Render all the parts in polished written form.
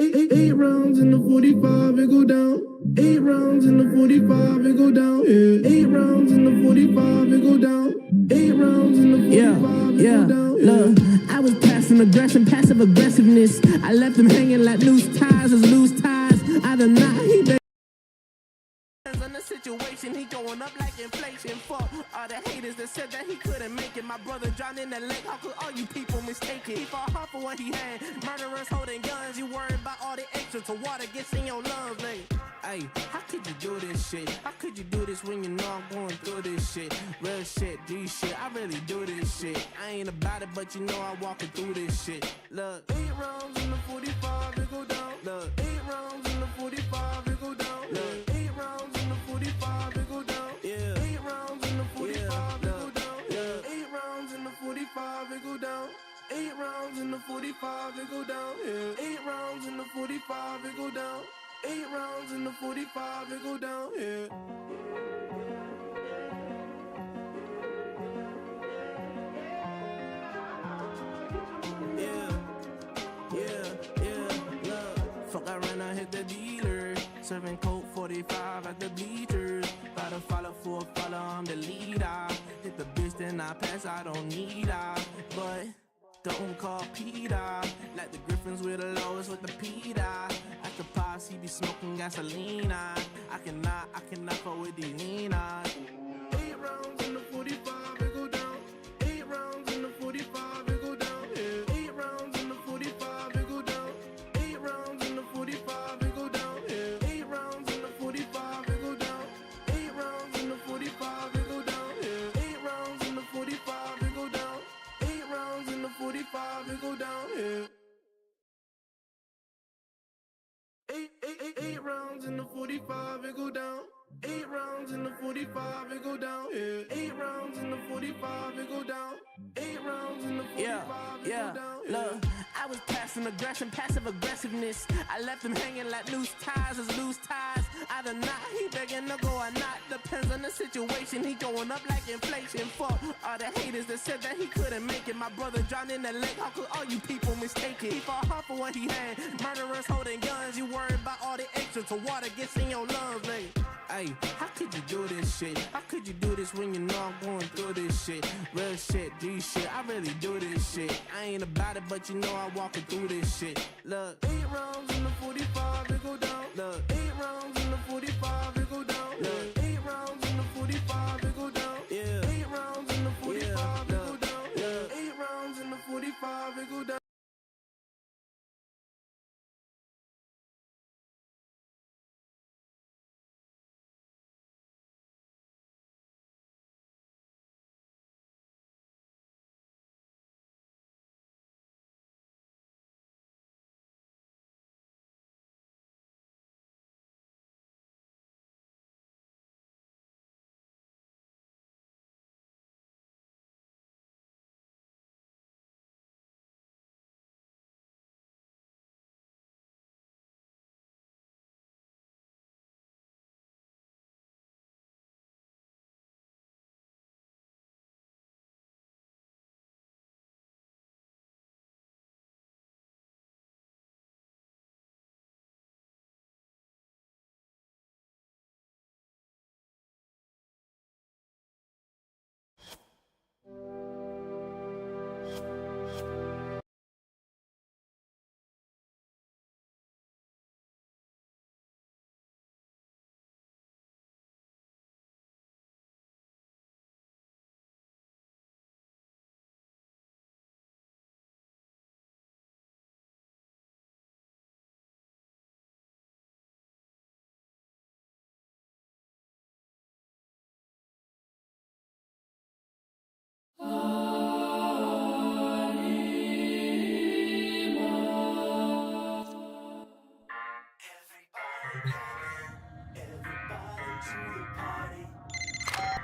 Eight rounds in the 45, it go down. 8 rounds in the 45, it go down. Yeah. 8 rounds in the 45, it go down. 8 rounds in the 45, it go down. Look, I was passive aggression, passive aggressiveness. I left them hanging like loose ties, as loose ties. I did not, he on the situation, he going up like inflation. Fuck all the haters that said that he couldn't make it. My brother drowned in the lake. How could all you people mistake it? He fought hard for what he had. Murderers holding guns. You worried about all the extra to water gets in your lungs, like. Hey, how could you do this shit? How could you do this when you know I'm going through this shit? Real shit, G shit, I really do this shit. I ain't about it, but you know I'm walking through this shit. Look, 8 rounds in the 45, it go down. Look, 8 rounds in the 45, it go down. Look, 8 rounds in the 45, it go down. Yeah. 8 rounds in the 45, it go down. 8 rounds in the 45, it go down. 8 rounds in the 45, it go down. 8 rounds in the 45, it go down. 8 rounds in the 45, it go down. Fuck, I ran, I hit the dealer. Serving Coke 45 at the bleachers. Gotta follow for a follow, I'm the leader. Hit the bitch, then I pass, I don't need her. But don't call Peter. Like the Griffins with the lowest with the Peter. At the pops, he be smoking gasoline. I cannot fuck with these Nina. 8 rounds in the 45, it go down. 8 rounds in the 45, it go down. 8 rounds in the 45, it go down. 8 rounds in the 45, it go down. 8 rounds in the 45, it go down. 8 rounds in the 45, it go down. 8 rounds in the 45, it go down. 8 rounds in the 45, it go down. 8 rounds in the 45, it go down. 8 rounds in the 45, it go down. 8 rounds in the 45, it go down. 8 rounds in the 45, it go down. Look, I was passive aggression, passive aggressiveness. I left them hanging like loose ties, as loose ties. I did not, he begging to go or not. Depends on the situation, he going up like inflation. Fuck all the haters that said that he couldn't make it. My brother drowned in the lake. How could all you people mistake it? He fought hard for what he had. Murderers holding guns. You worried about all the extra to water gets in your lungs, like. Hey, how could you do this shit? How could you do this when you know I'm going through this shit? Real shit, G shit, I really do this shit. I ain't about it, but you know I'm walking through this shit. Look, 8 rounds in the 45, it go down. Look, 8 rounds in the 45, it go down. Look, 8 rounds in the 45, it go down. 8 rounds in the 45, it go down. 8 rounds in the 45, it go down.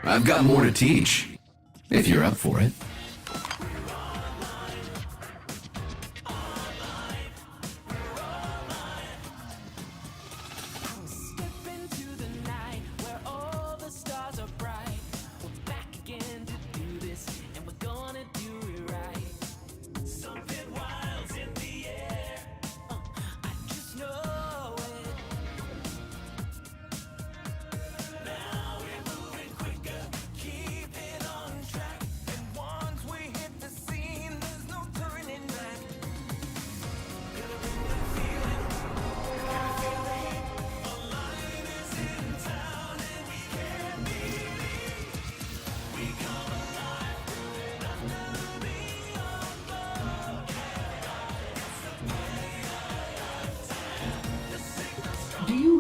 I've got more to teach, if you're up for it.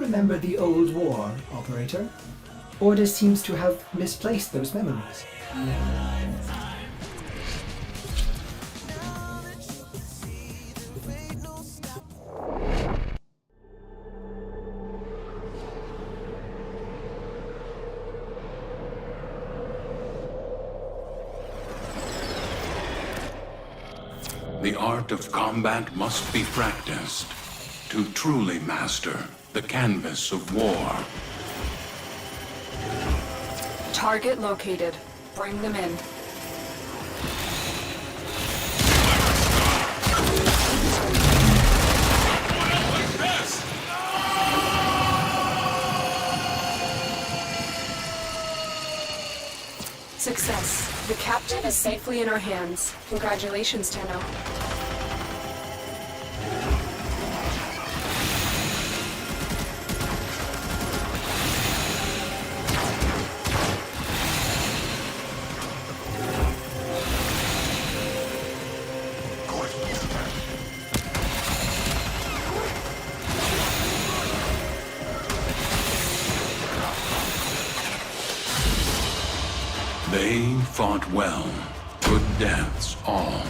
remember the old war, Operator? Orders seems to have misplaced those memories. The art of combat must be practiced to truly master the canvas of war. Target located. Bring them in. Success. The captain is safely in our hands. Congratulations, Tenno. They fought well. Good deaths all.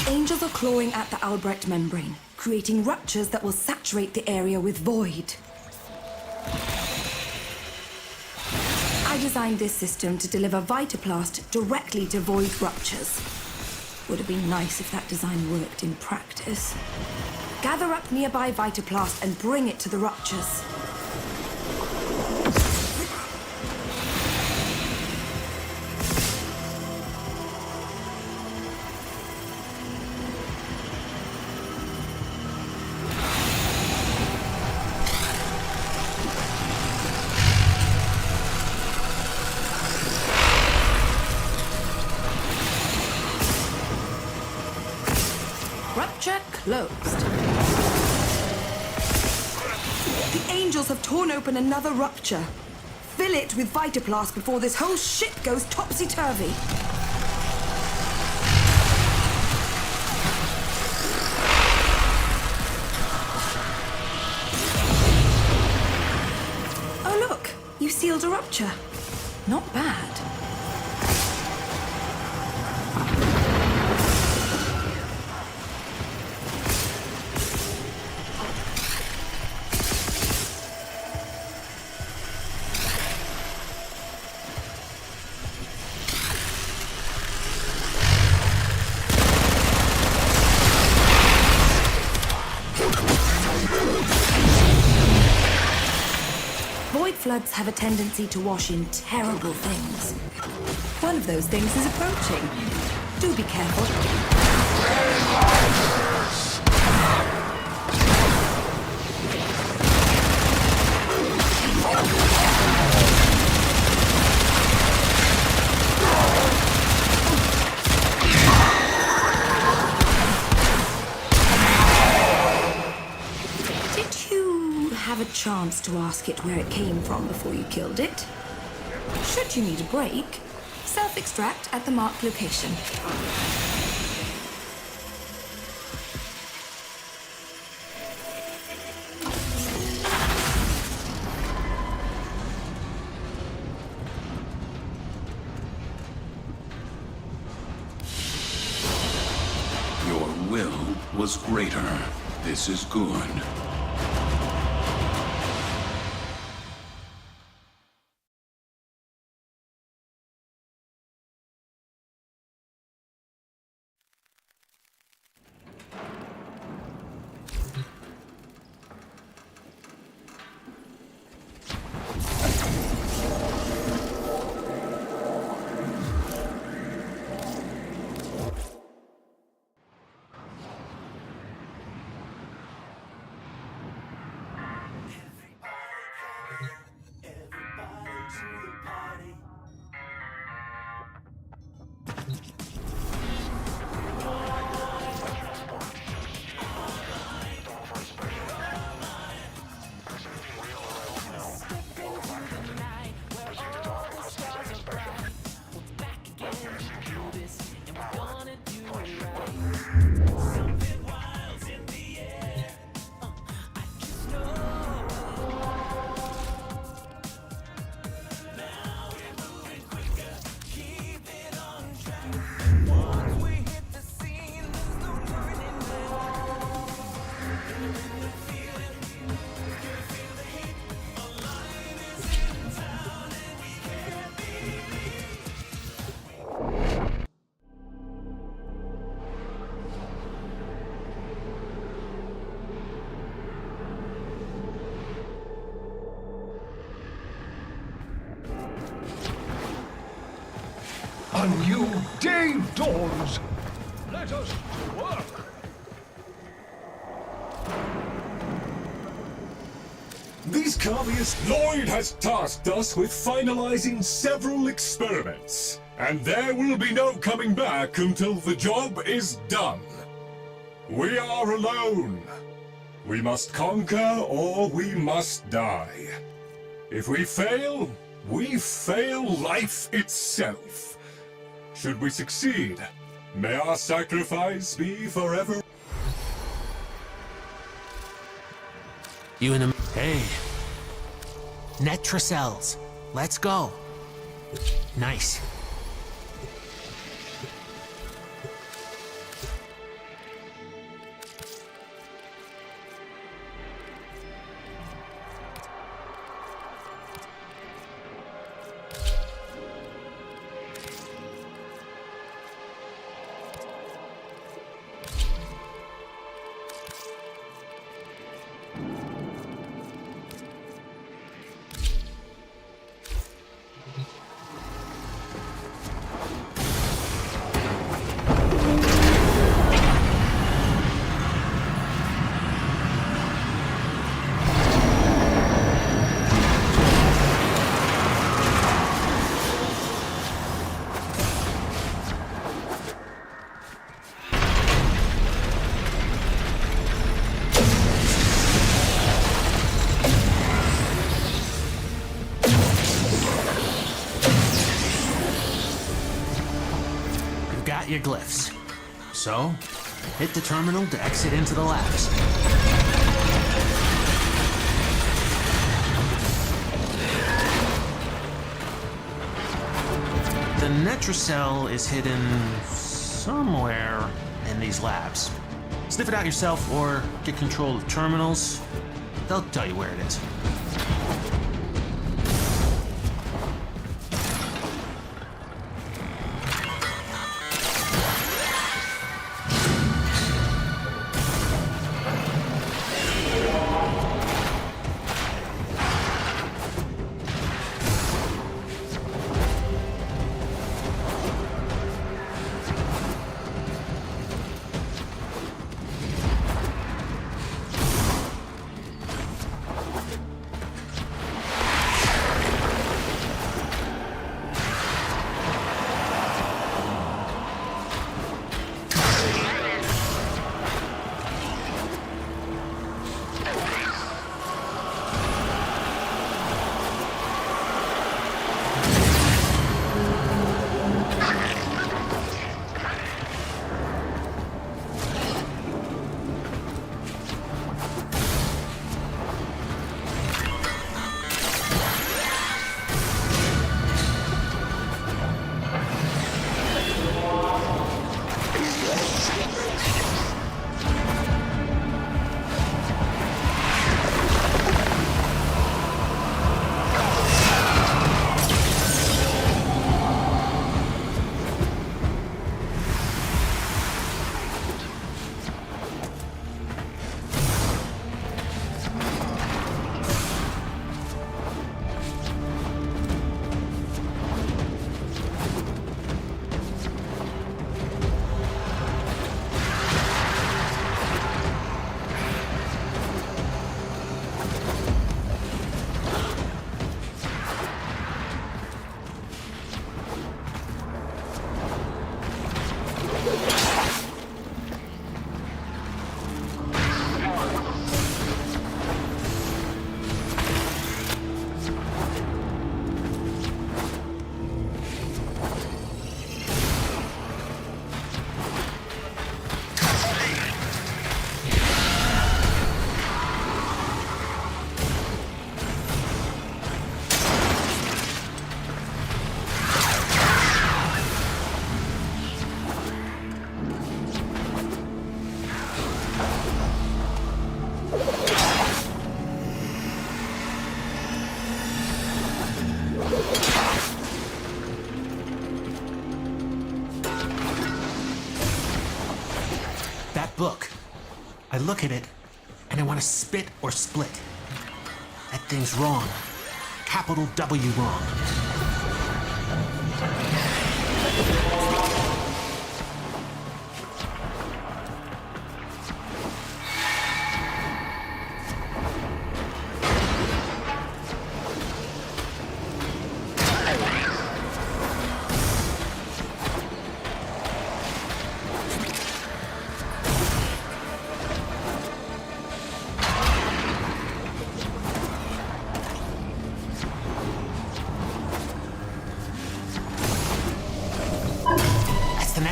Angels are clawing at the Albrecht membrane, creating ruptures that will saturate the area with void. I designed this system to deliver Vitaplast directly to void ruptures. Would have been nice if that design worked in practice. Gather up nearby Vitaplast and bring it to the ruptures. Rupture closed. The Angels have torn open another rupture. Fill it with Vitaplast before this whole shit goes topsy-turvy. Oh look, you sealed a rupture. Not bad. Void floods have a tendency to wash in terrible things. One of those things is approaching. Do be careful. Have a chance to ask it where it came from before you killed it. Should you need a break, self-extract at the marked location. was greater. This is good. A new day dawns. Let us to work. These caveats... Lloyd has tasked us with finalizing several experiments, and there will be no coming back until the job is done. We are alone. We must conquer or we must die. If we fail life itself. Should we succeed, may our sacrifice be forever. You and him. Hey. Netracells. Let's go. Nice. Your glyphs. So, hit the terminal to exit into the labs. The Netracell is hidden somewhere in these labs. Sniff it out yourself or get control of terminals. They'll tell you where it is. That book. I look at it, and I want to spit or split. That thing's wrong. Capital W wrong.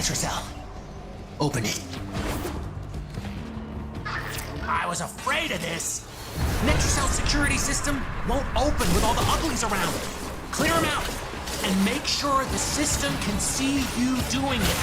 Cell. Open it. I was afraid of this. Netracell's security system won't open with all the uglies around. Clear them out and make sure the system can see you doing it.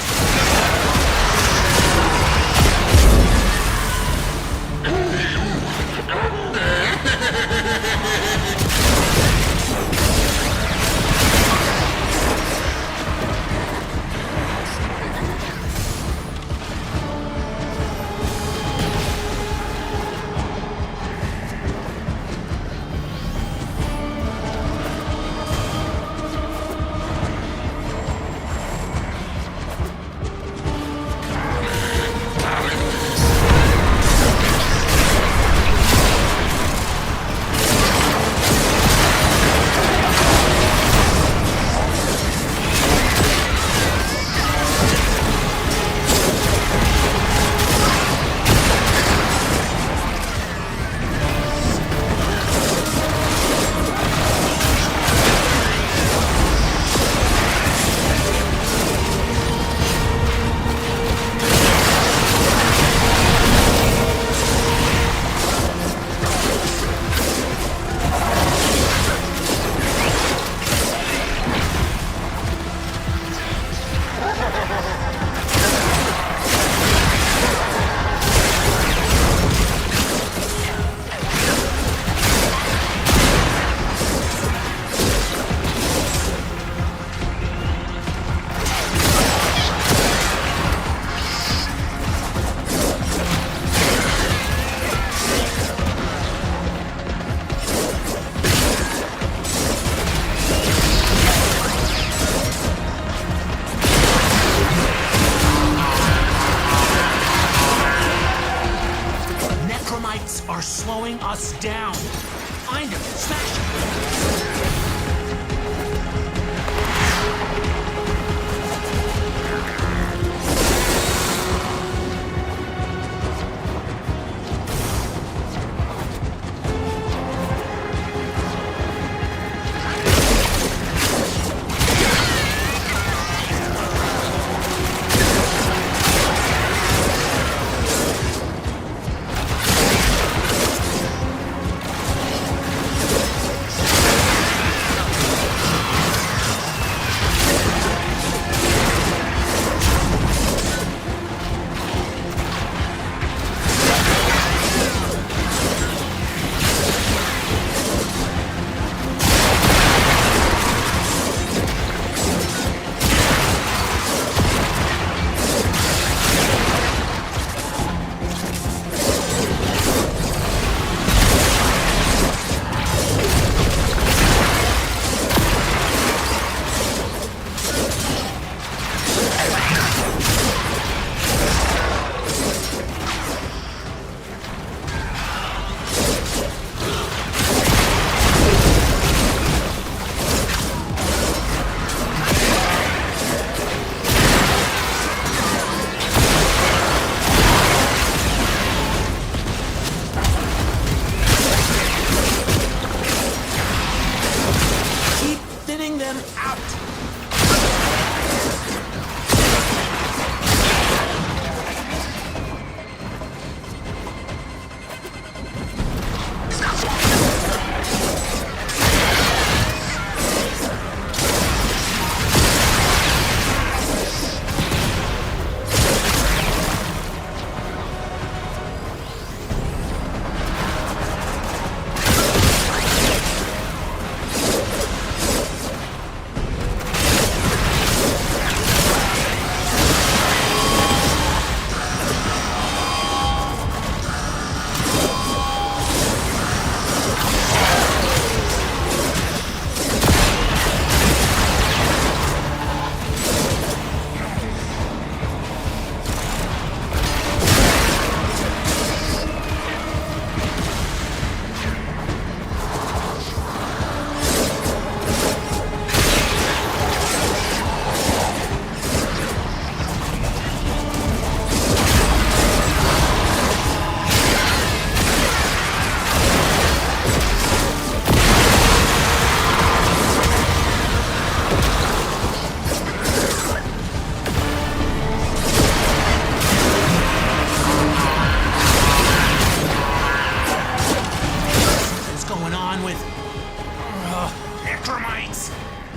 Necromites!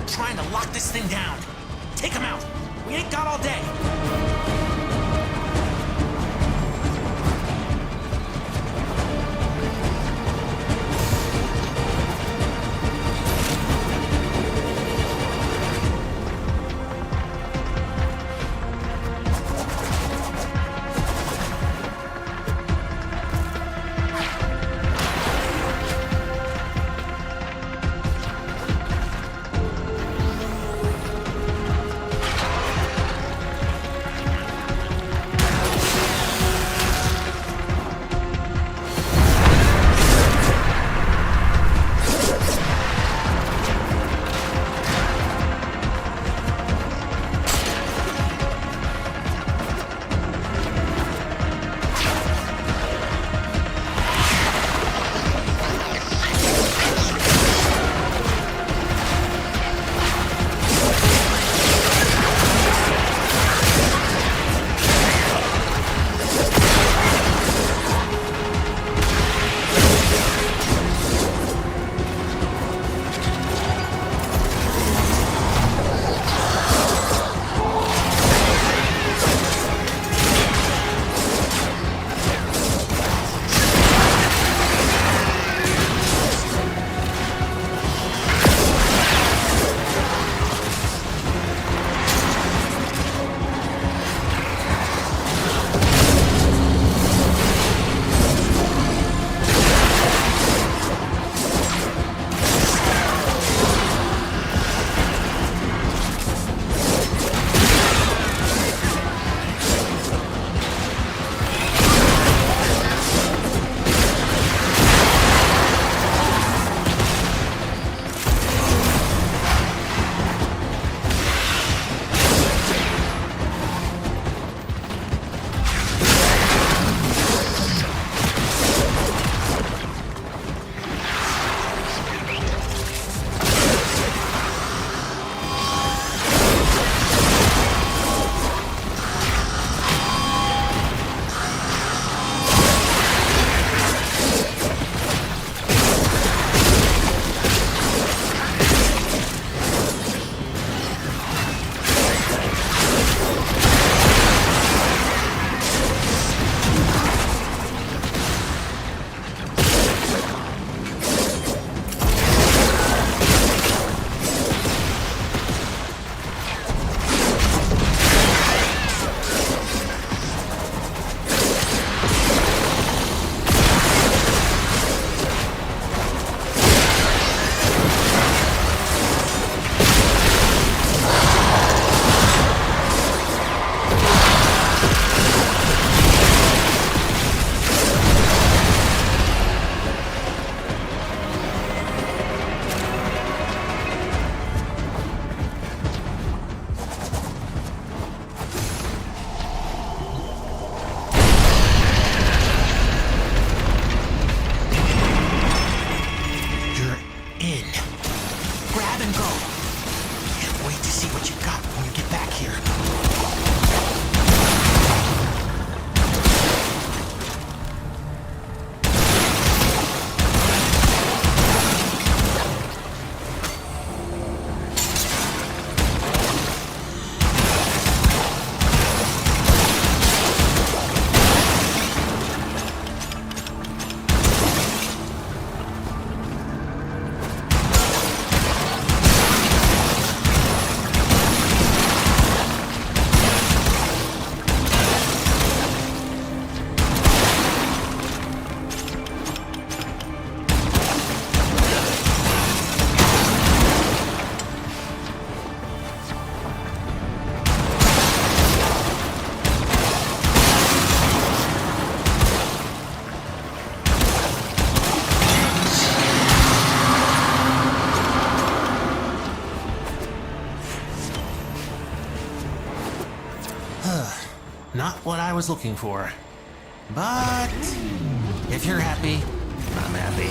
Trying to lock this thing down. Take them out. We ain't got all day. Not what I was looking for. But if you're happy, I'm happy.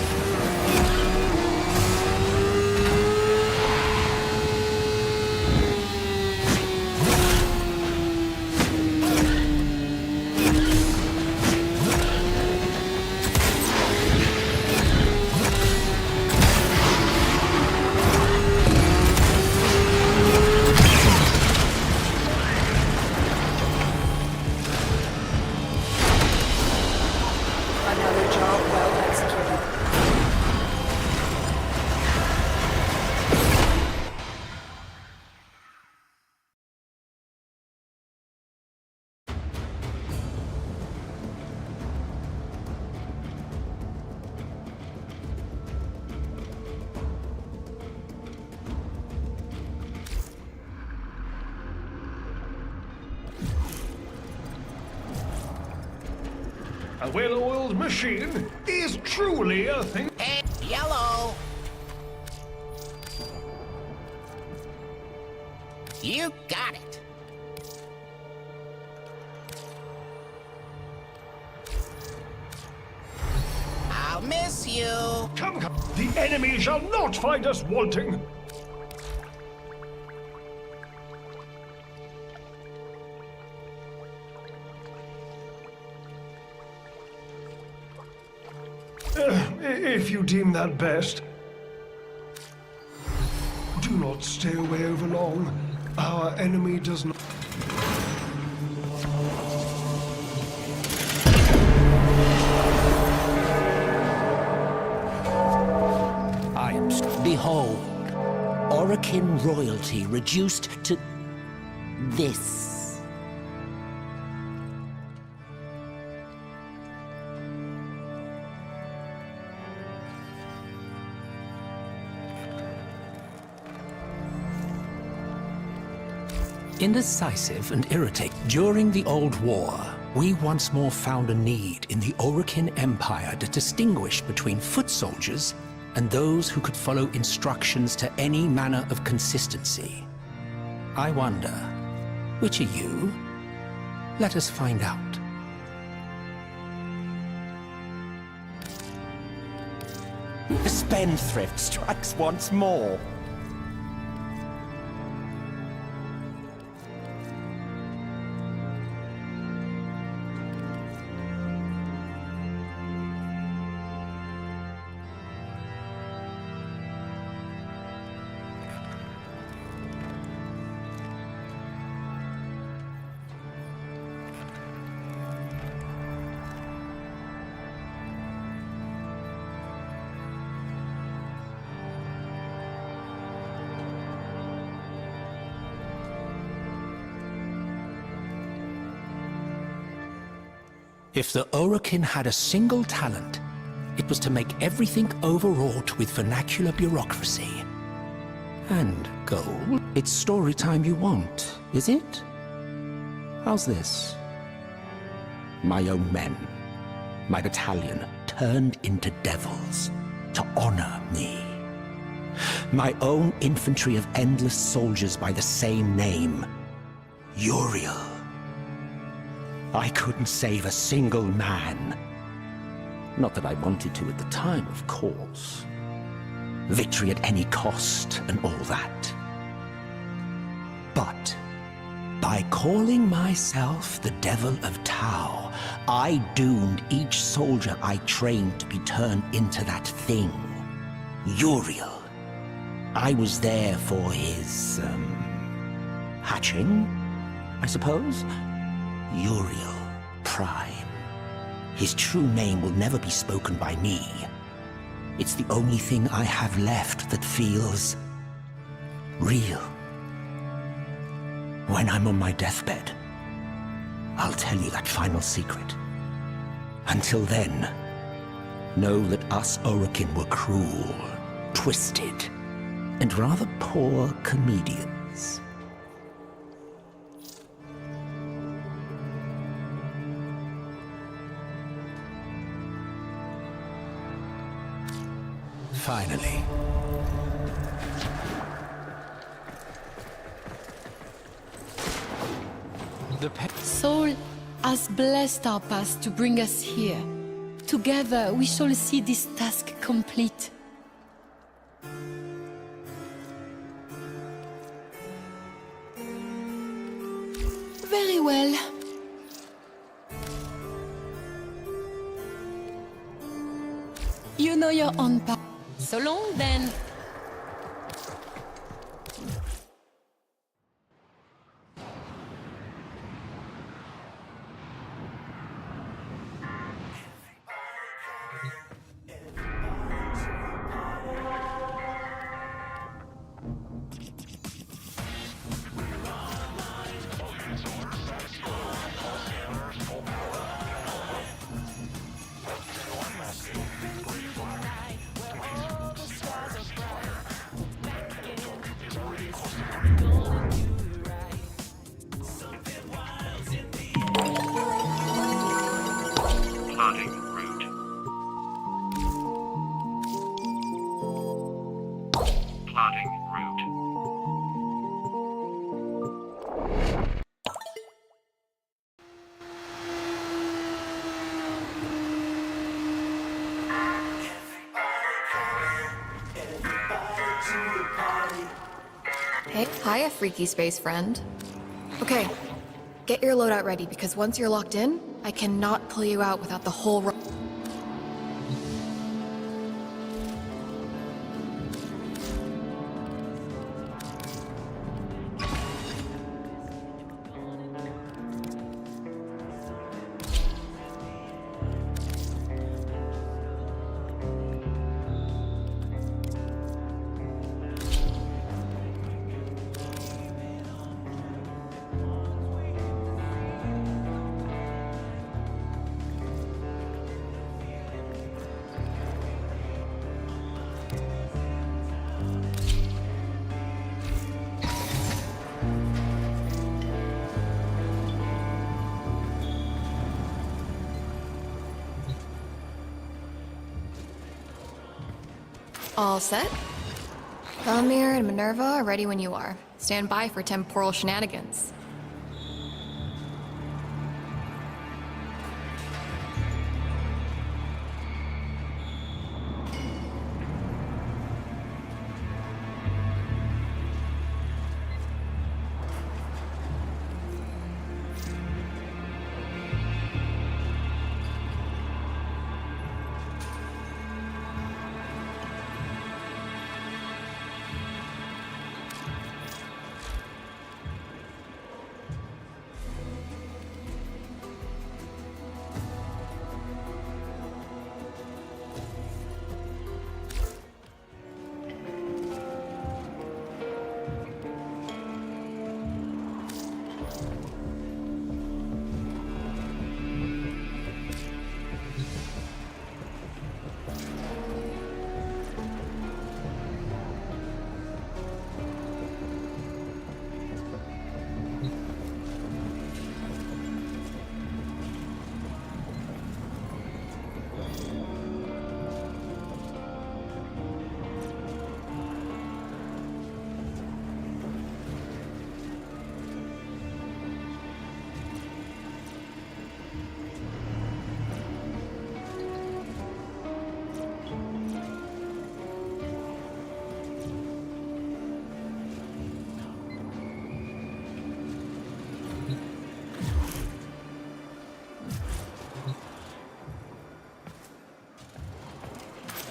A well-oiled machine is truly a thing. Hey, yellow! You got it. I'll miss you. Come, come. The enemy shall not find us wanting. If you deem that best. Do not stay away over long. Our enemy does not... Behold, Orokin royalty reduced to this. Indecisive and irritating. During the Old War, we once more found a need in the Orokin Empire to distinguish between foot soldiers and those who could follow instructions to any manner of consistency. I wonder, which are you? Let us find out. The spendthrift strikes once more. If the Orokin had a single talent, it was to make everything overwrought with vernacular bureaucracy. And gold? It's story time you want, is it? How's this? My own men, my battalion, turned into devils to honor me. My own infantry of endless soldiers by the same name, Uriel. I couldn't save a single man. Not that I wanted to at the time, of course. Victory at any cost and all that. But by calling myself the Devil of Tau, I doomed each soldier I trained to be turned into that thing, Uriel. I was there for his, hatching, I suppose? Uriel Prime. His true name will never be spoken by me. It's the only thing I have left that feels real. When I'm on my deathbed, I'll tell you that final secret. Until then, know that us Orokin were cruel, twisted, and rather poor comedians. Finally. Soul has blessed our path to bring us here. Together we shall see this task complete. Very well. You know your own path. So long then. Where all the stars are bright. Plotting route. Hey, hiya, freaky space friend. Okay, get your loadout ready, because once you're locked in, I cannot pull you out without the whole All set? Velamir and Minerva are ready when you are. Stand by for temporal shenanigans.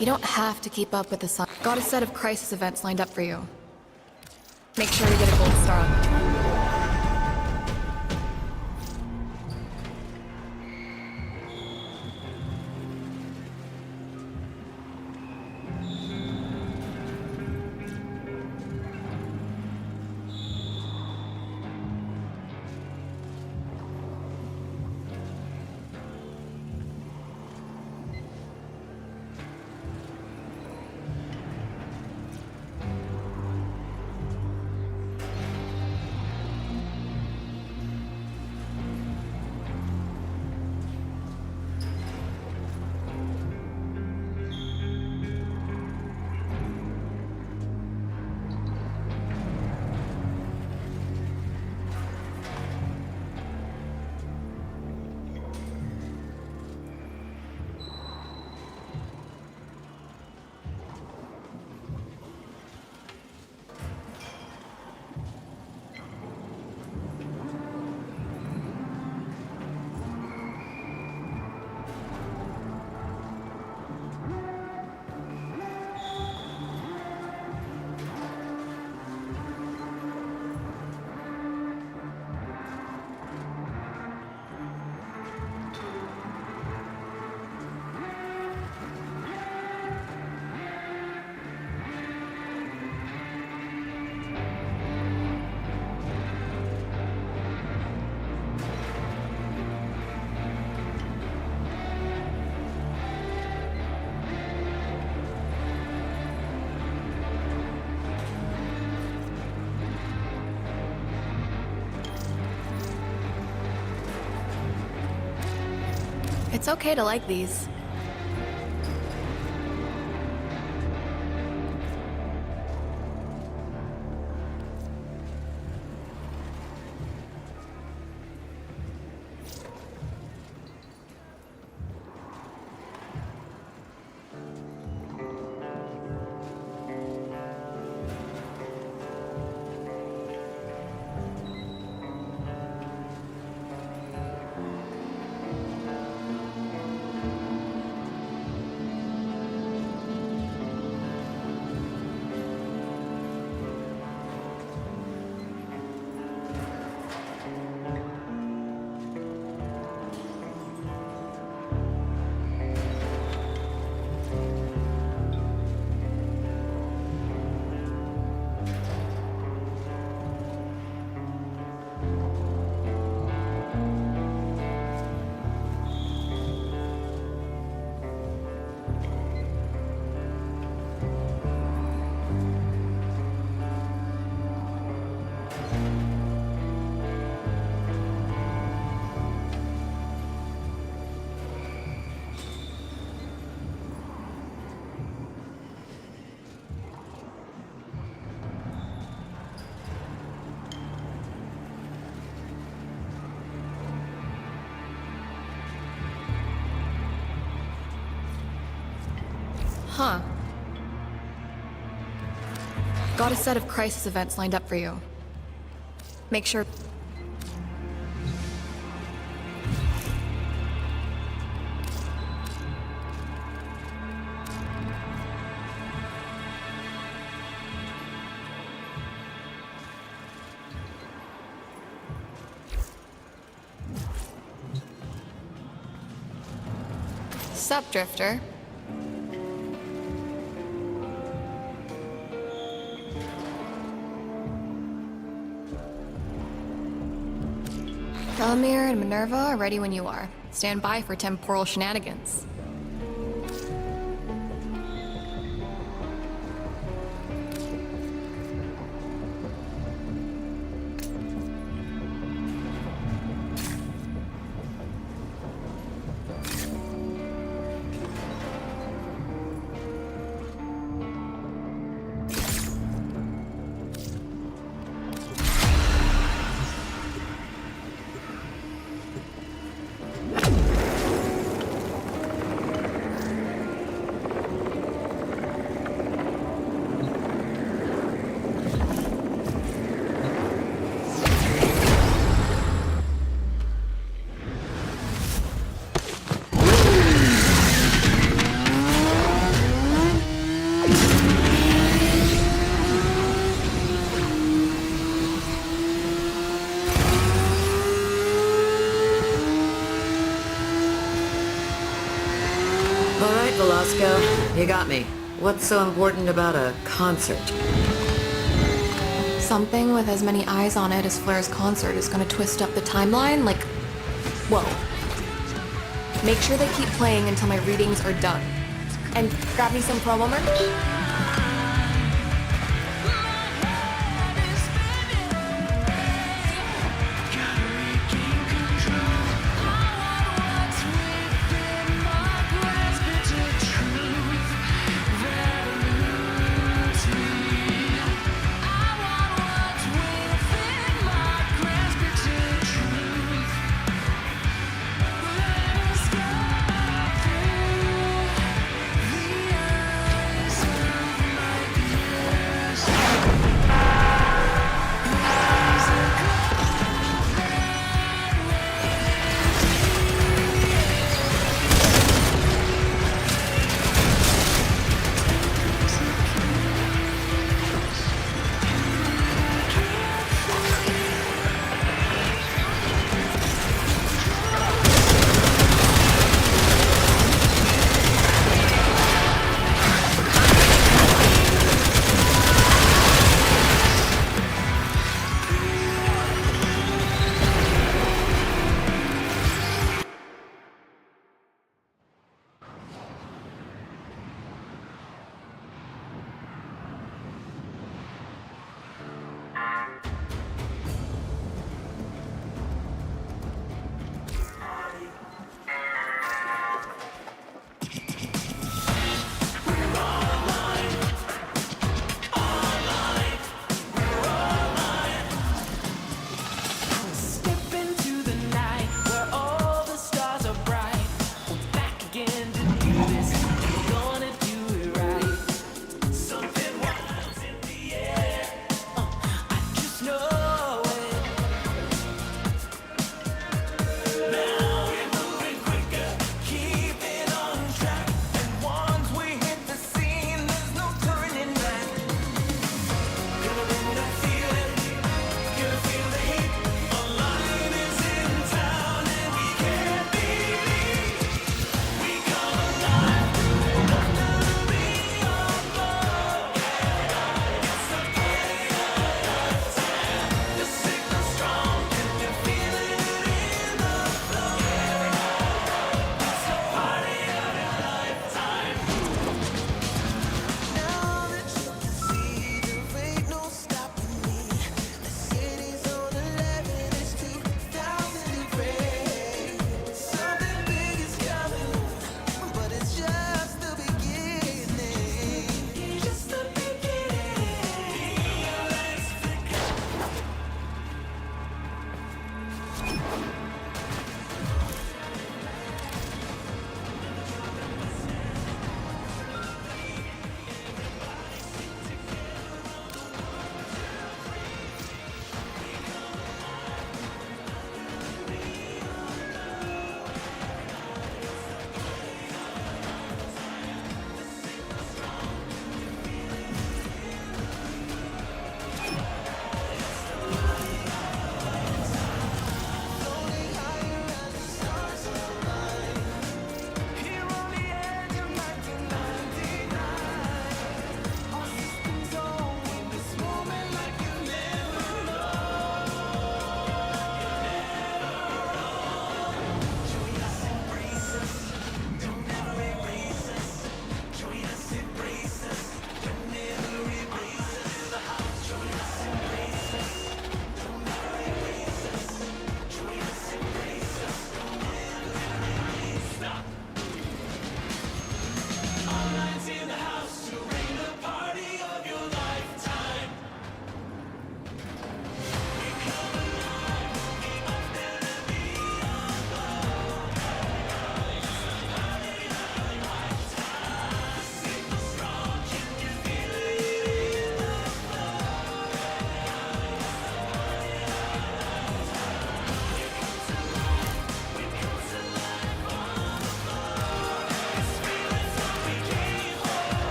You don't have to keep up with the sun. Got a set of crisis events lined up for you. Make sure you get a gold star on them. It's okay to like these. Huh. Got a set of crisis events lined up for you. Make sure... Sup, Drifter? Telemir and Minerva are ready when you are. Stand by for temporal shenanigans. You got me. What's so important about a concert? Something with as many eyes on it as Flair's concert is gonna twist up the timeline, like... Whoa. Make sure they keep playing until my readings are done. And grab me some promo merch.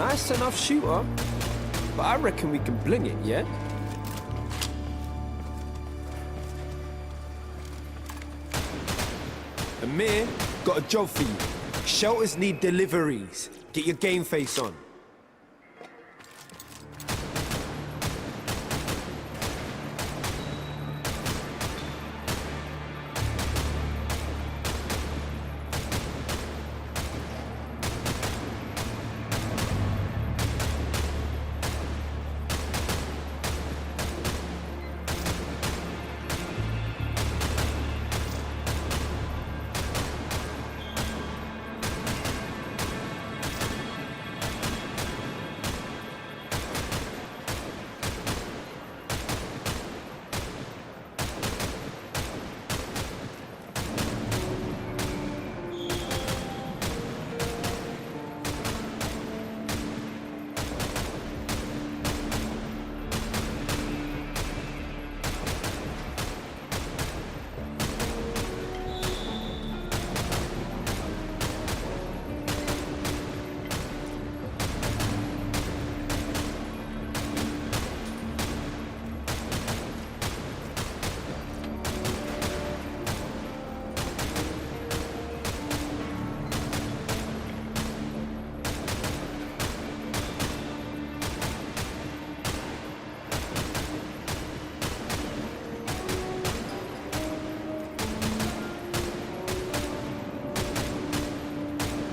Nice enough shooter, but I reckon we can bling it, yeah? Amir, got a job for you. Shelters need deliveries. Get your game face on.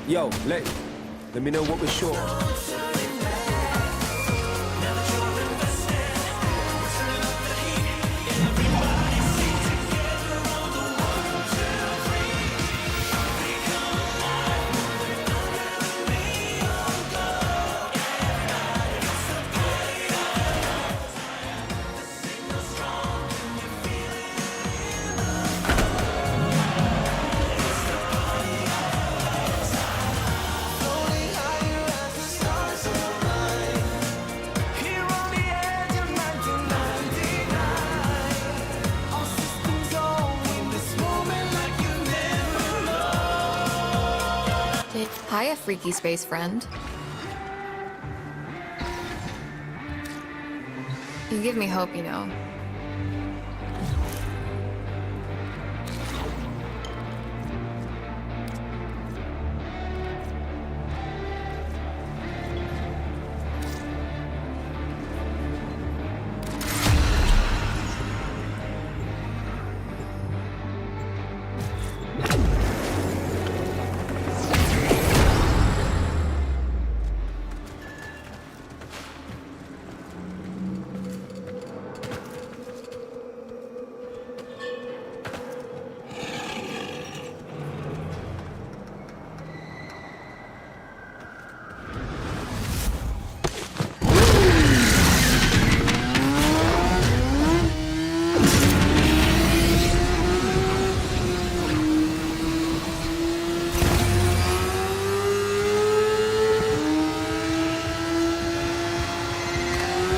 Yo, let me know what we're short of. Hiya, freaky space friend. You give me hope, you know.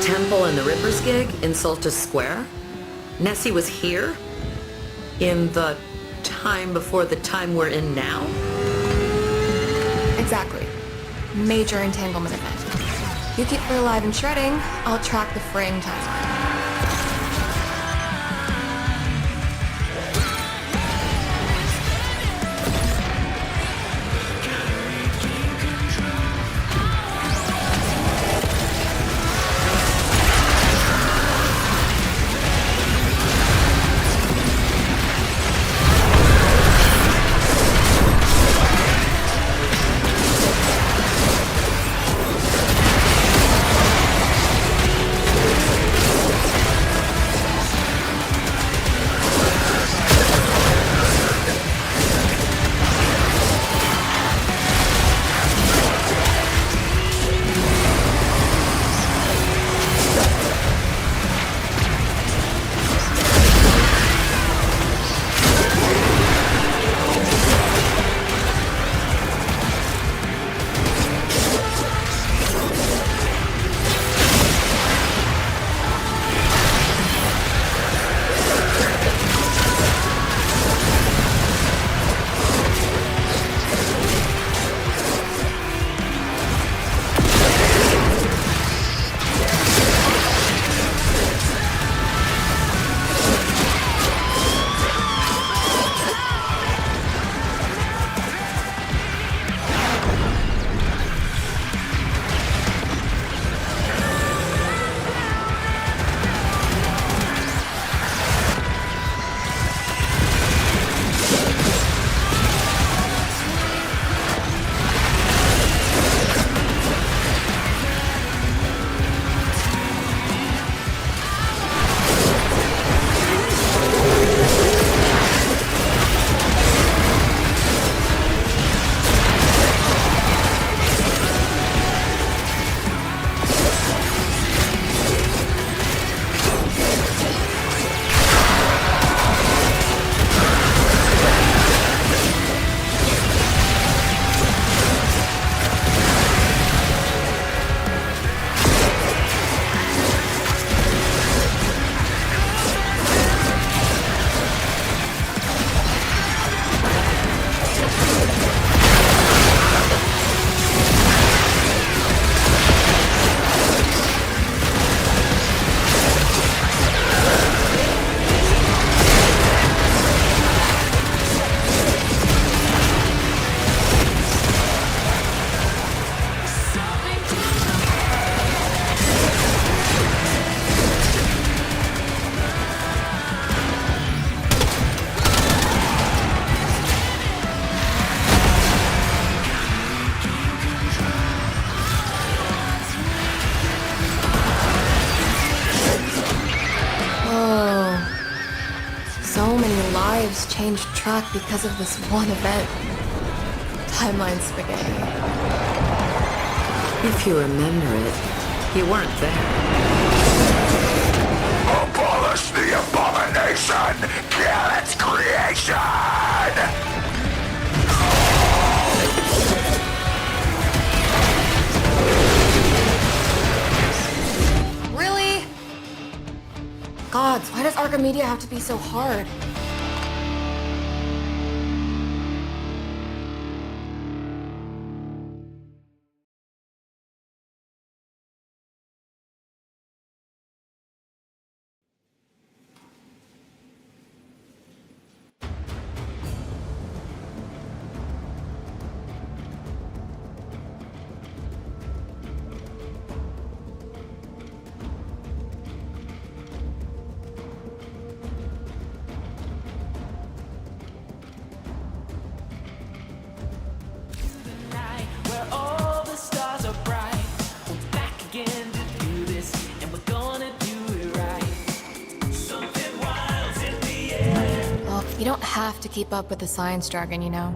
Temple and the Rippers gig in Solstice Square? Nessie was here? In the time before the time we're in now? Exactly. Major entanglement event. You keep her alive and shredding, I'll track the fraying timeline. So many lives changed track because of this one event. Timeline spaghetti. If you remember it, you weren't there. Abolish the abomination! Kill its creation! Really? Gods, why does Archimedia have to be so hard? Where all the stars are bright, we're back again to do this, and we're gonna do it right. Something wild's in the air. Well, you don't have to keep up with the science jargon, you know.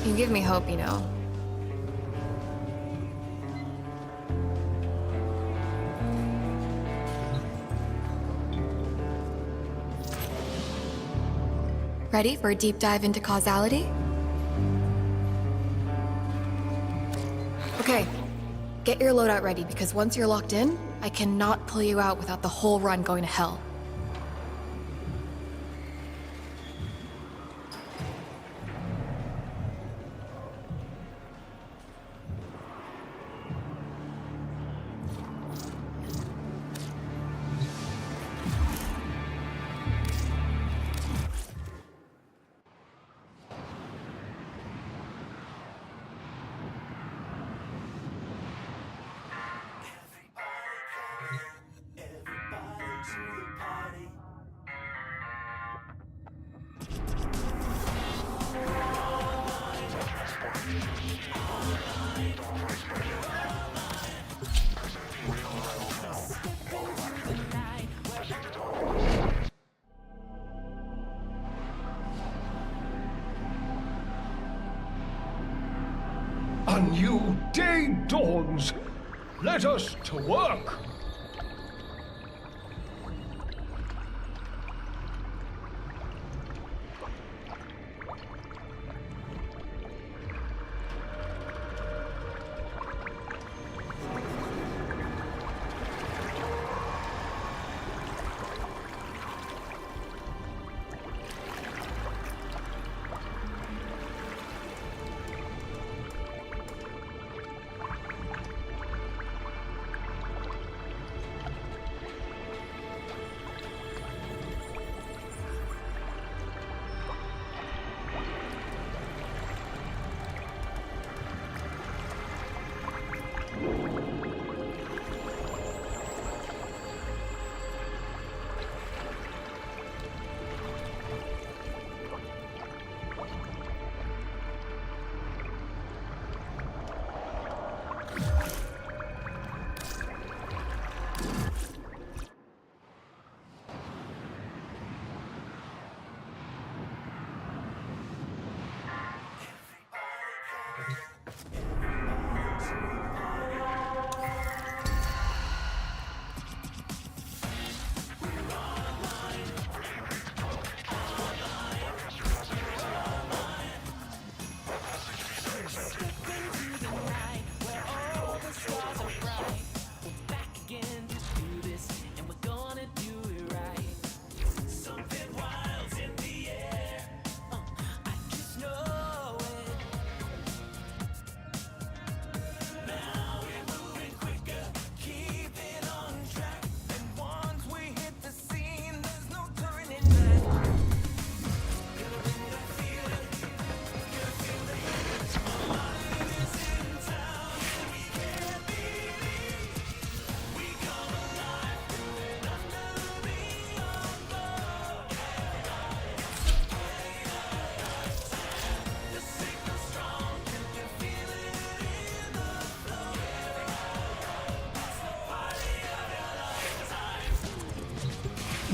You give me hope, you know. Ready for a deep dive into causality? Okay, get your loadout ready, because once you're locked in, I cannot pull you out without the whole run going to hell. A new day dawns. Let us to work.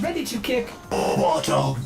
Ready to kick. Bottom.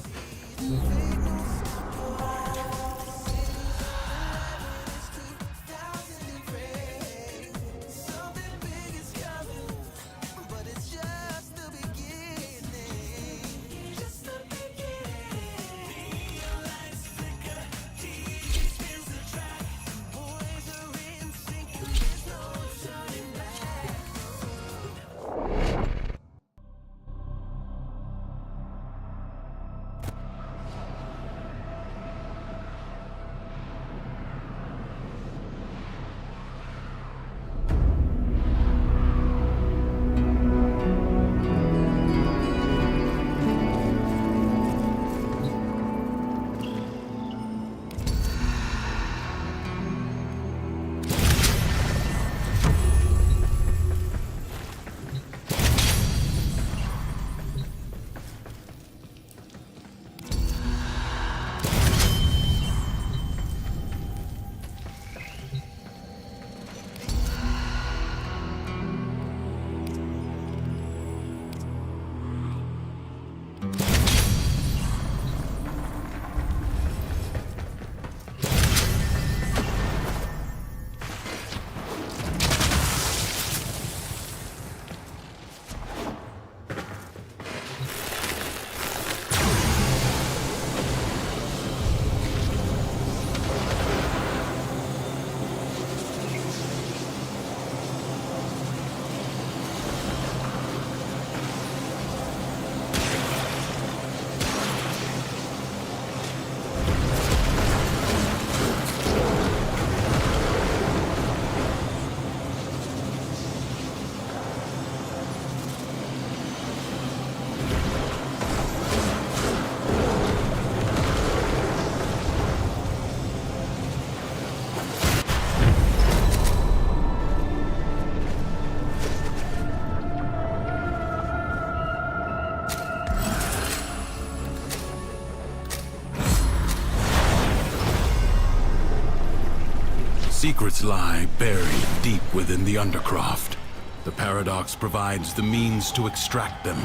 Secrets lie buried deep within the Undercroft. The Paradox provides the means to extract them.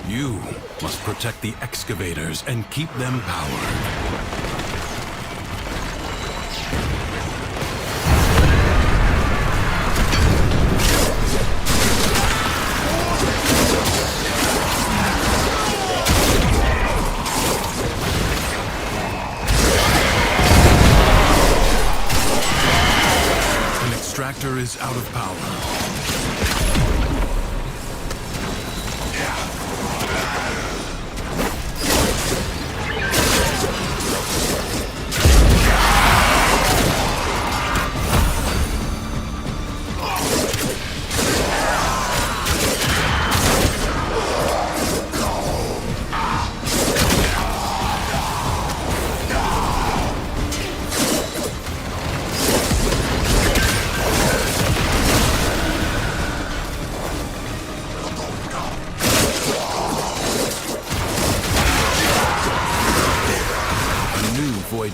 You must protect the excavators and keep them powered. Extractor is out of power.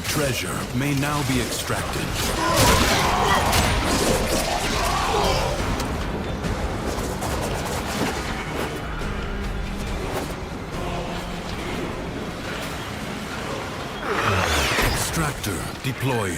Treasure may now be extracted. Extractor deploying.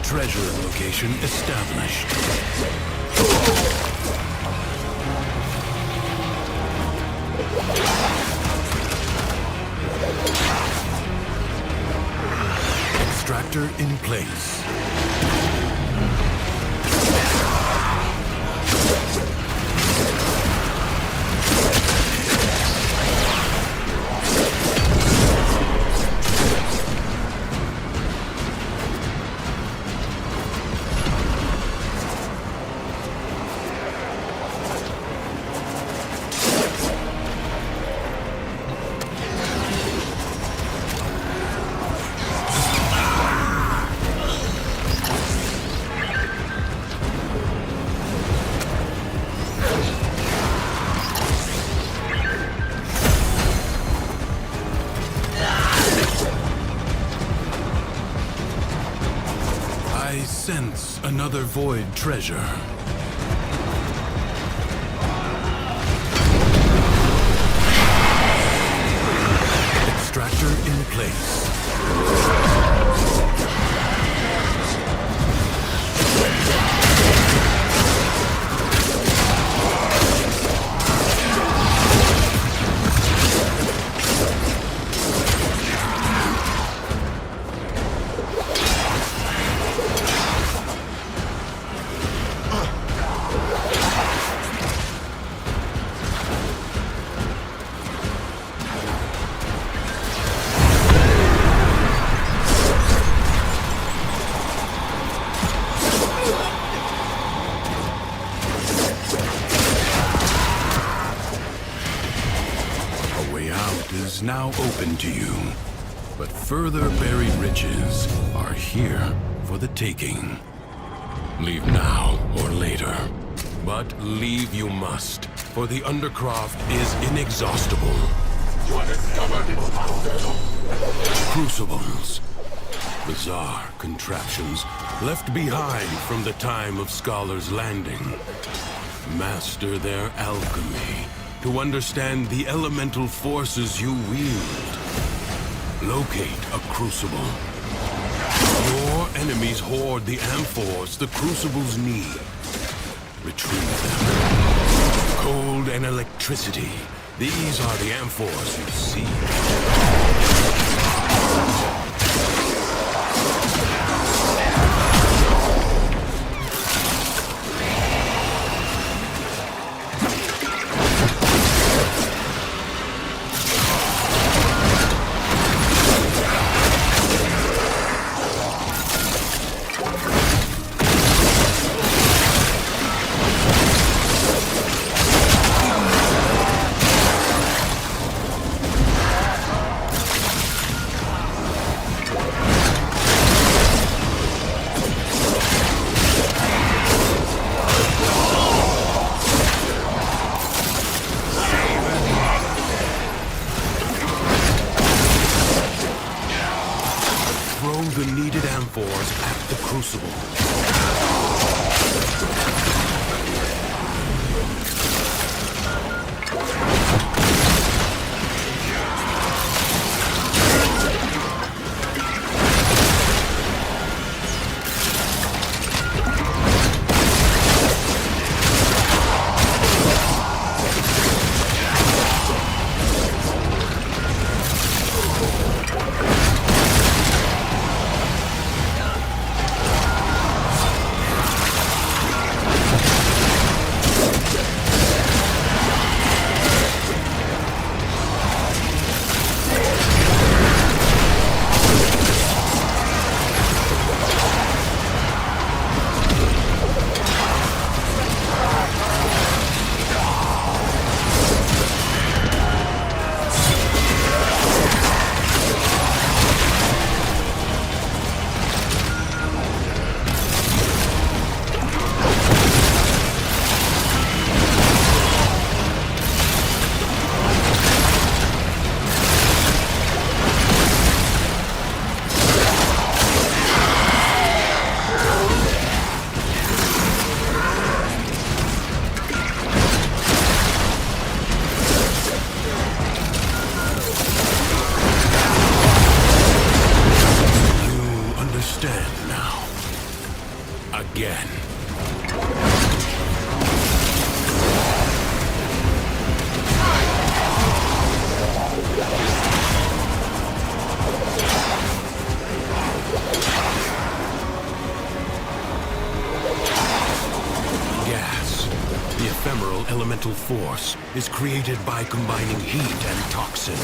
Treasure location established. Extractor in place. sense another void treasure. Extractor in place. Now open to you, but further buried riches are here for the taking. Leave now or later, but leave you must, for the Undercroft is inexhaustible. Crucibles, bizarre contraptions left behind from the time of Scholar's Landing. Master their alchemy to understand the elemental forces you wield. Locate a crucible. Your enemies hoard the amphors the crucibles need. Retrieve them. Cold and electricity. These are the amphors you see. The needed amphors at the crucible. Again. Gas, the ephemeral elemental force, is created by combining heat and toxin.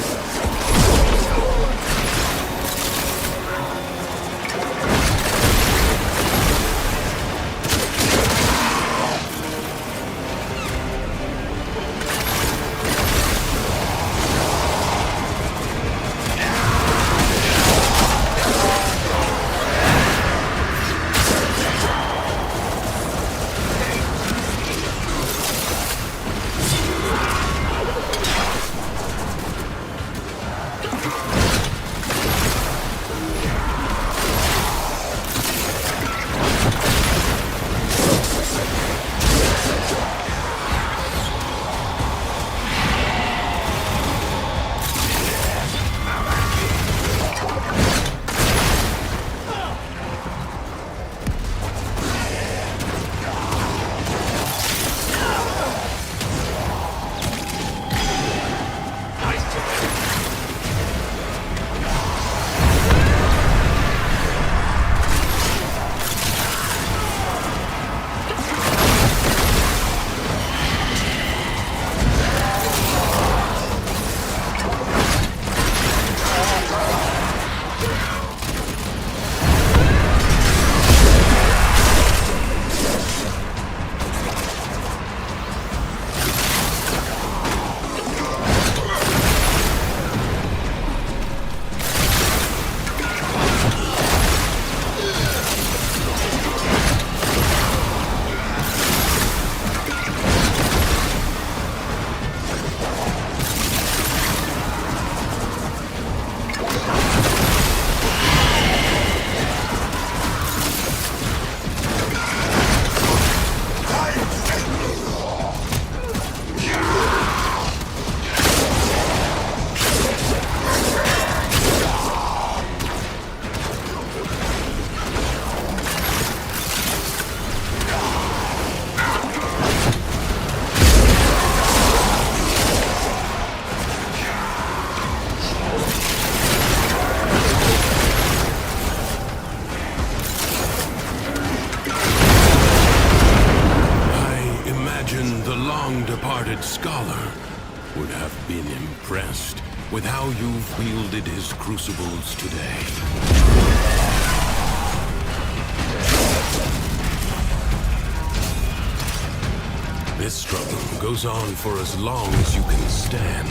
scholar would have been impressed with how you've wielded his crucibles today. This struggle goes on for as long as you can stand.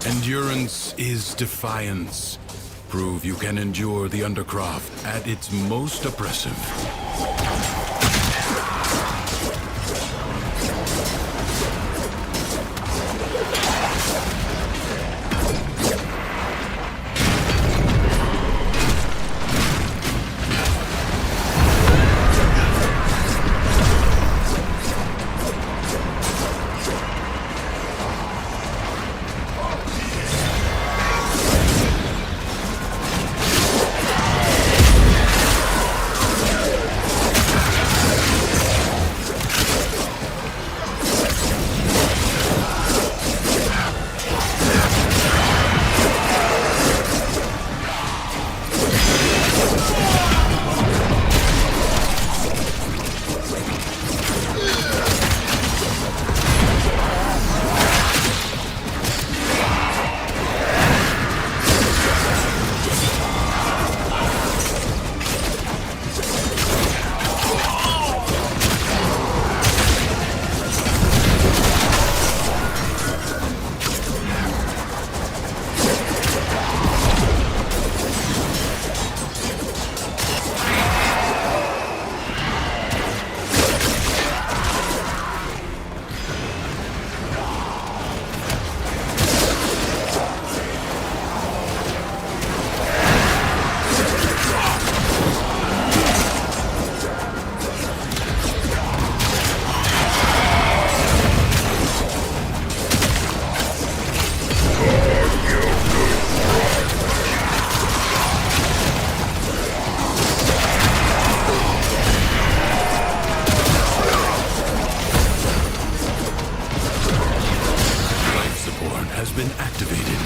Endurance is defiance. Prove you can endure the Undercroft at its most oppressive. Been activated.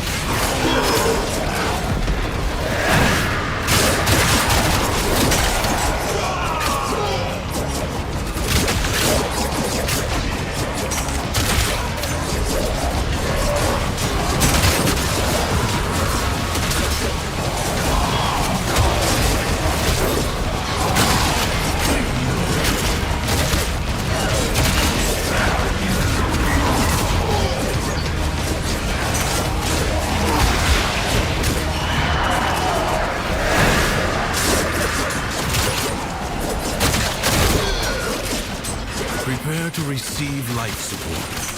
Prepare to receive life support.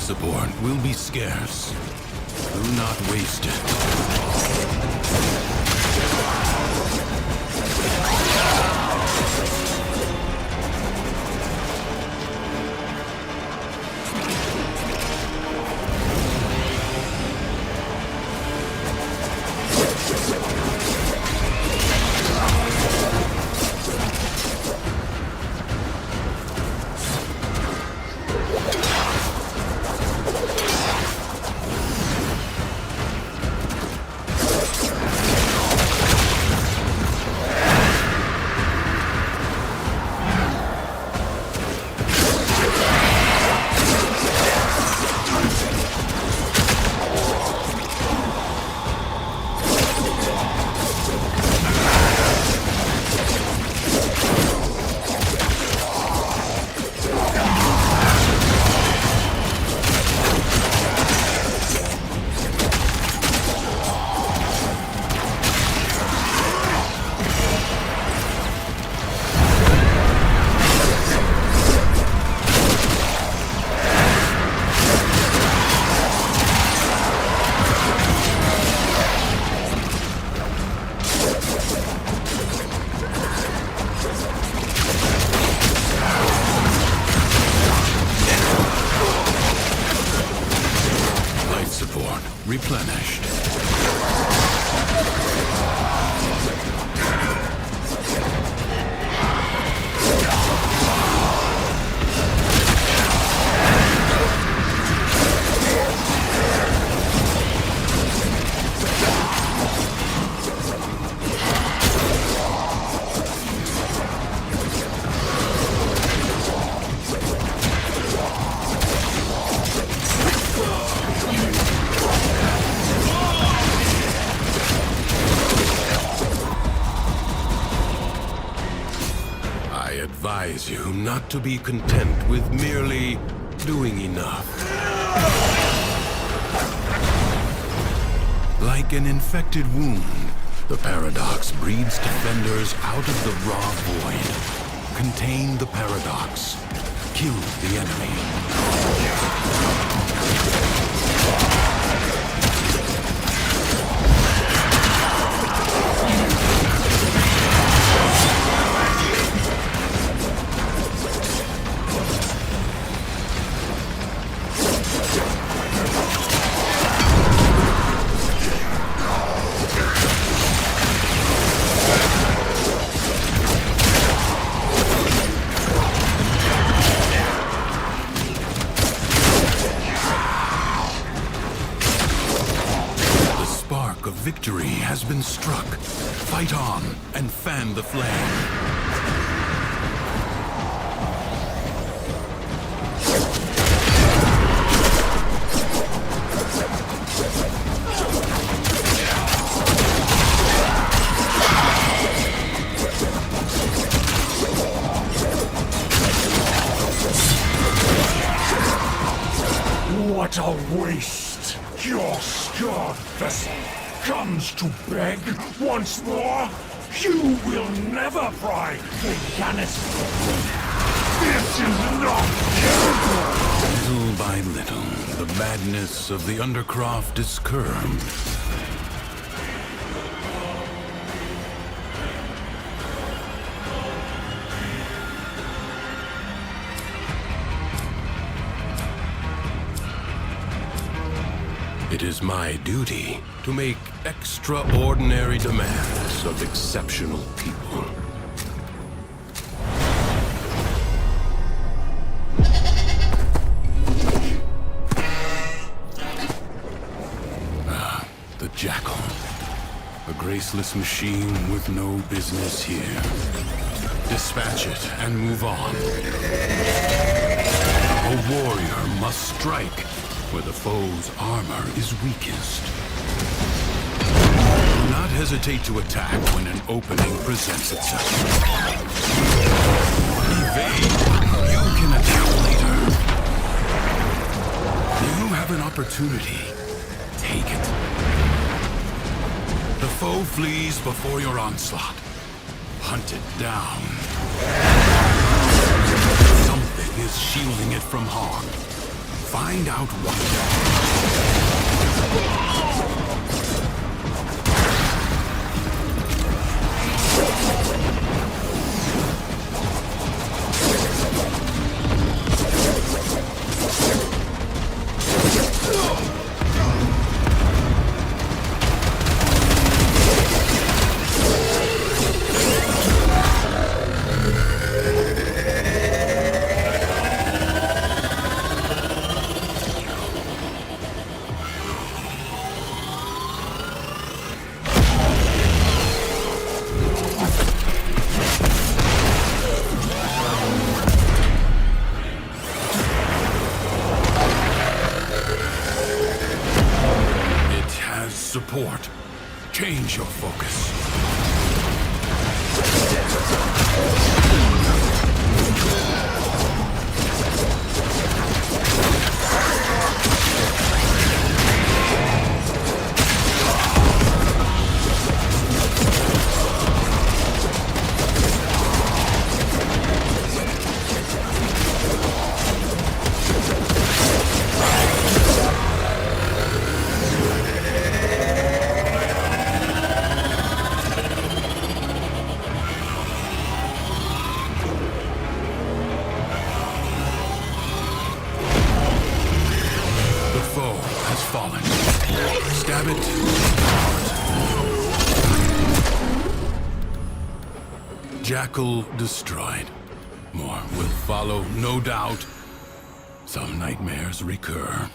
Support will be scarce. Do not waste it. advise you not to be content with merely doing enough. Like an infected wound, the paradox breeds defenders out of the raw void. Contain the paradox. Kill the enemy. Victory has been struck. Fight on and fan the flame. What a waste! Your scarred vessel comes to beg once more? You will never pry the Yanis. This is not good! Little by little, the madness of the Undercroft is curbed. It is my duty to make extraordinary demands of exceptional people. The Jackal. A graceless machine with no business here. Dispatch it and move on. A warrior must strike where the foe's armor is weakest. Do not hesitate to attack when an opening presents itself. Evade. You can attack later. You have an opportunity. Take it. The foe flees before your onslaught. Hunt it down. Something is shielding it from harm. Find out what. Support. Change your focus. Stab it. Jackal destroyed. More will follow, no doubt. Some nightmares recur.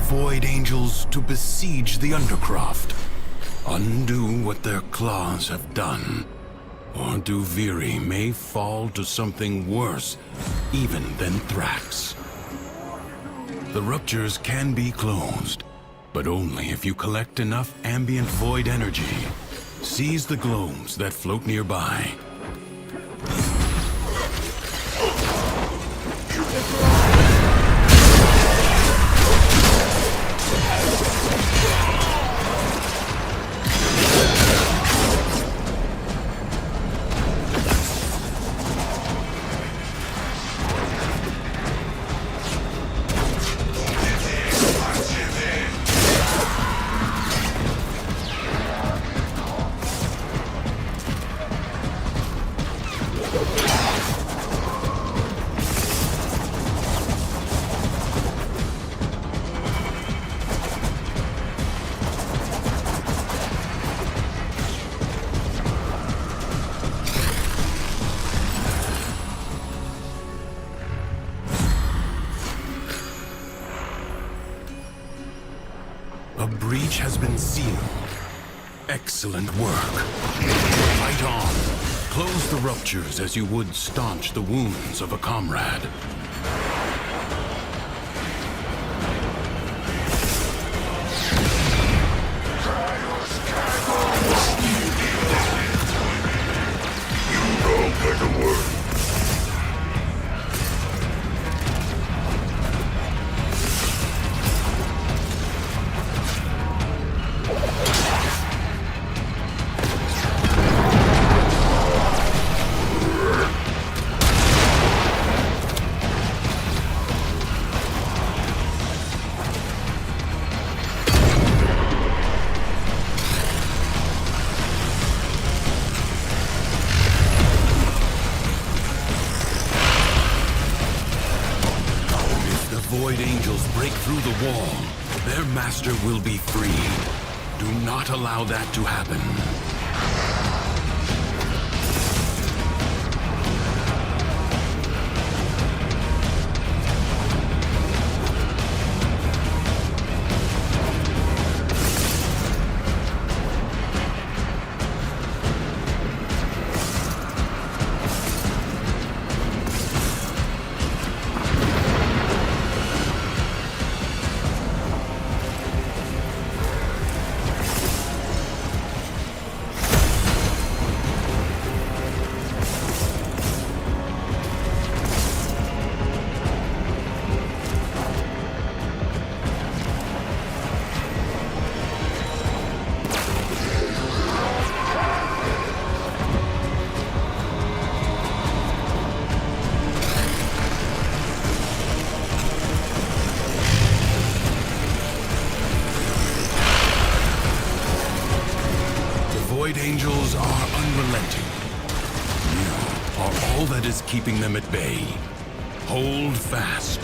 Void Angels to besiege the Undercroft. Undo what their claws have done. Or Duviri may fall to something worse, even than Thrax. The ruptures can be closed, but only if you collect enough ambient void energy. Seize the globes that float nearby. A breach has been sealed. Excellent work. Fight on. Close the ruptures as you would staunch the wounds of a comrade. Void Angels break through the wall, their master will be freed. Do not allow that to happen. Void Angels are unrelenting. You are all that is keeping them at bay. Hold fast.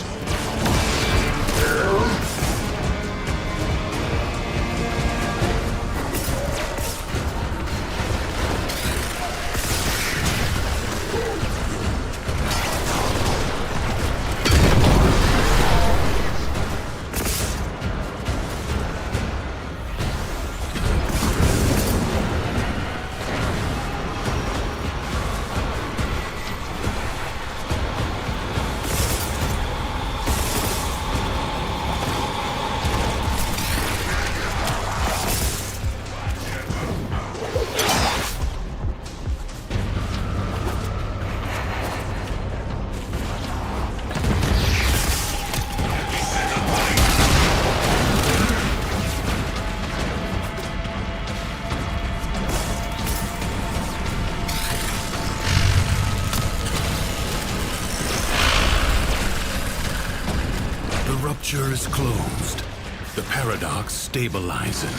The rupture is closed. The paradox stabilizes.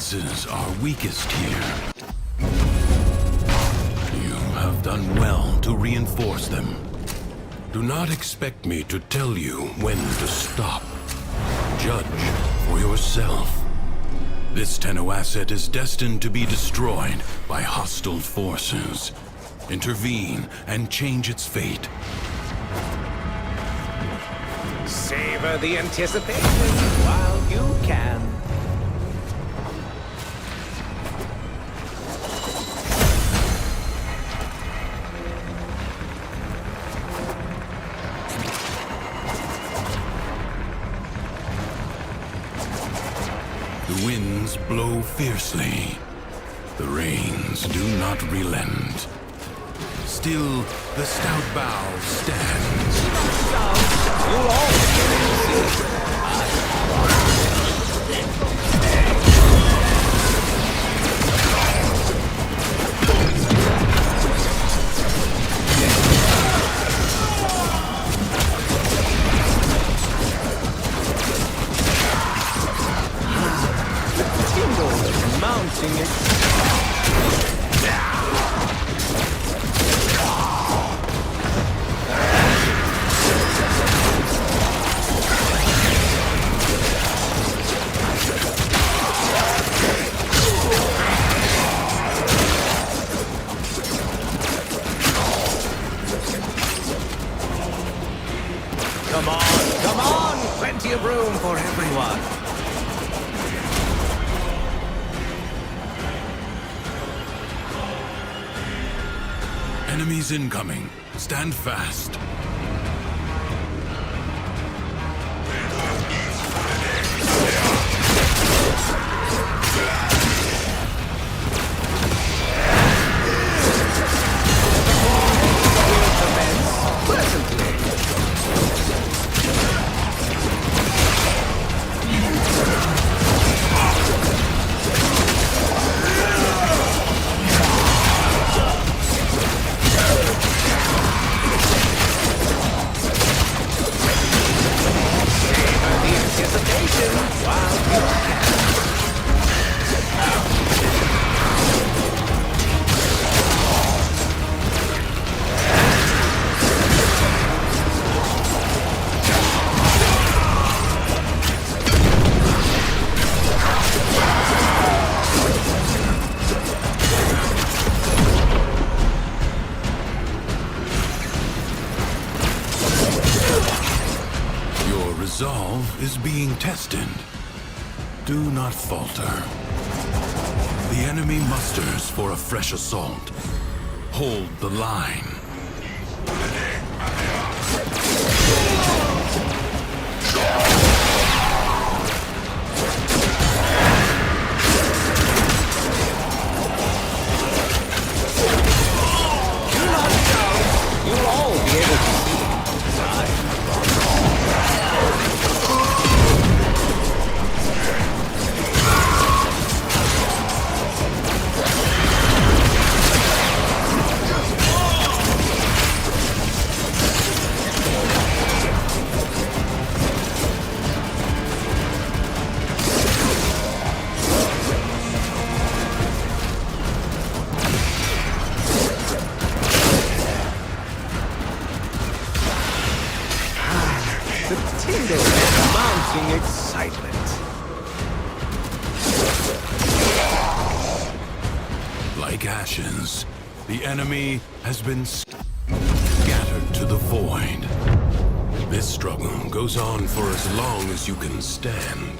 defenses are weakest here. You have done well to reinforce them. Do not expect me to tell you when to stop. Judge for yourself. This Tenno asset is destined to be destroyed by hostile forces. Intervene and change its fate. Savor the anticipation while you can. The winds blow fiercely. The rains do not relent. Still, the stout bow stands. You'll all see. Mounting it. Come on, plenty of room for everyone. Enemies incoming. Stand fast. Resolve is being tested. Do not falter. The enemy musters for a fresh assault. Hold the line. You'll all be able to see. Mounting excitement. Like ashes, the enemy has been scattered to the void. This struggle goes on for as long as you can stand.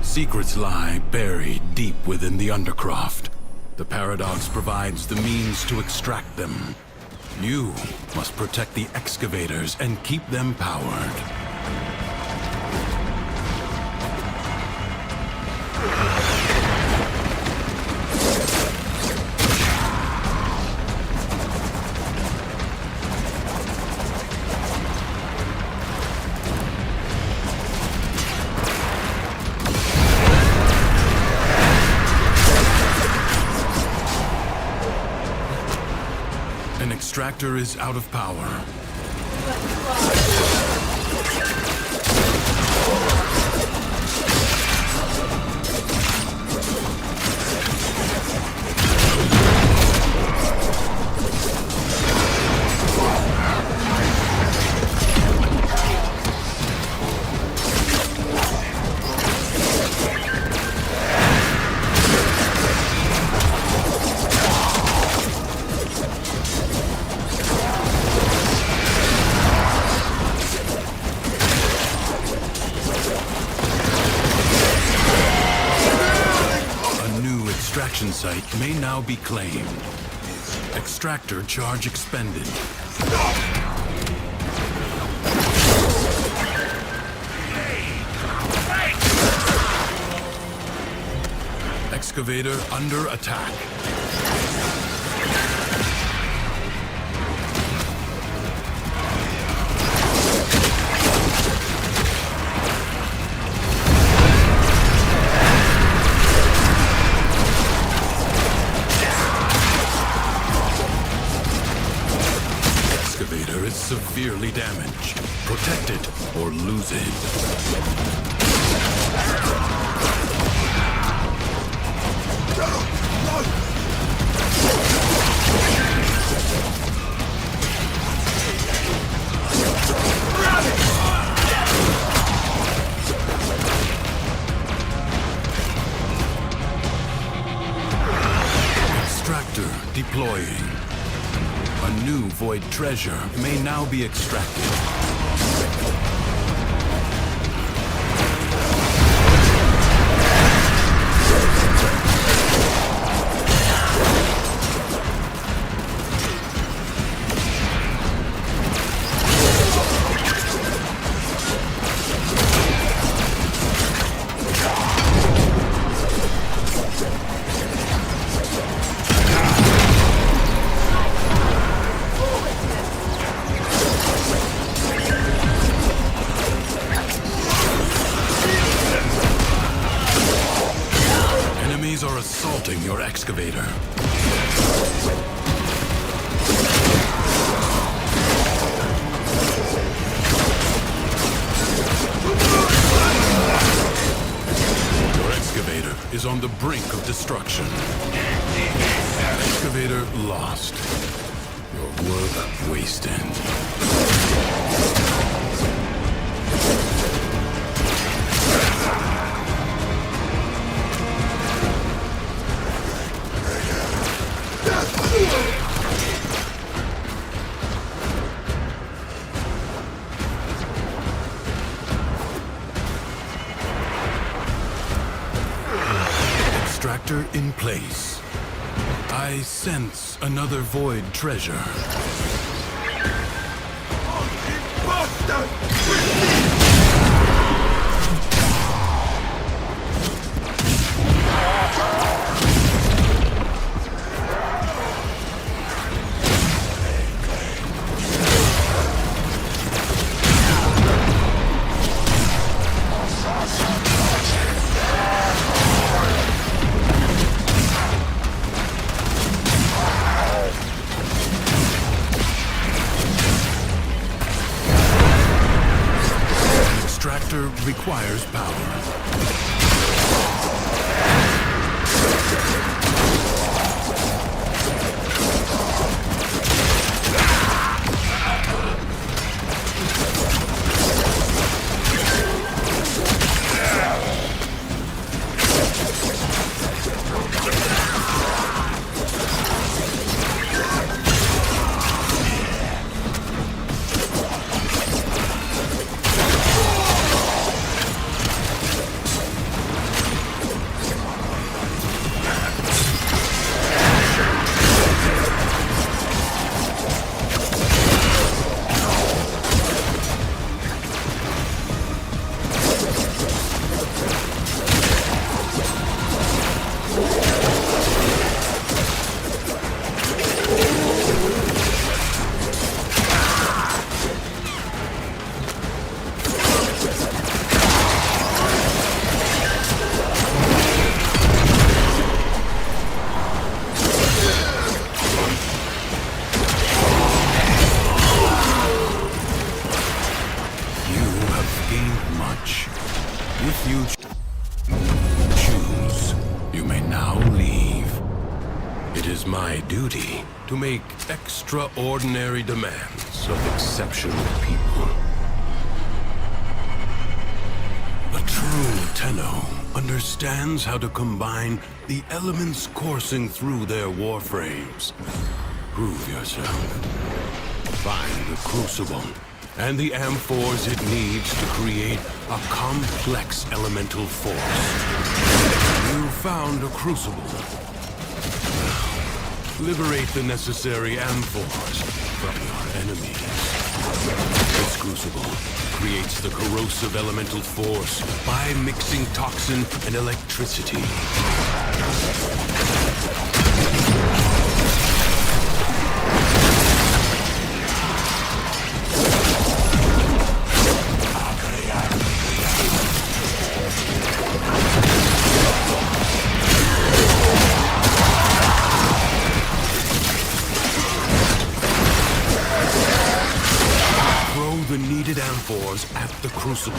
Secrets lie buried deep within the Undercroft. The Paradox provides the means to extract them. You must protect the excavators and keep them powered. An extractor is out of power. site may now be claimed. Extractor charge expended. Excavator under attack. Excavator is severely damaged. Protect it or lose it. Extractor deploying. A new void treasure may now be extracted. Enemies are assaulting your excavator. Your excavator is on the brink of destruction. Excavator lost. Your work wasted. Extractor in place. I sense another void treasure. Extractor requires power. If you choose, you may now leave. It is my duty to make extraordinary demands of exceptional people. A true Tenno understands how to combine the elements coursing through their warframes. Prove yourself. Find the Crucible and the amphors it needs to create a complex elemental force. You found a Crucible. Liberate the necessary amphors from your enemies. This crucible creates the corrosive elemental force by mixing toxin and electricity. The needed amphors at the crucible.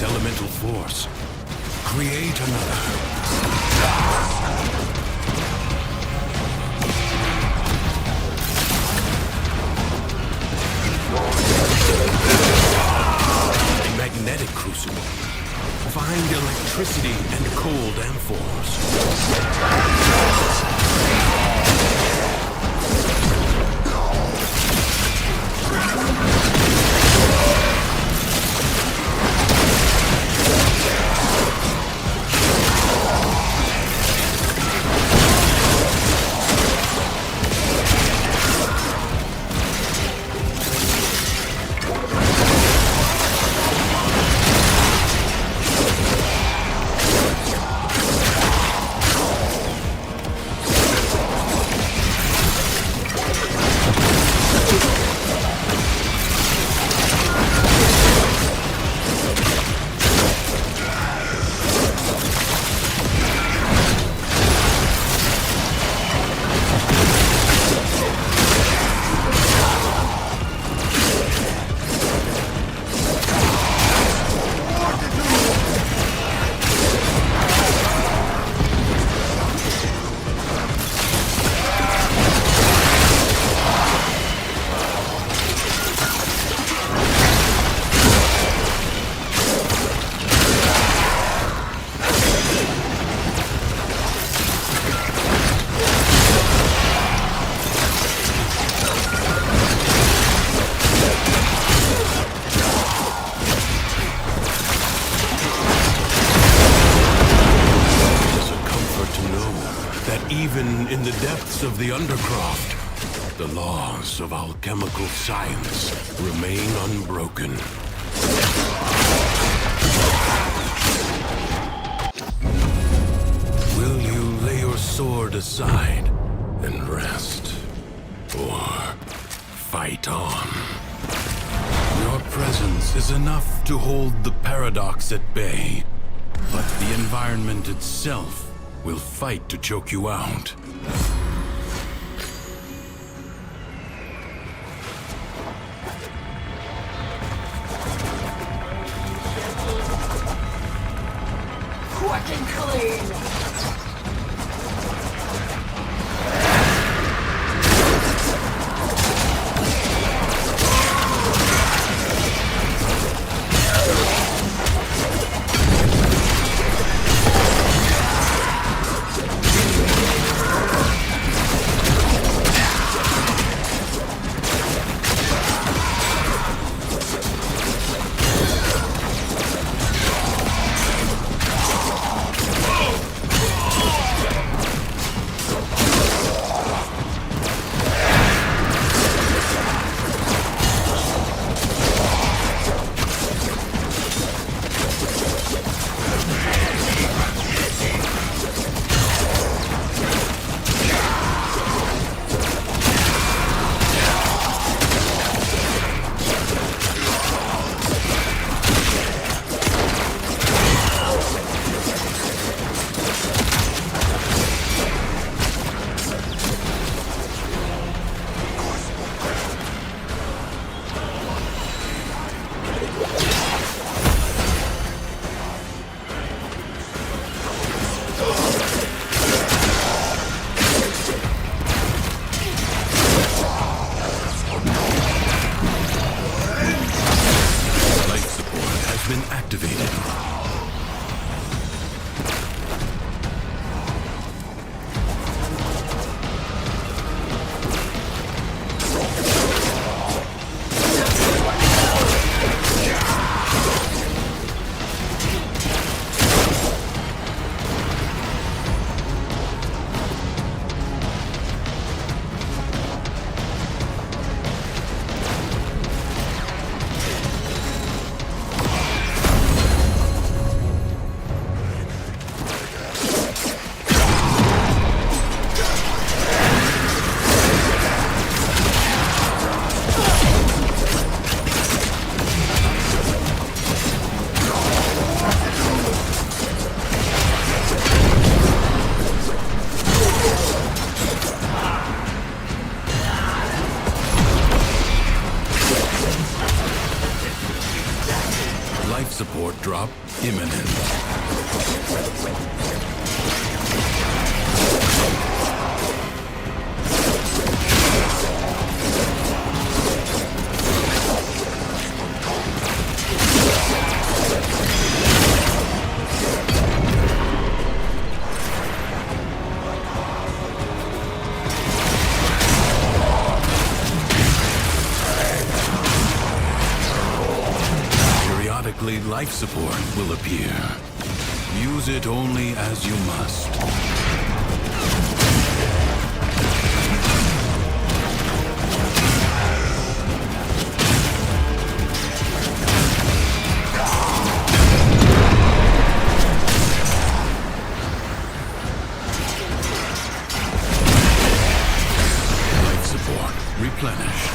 Elemental force. Create another. Magnetic crucible. Find electricity and cold amphors. Even in the depths of the Undercroft, the laws of alchemical science remain unbroken. Will you lay your sword aside and rest? Or fight on? Your presence is enough to hold the paradox at bay, but the environment itself will fight to choke you out. Quick and clean! imminent. Periodically, life support will appear. Use it only as you must. Life support replenished.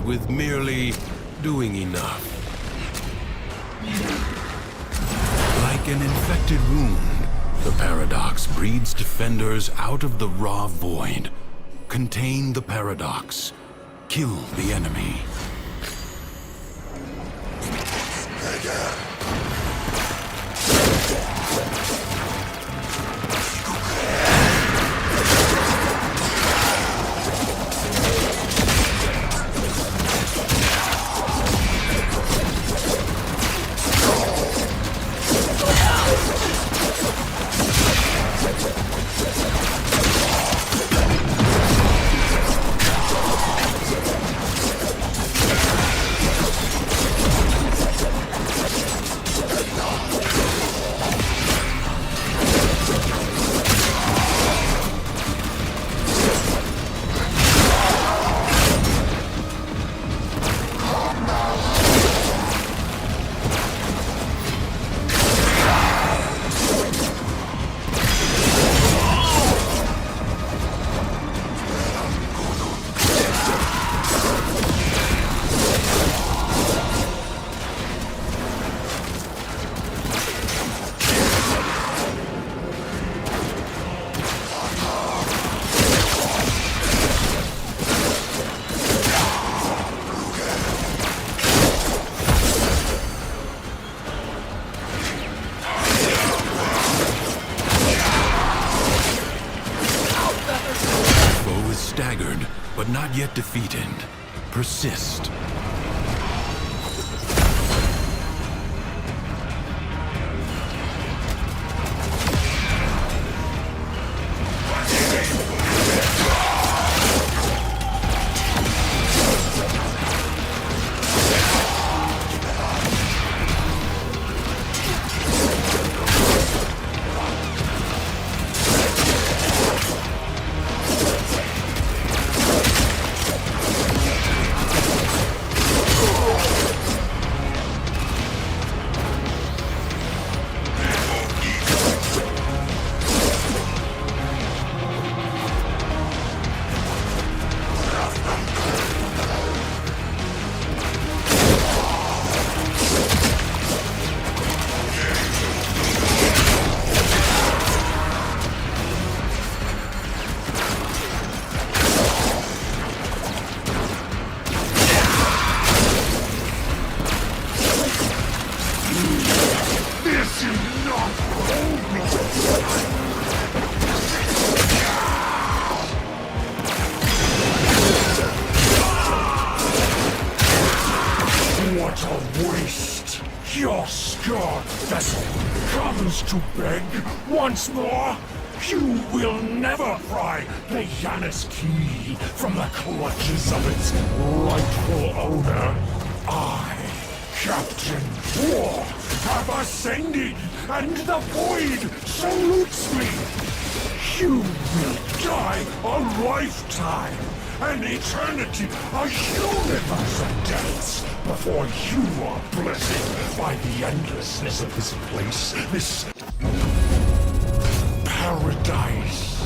With merely doing enough. Like an infected wound, the paradox breeds defenders out of the raw void. Contain the paradox. Kill the enemy. Staggered, but not yet defeated. Persist. to beg once more? You will never pry the Janus key from the clutches of its rightful owner. I, Captain War, have ascended, and the void salutes me. You will die a lifetime, an eternity, a universe of deaths before you are blessed by the endlessness of this place, this paradise.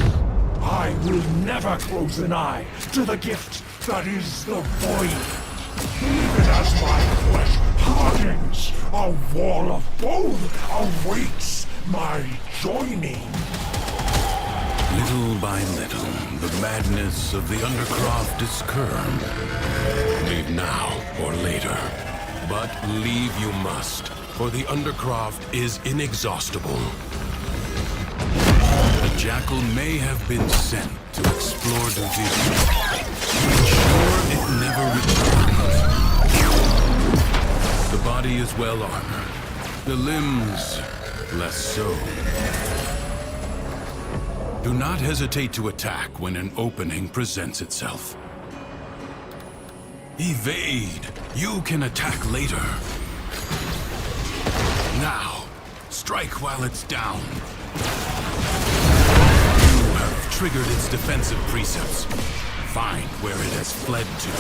I will never close an eye to the gift that is the void. Even as my flesh hardens, a wall of bone awaits my joining. Little by little, the madness of the Undercroft is curbed. Leave now or later. But leave you must, for the Undercroft is inexhaustible. The Jackal may have been sent to explore division, ensure it never returns. The body is well armored, the limbs less so. Do not hesitate to attack when an opening presents itself. Evade! You can attack later. Now, strike while it's down. You have triggered its defensive precepts. Find where it has fled to.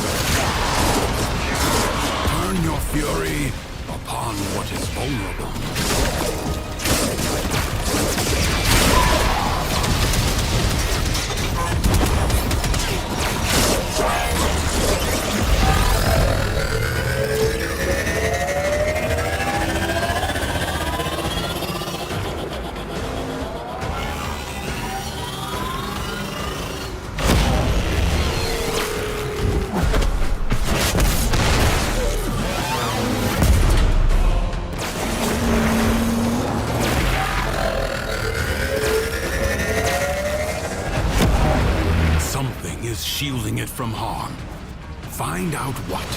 Turn your fury upon what is vulnerable. Shielding it from harm. Find out what.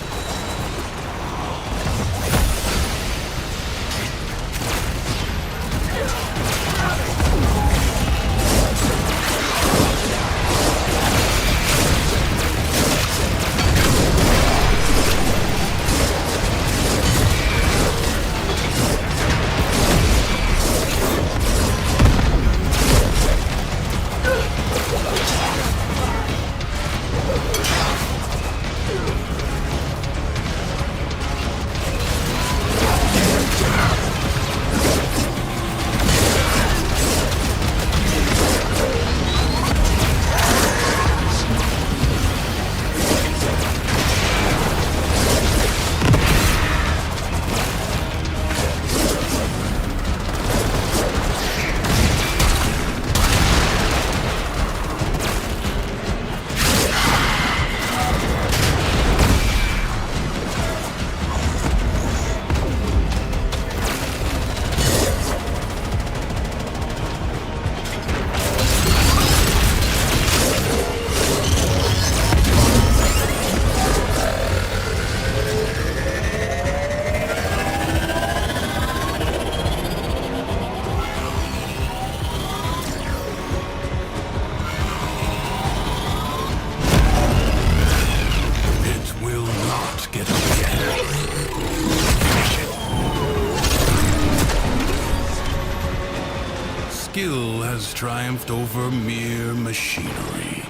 Skill has triumphed over mere machinery.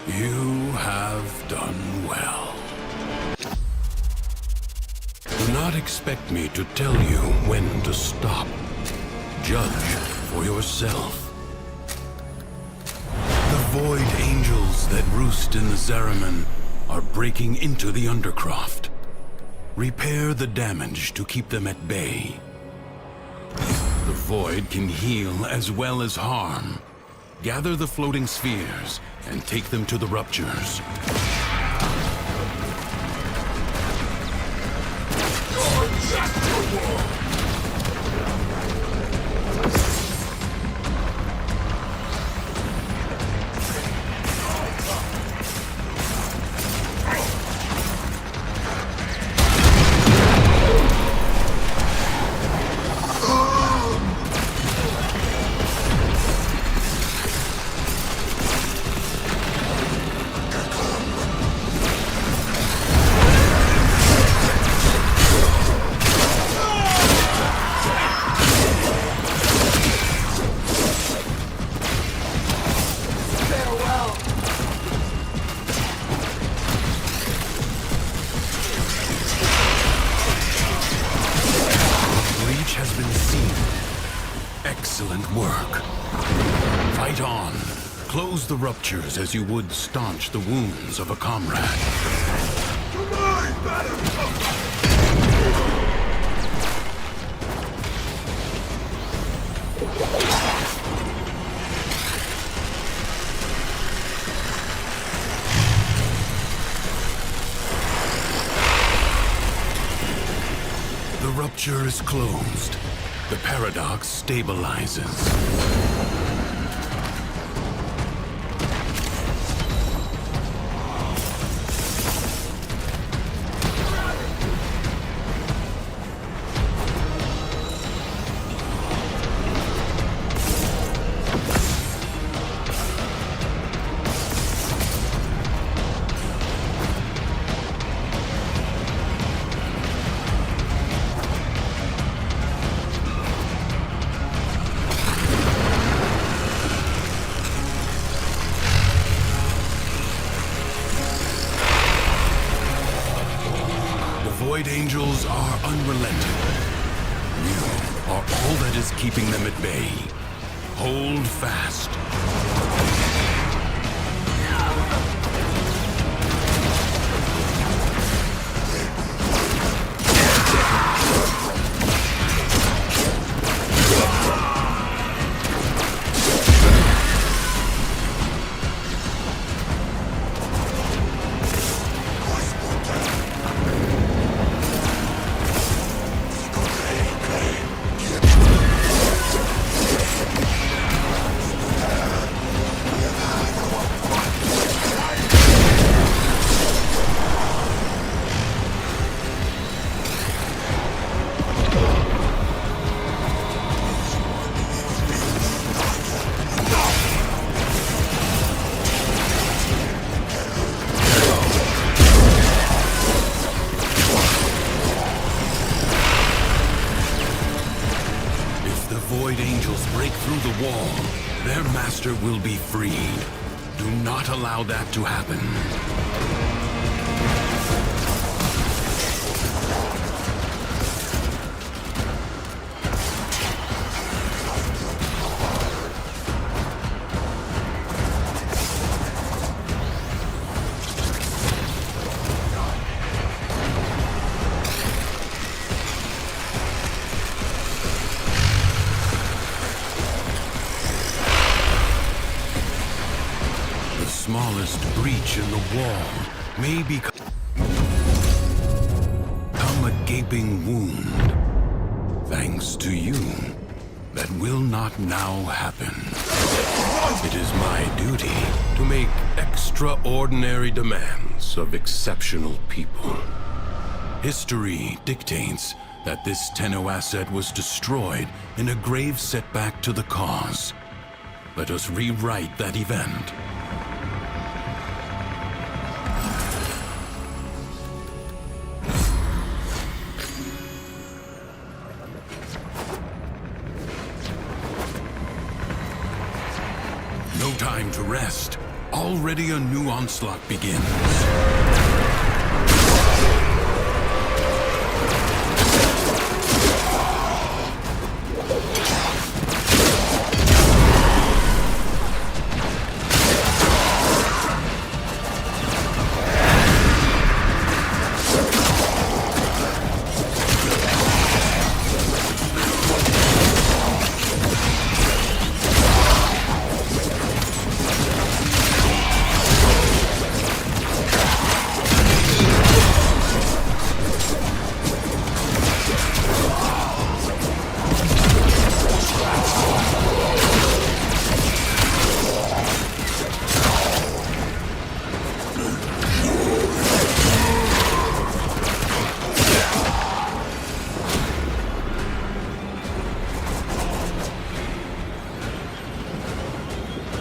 You have done well. Do not expect me to tell you when to stop. Judge for yourself. The Void Angels that roost in the Zariman are breaking into the Undercroft. Repair the damage to keep them at bay. The Void can heal as well as harm. Gather the floating spheres and take them to the ruptures. Fight on. Close the ruptures as you would staunch the wounds of a comrade. The rupture is closed. The paradox stabilizes. Void Angels are unrelenting. You are all that is keeping them at bay. Hold fast. Void Angels break through the wall, their master will be freed. Do not allow that to happen. Smallest breach in the wall may become a gaping wound. Thanks to you, that will not now happen. It is my duty to make extraordinary demands of exceptional people. History dictates that this Tenno asset was destroyed in a grave setback to the cause. Let us rewrite that event. No time to rest. Already a new onslaught begins.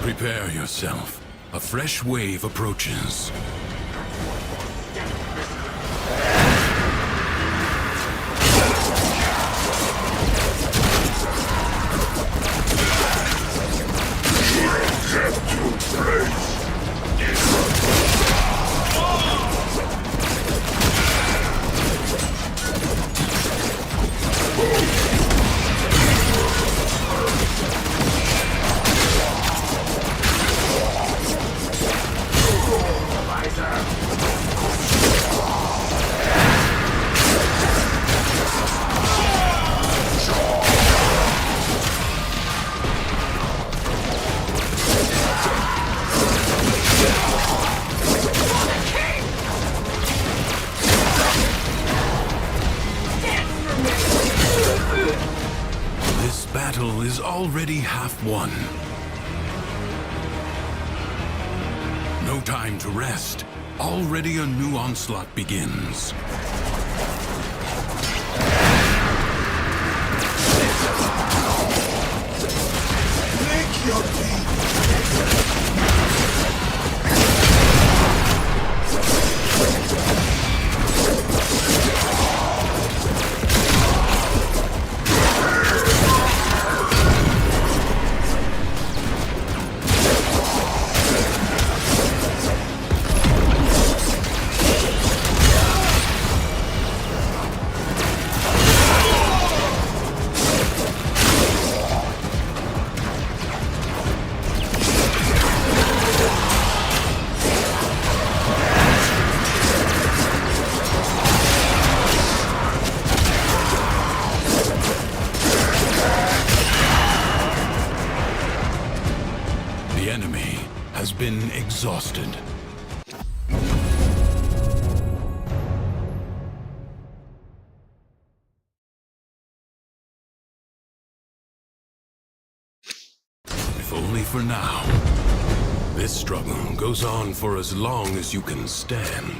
Prepare yourself. A fresh wave approaches. already half won. No time to rest. Already a new onslaught begins. Make your peace. The enemy has been exhausted. If only for now. This struggle goes on for as long as you can stand.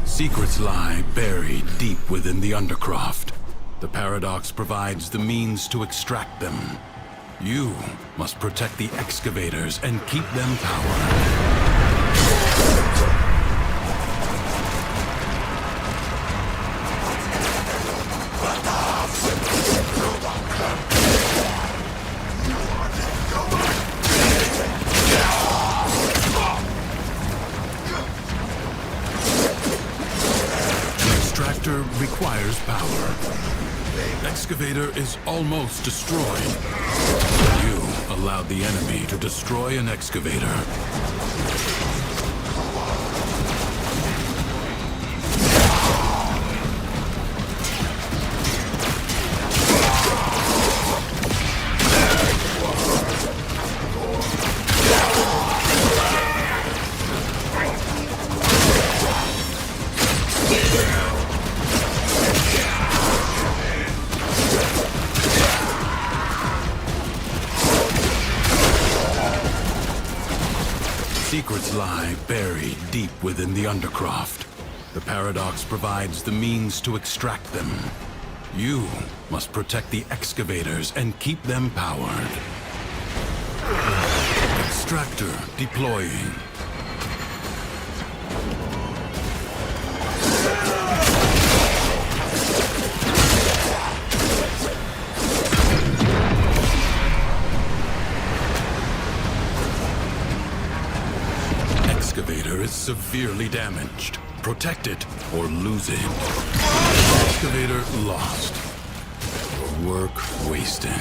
Secrets lie buried deep within the Undercroft. The Paradox provides the means to extract them. You must protect the excavators and keep them powered. Extractor requires power. Excavator is almost destroyed. You allowed the enemy to destroy an excavator. Secrets lie buried deep within the Undercroft. The Paradox provides the means to extract them. You must protect the excavators and keep them powered. Extractor deploying. Excavator is severely damaged. Protect it or lose it. Excavator lost. Your work wasted.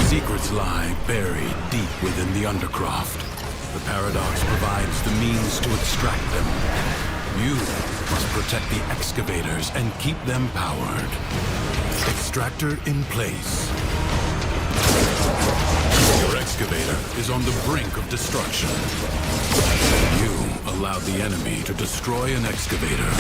Secrets lie buried deep within the Undercroft. The Paradox provides the means to extract them. You must protect the excavators and keep them powered. Extractor in place. Your excavator is on the brink of destruction. You allowed the enemy to destroy an excavator.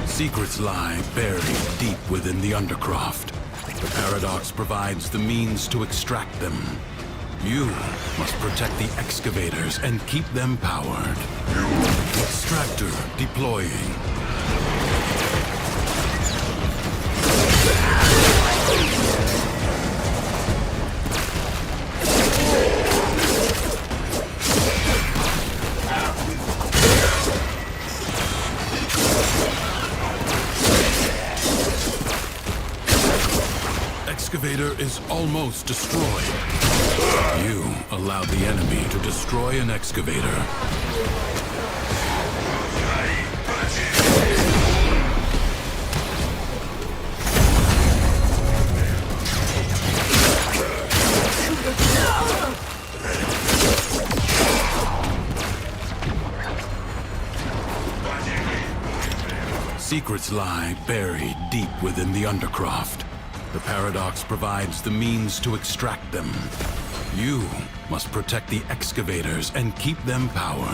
Secrets lie buried deep within the Undercroft. The Paradox provides the means to extract them. You must protect the excavators and keep them powered. Extractor deploying. excavator is almost destroyed. You allowed the enemy to destroy an excavator. Secrets lie buried deep within the Undercroft. The Paradox provides the means to extract them. You must protect the excavators and keep them powered.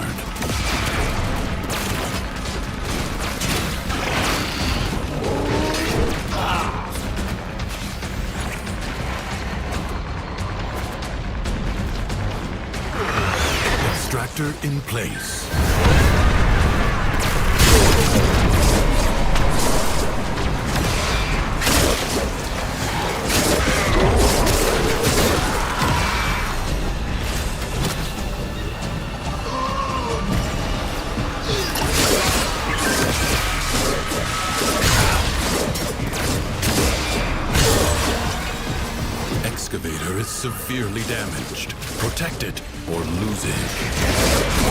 Extractor in place. Excavator is severely damaged. Protect it or lose it.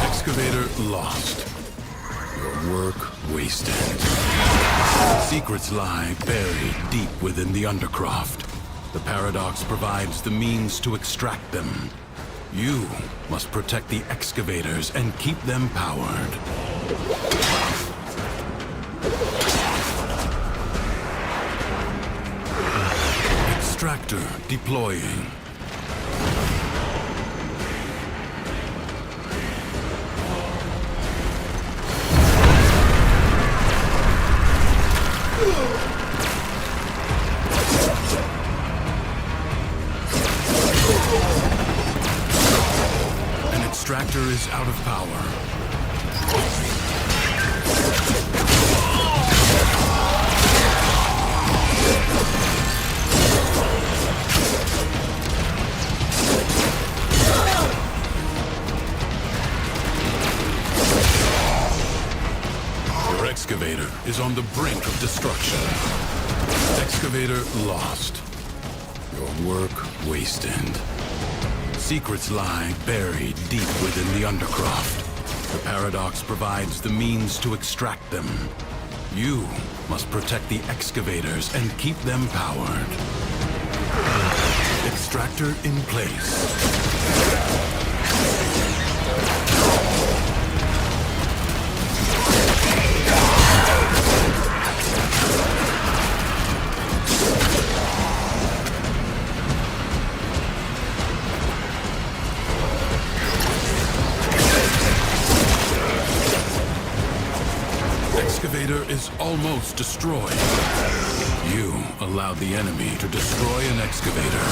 Excavator lost. Your work wasted. Secrets lie buried deep within the Undercroft. The Paradox provides the means to extract them. You must protect the excavators and keep them powered. Extractor deploying. An extractor is out of power. Your excavator is on the brink of destruction. Excavator lost. Your work wasted. Secrets lie buried deep within the Undercroft. The Paradox provides the means to extract them. You must protect the excavators and keep them powered. Extractor in place. Excavator is almost destroyed. You allowed the enemy to destroy an excavator.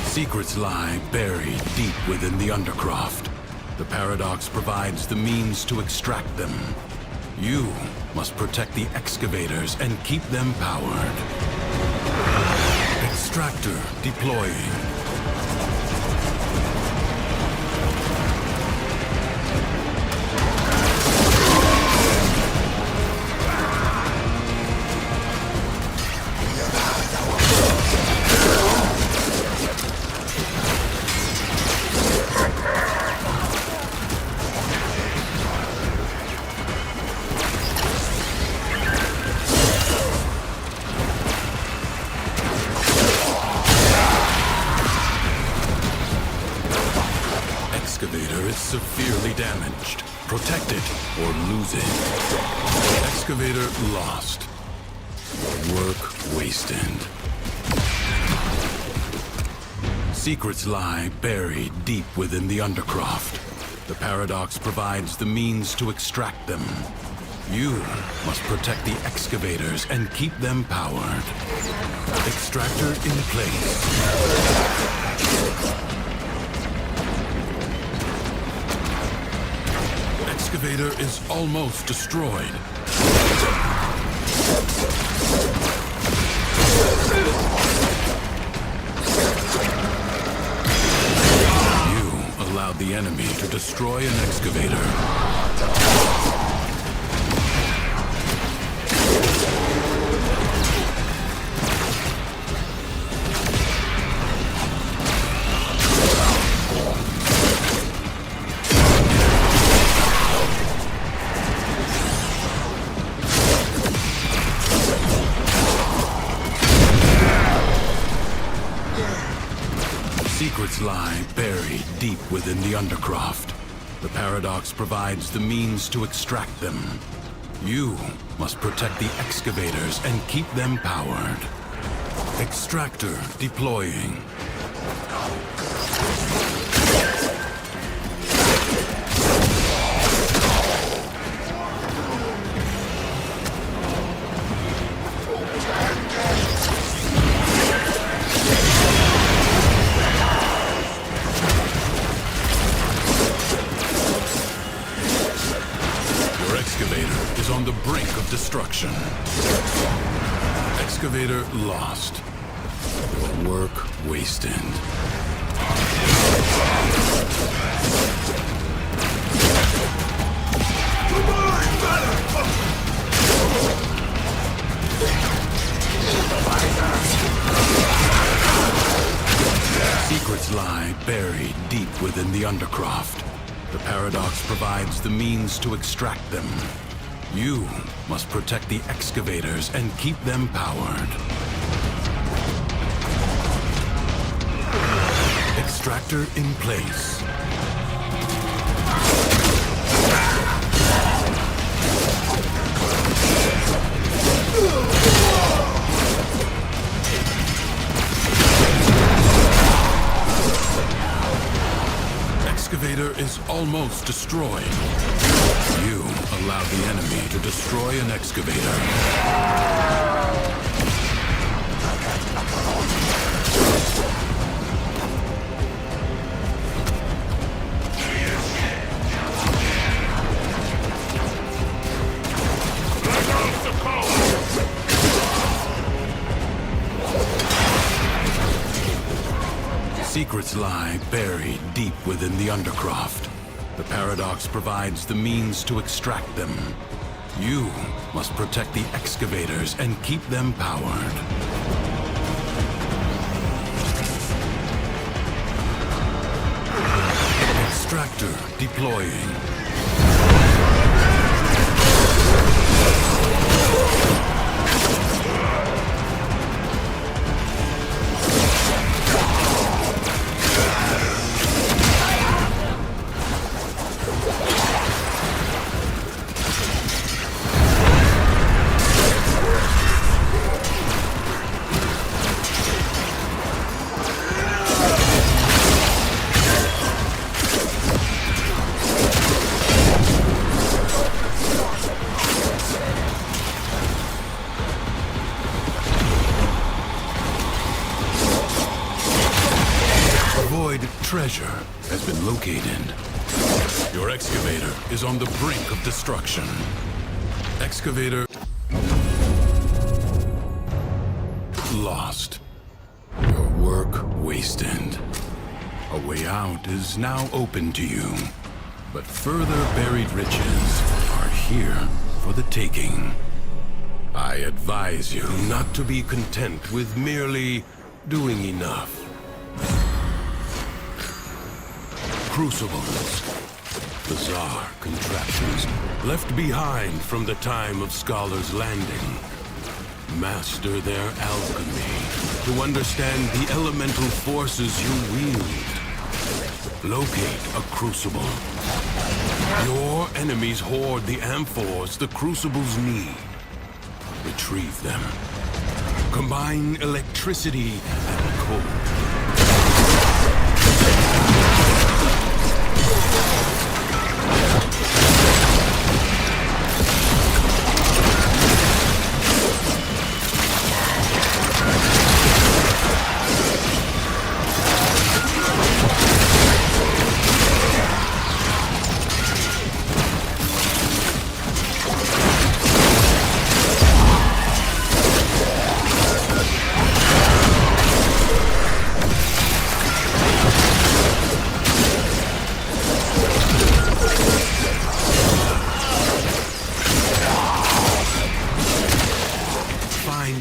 Secrets lie buried deep within the Undercroft. The Paradox provides the means to extract them. You must protect the excavators and keep them powered. Extractor deploying. Excavator is severely damaged. Protect it or lose it. Excavator lost. Your work wasted. Secrets lie buried deep within the Undercroft. The Paradox provides the means to extract them. You must protect the excavators and keep them powered. Extractor in place. Excavator is almost destroyed. You allowed the enemy to destroy an excavator. Secrets lie buried deep within the Undercroft. The Paradox provides the means to extract them. You must protect the excavators and keep them powered. Extractor deploying. On the brink of destruction. Excavator lost. Your work wasted. Secrets lie buried deep within the Undercroft. The Paradox provides the means to extract them. You must protect the excavators and keep them powered. Extractor in place. Excavator is almost destroyed. You allowed the enemy to destroy an excavator. Secrets lie buried deep within the Undercroft. The Paradox provides the means to extract them. You must protect the excavators and keep them powered. Extractor deploying. Treasure has been located. Your excavator is on the brink of destruction. Excavator lost. Your work wasted. A way out is now open to you, but further buried riches are here for the taking. I advise you not to be content with merely doing enough. Crucibles, bizarre contraptions left behind from the time of Scholar's Landing. Master their alchemy to understand the elemental forces you wield. Locate a crucible. Your enemies hoard the amphors the crucibles need. Retrieve them. Combine electricity and cold.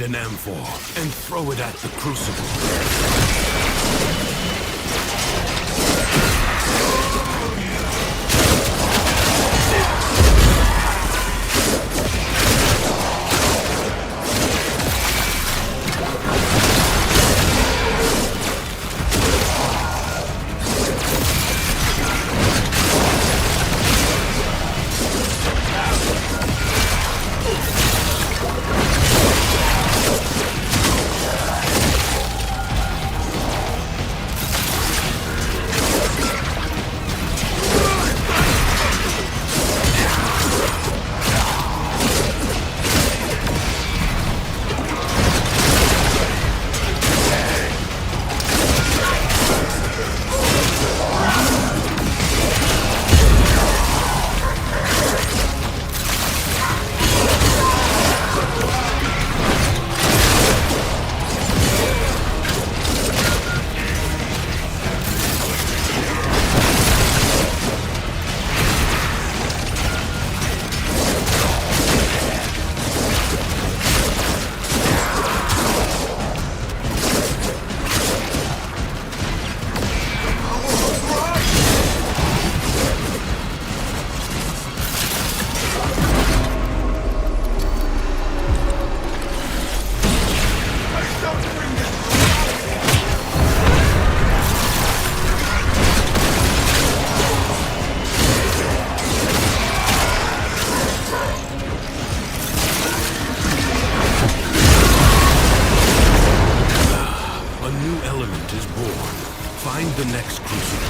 an amphor and throw it at the crucible. Find the next crucible.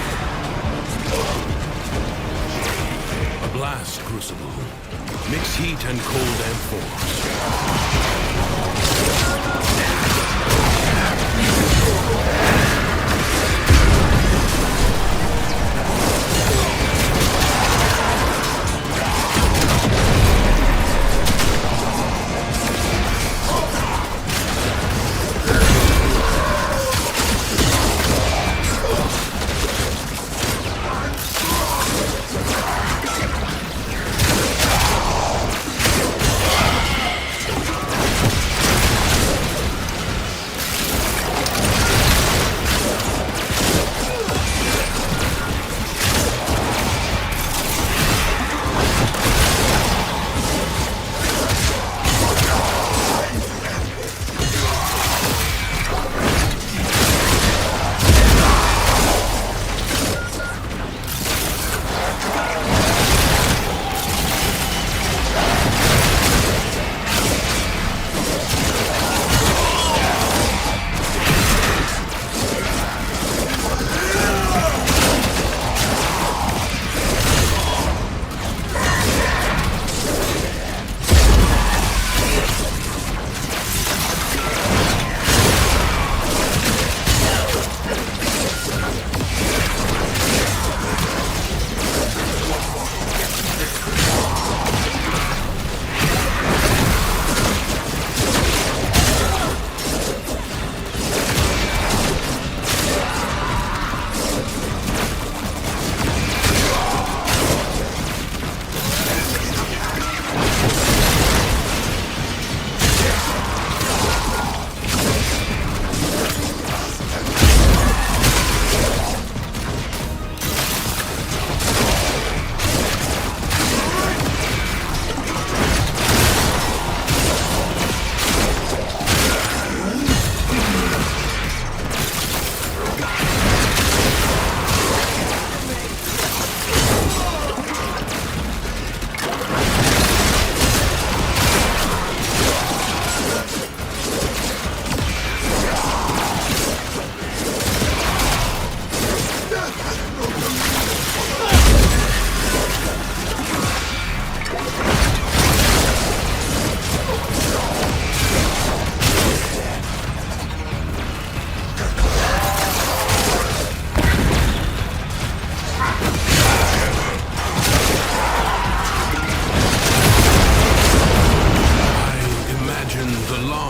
A blast crucible. Mix heat and cold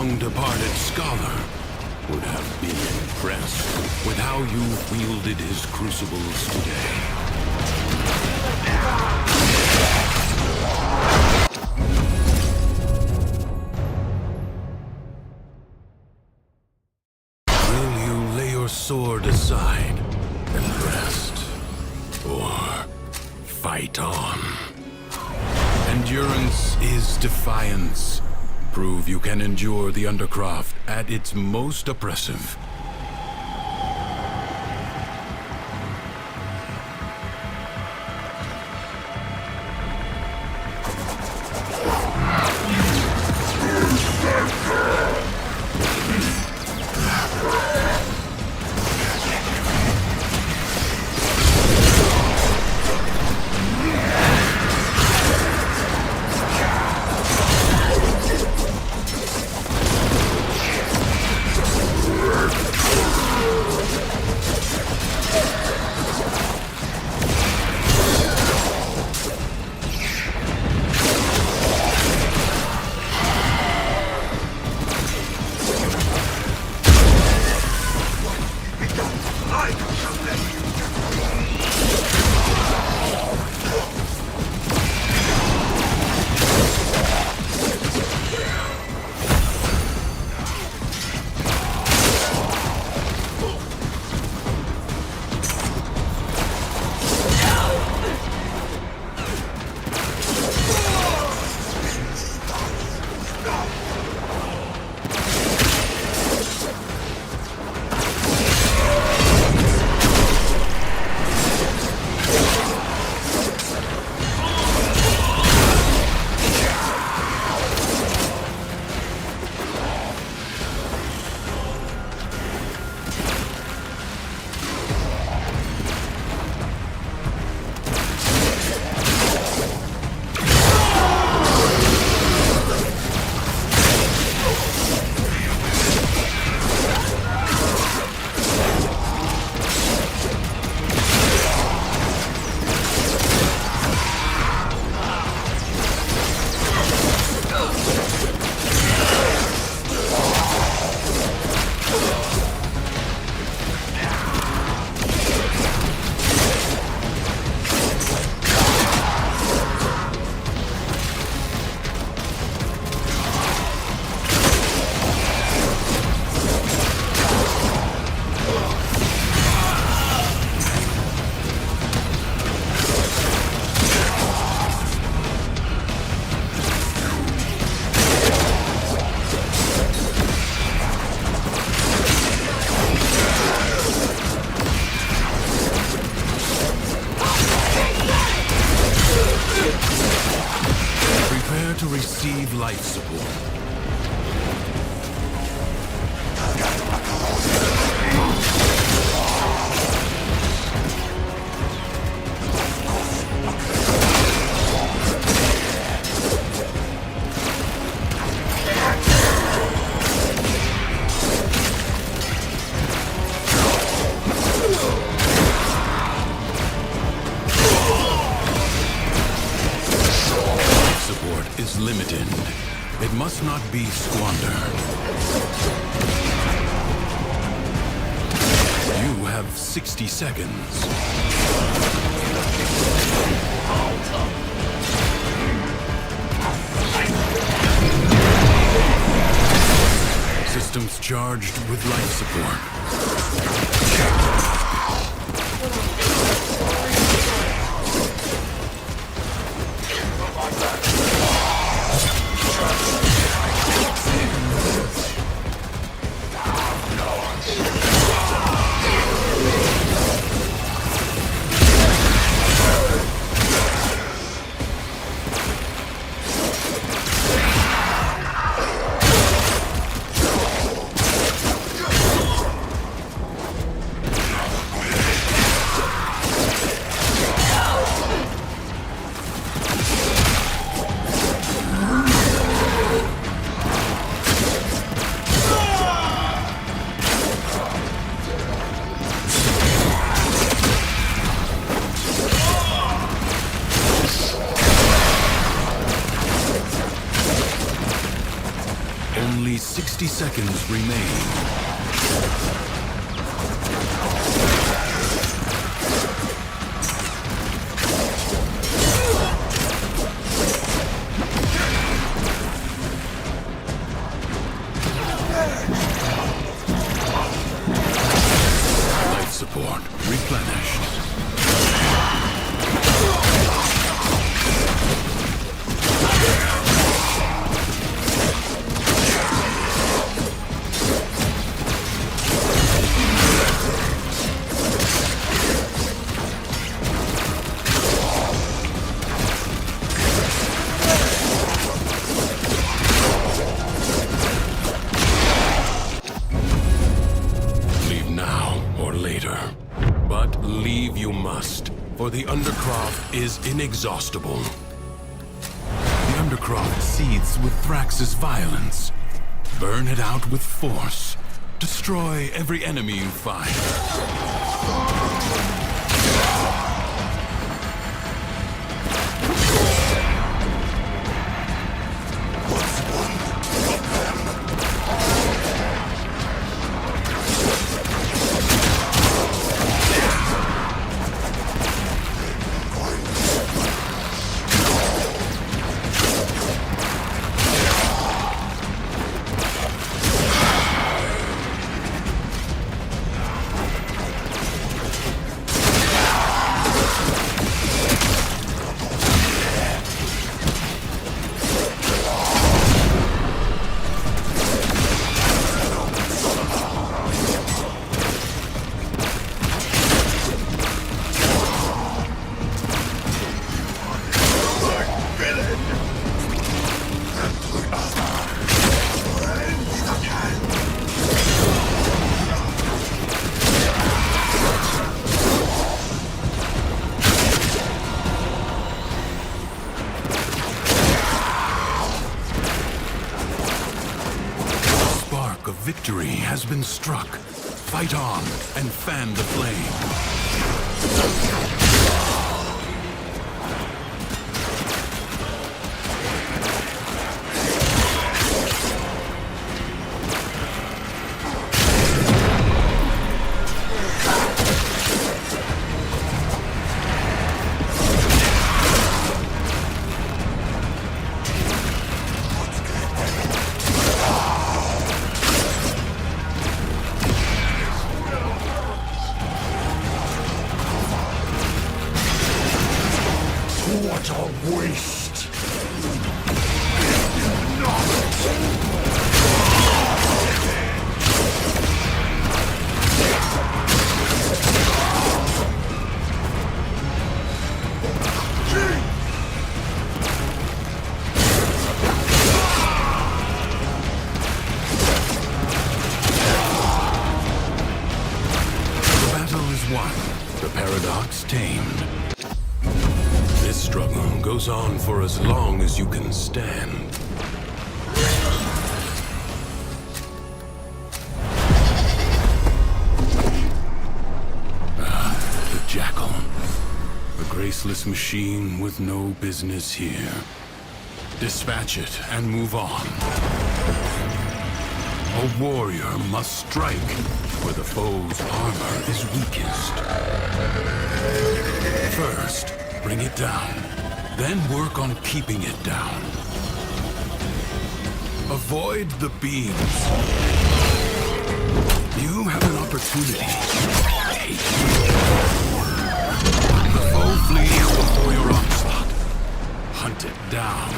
long-departed scholar would have been impressed with how you wielded his crucibles today. aside and rest. Or fight on. Endurance is defiance. Prove you can endure the Undercroft at its most oppressive. Receive life support. Is limited. It must not be squandered. You have 60 seconds. Systems charged with life support. Only 60 seconds remain. Life for the Undercroft is inexhaustible. The Undercroft seethes with Thrax's violence. Burn it out with force. Destroy every enemy you find. Victory has been struck. Fight on and fan the flame. What a waste! The battle is won, the paradox tamed. This struggle goes on for as long as you can stand. The Jackal. A graceless machine with no business here. Dispatch it and move on. A warrior must strike where the foe's armor is weakest. First, bring it down. Then work on keeping it down. Avoid the beams. You have an opportunity. The foe flees before your onslaught. Hunt it down.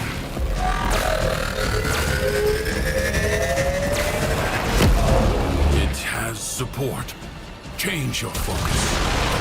It has support. Change your focus.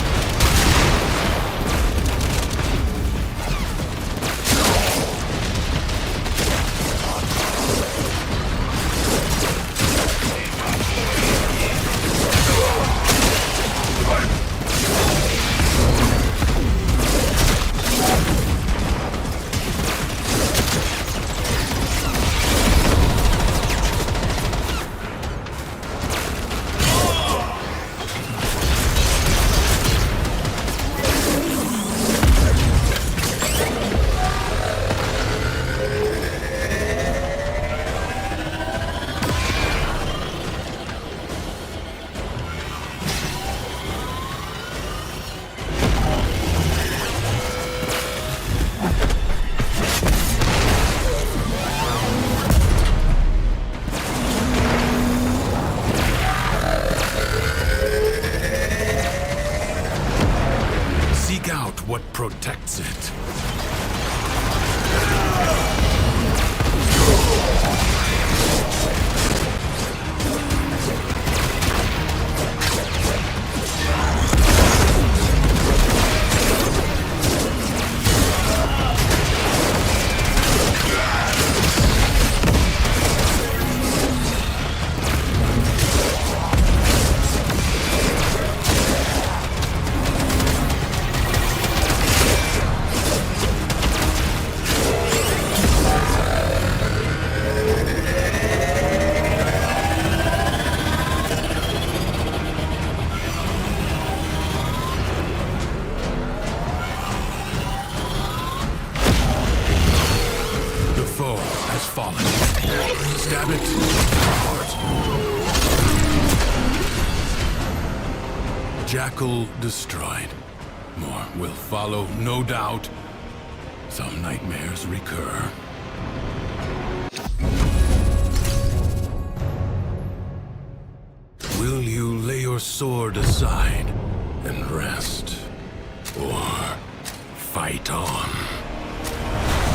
has fallen. Stab it. Jackal destroyed. More will follow, no doubt. Some nightmares recur. Will you lay your sword aside and rest? Or fight on?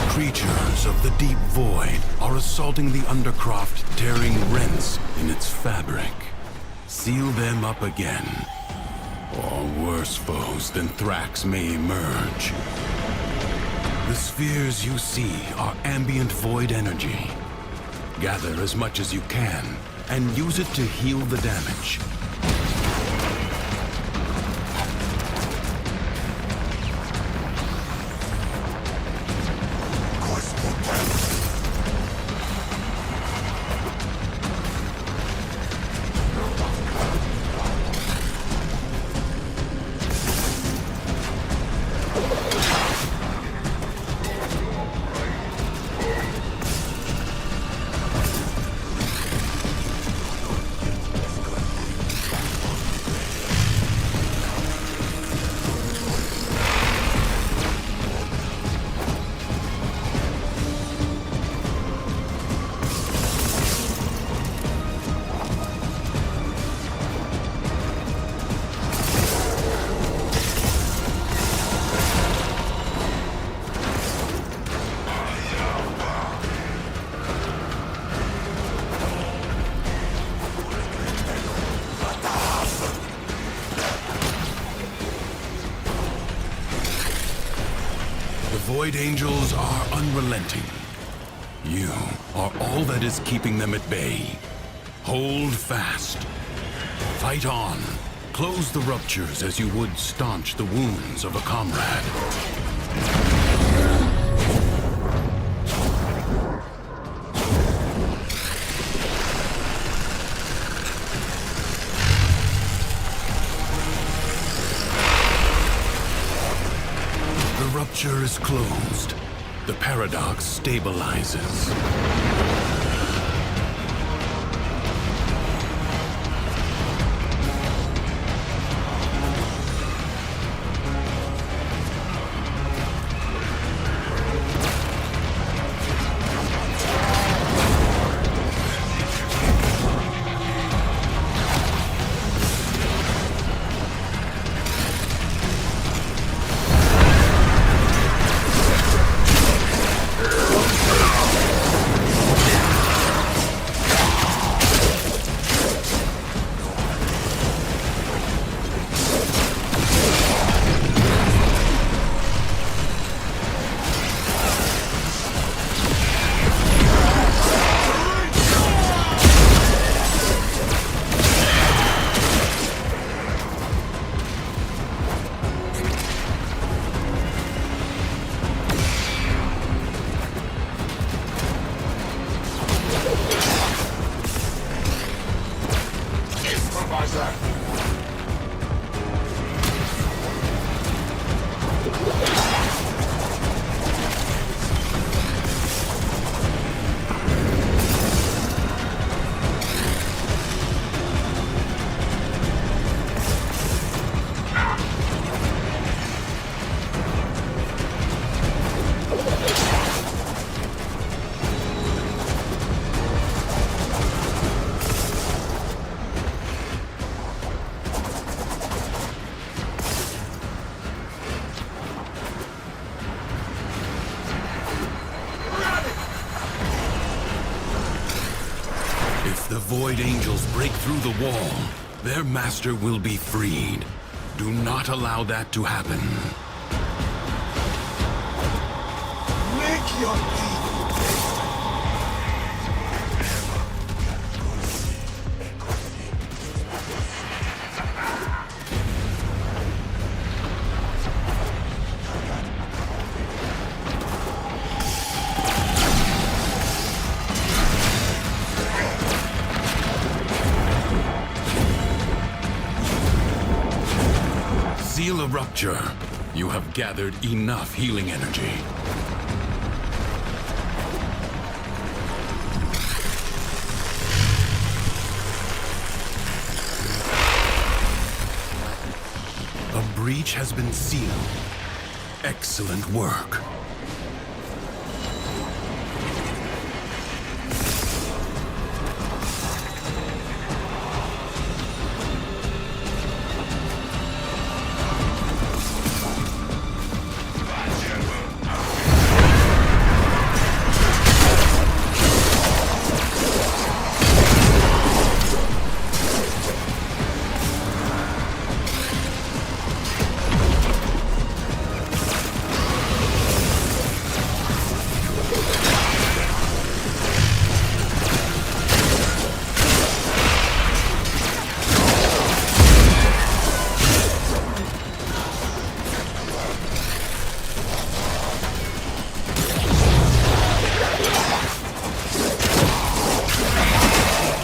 Creatures of the deep void are assaulting the Undercroft, tearing rents in its fabric. Seal them up again, or worse foes than Thrax may emerge. The spheres you see are ambient void energy. Gather as much as you can, and use it to heal the damage. Void Angels are unrelenting. You are all that is keeping them at bay. Hold fast. Fight on. Close the ruptures as you would staunch the wounds of a comrade. The rupture is closed. The paradox stabilizes. The Void Angels break through the wall. Their master will be freed. Do not allow that to happen. Lick your teeth. Seal a rupture. You have gathered enough healing energy. breach has been sealed. Excellent work.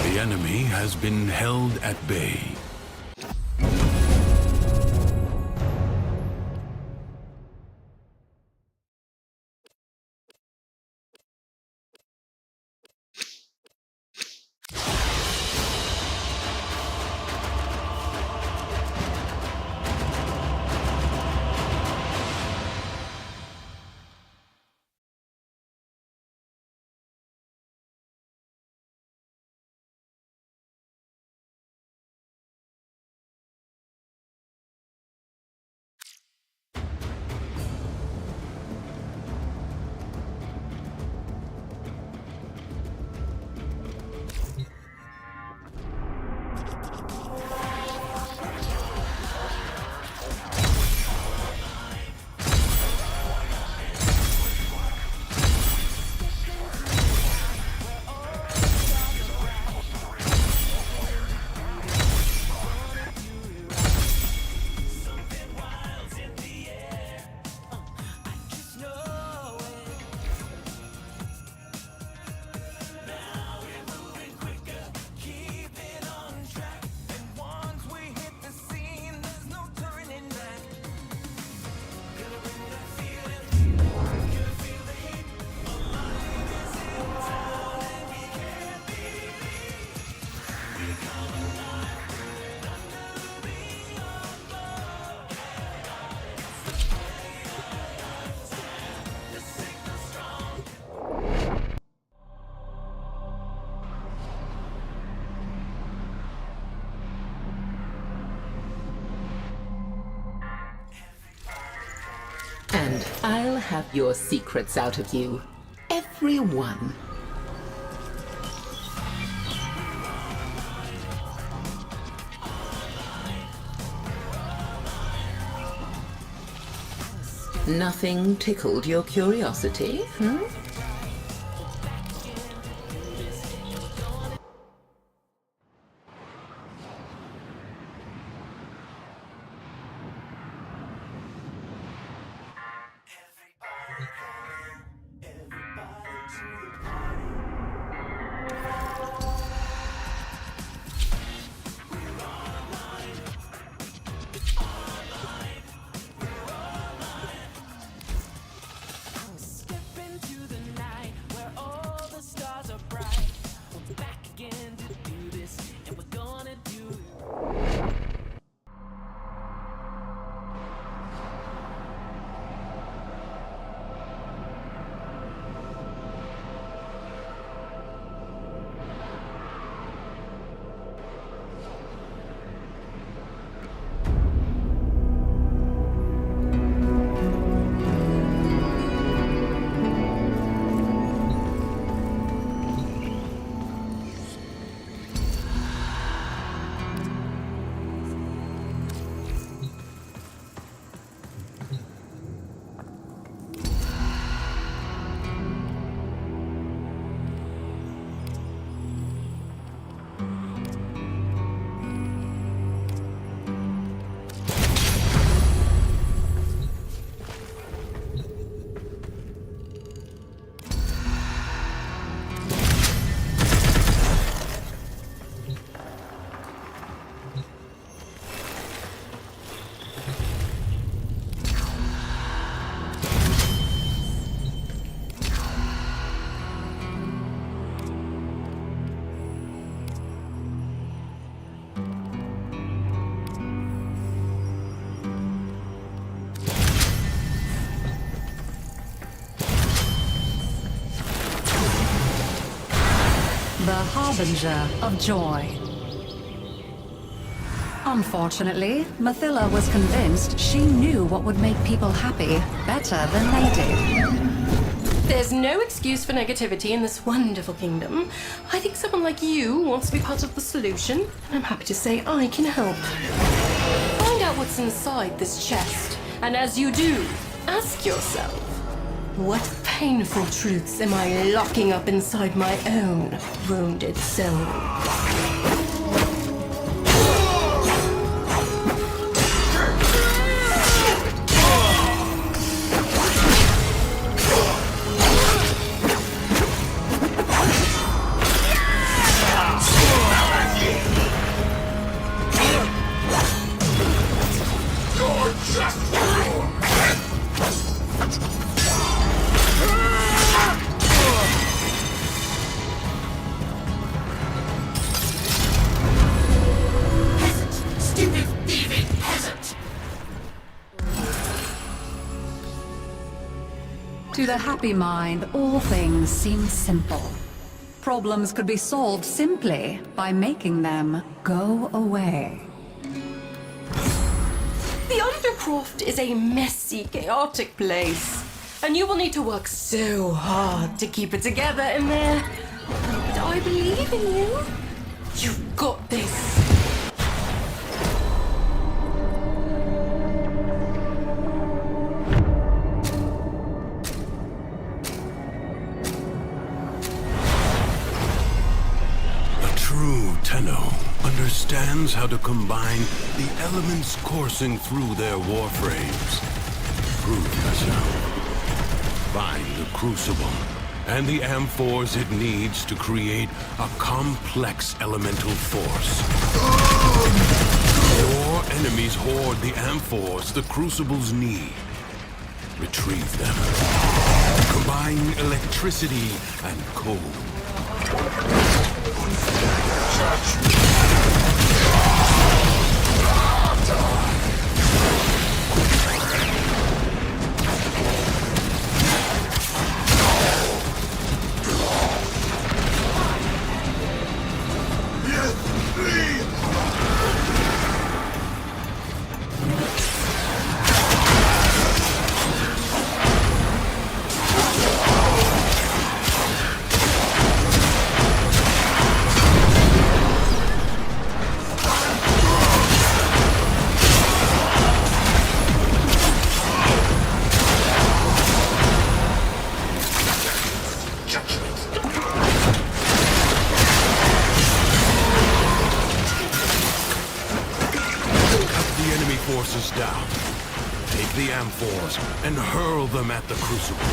The enemy has been held at bay. And I'll have your secrets out of you. Every one. Nothing tickled your curiosity, hmm? Step into the the harbinger of joy. Unfortunately, Mathila was convinced she knew what would make people happy better than they did. There's no excuse for negativity in this wonderful kingdom. I think someone like you wants to be part of the solution, and I'm happy to say I can help. Find out what's inside this chest, and as you do, ask yourself, what painful truths am I locking up inside my own wounded soul? To the happy mind, all things seem simple. Problems could be solved simply by making them go away. The Undercroft is a messy, chaotic place, and you will need to work so hard to keep it together in there. But I believe in you. You've got this. Tenno understands how to combine the elements coursing through their warframes. Prove yourself. Find the Crucible and the amphors it needs to create a complex elemental force. Your enemies hoard the amphors the Crucibles need. Retrieve them. Combine electricity and cold. Forces down. Take the amphors and hurl them at the Crucible.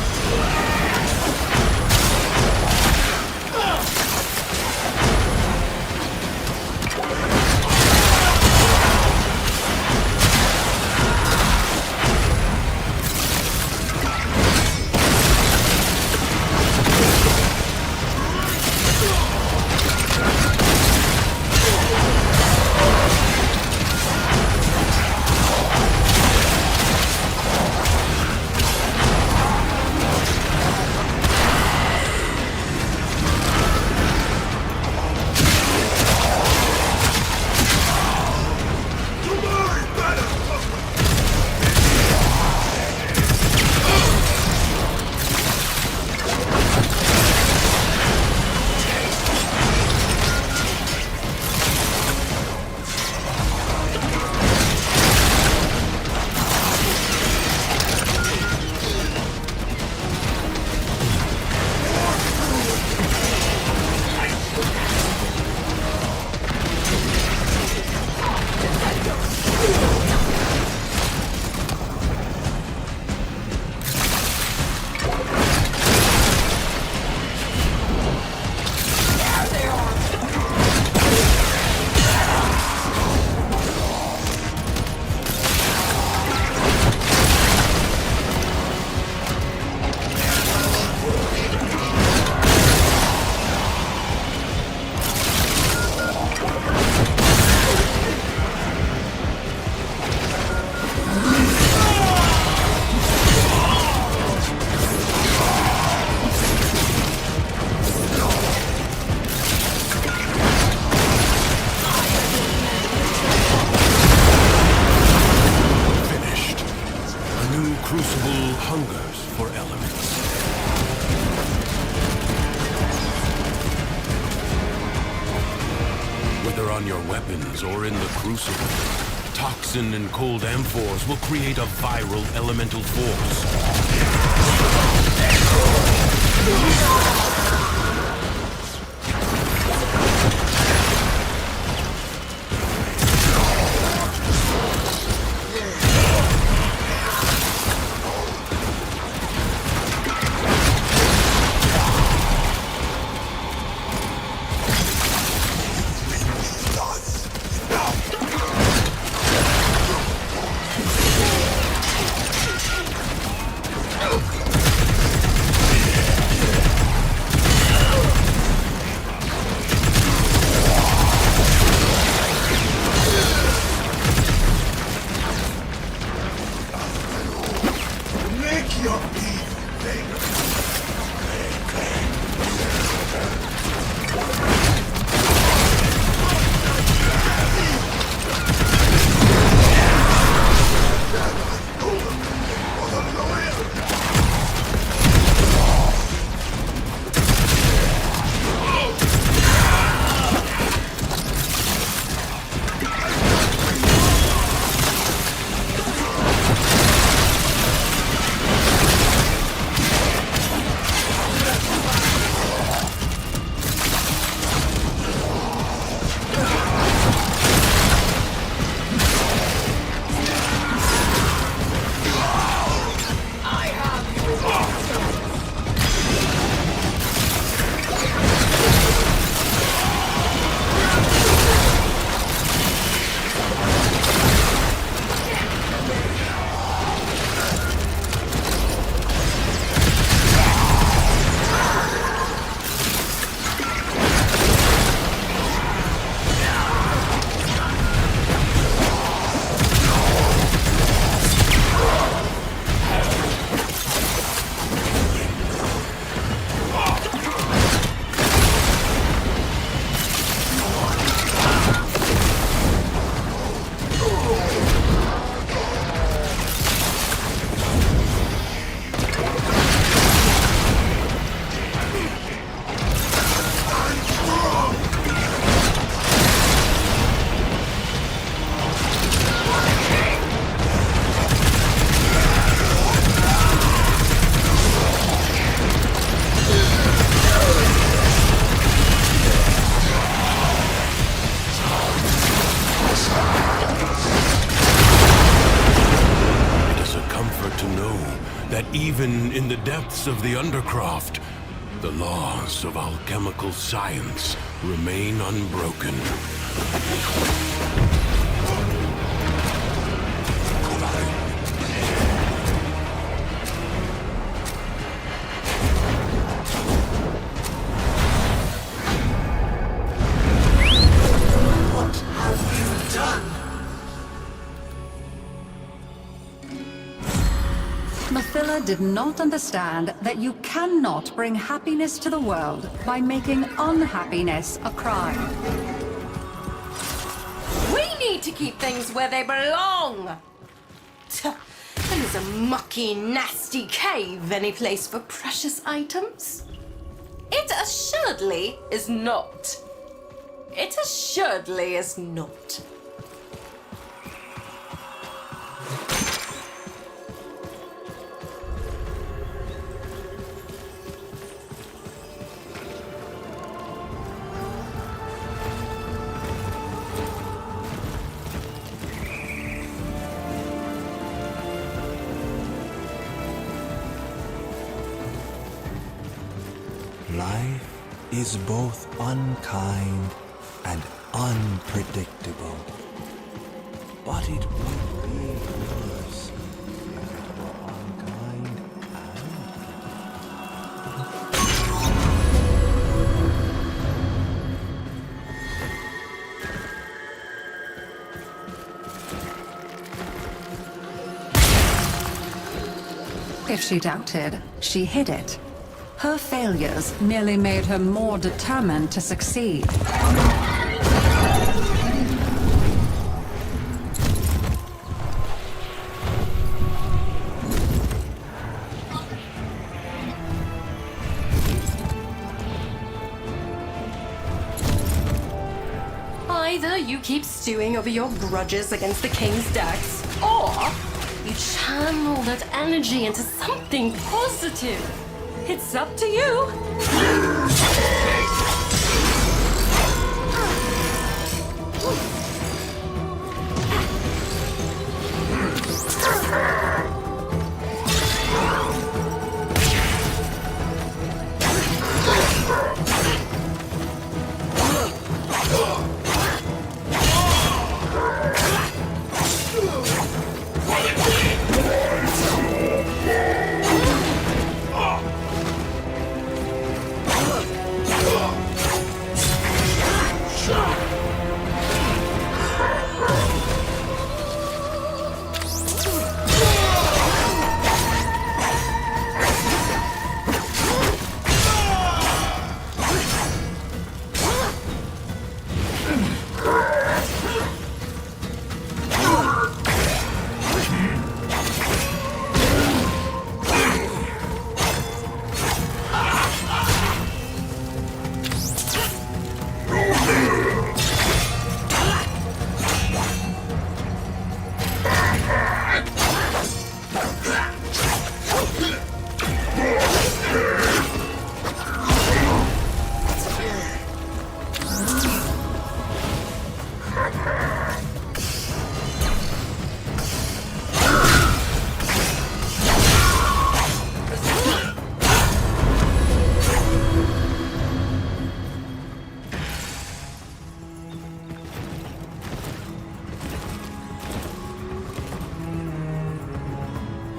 either on your weapons or in the crucible. Toxin and cold amphors will create a viral elemental force. Even in the depths of the Undercroft, the laws of alchemical science remain unbroken. What have you done? Mathila did not understand that you cannot bring happiness to the world by making unhappiness a crime. We need to keep things where they belong! And is a mucky, nasty cave any place for precious items? It assuredly is not. It assuredly is not. Life is both unkind and unpredictable. But it would be worse if it were unkind If she doubted, she hid it. Her failures merely made her more determined to succeed. I Either you keep stewing over your grudges against the King's decks, or you channel that energy into something positive. It's up to you.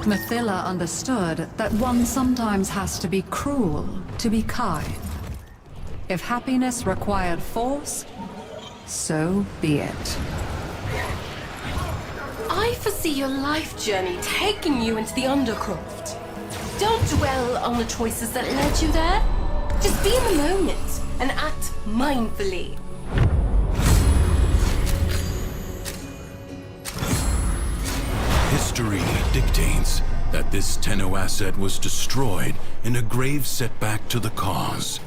Mathila understood that one sometimes has to be cruel to be kind. If happiness required force, so be it. I foresee your life journey taking you into the Undercroft. Don't dwell on the choices that led you there. Just be in the moment and act mindfully. History dictates that this Tenno asset was destroyed in a grave setback to the cause.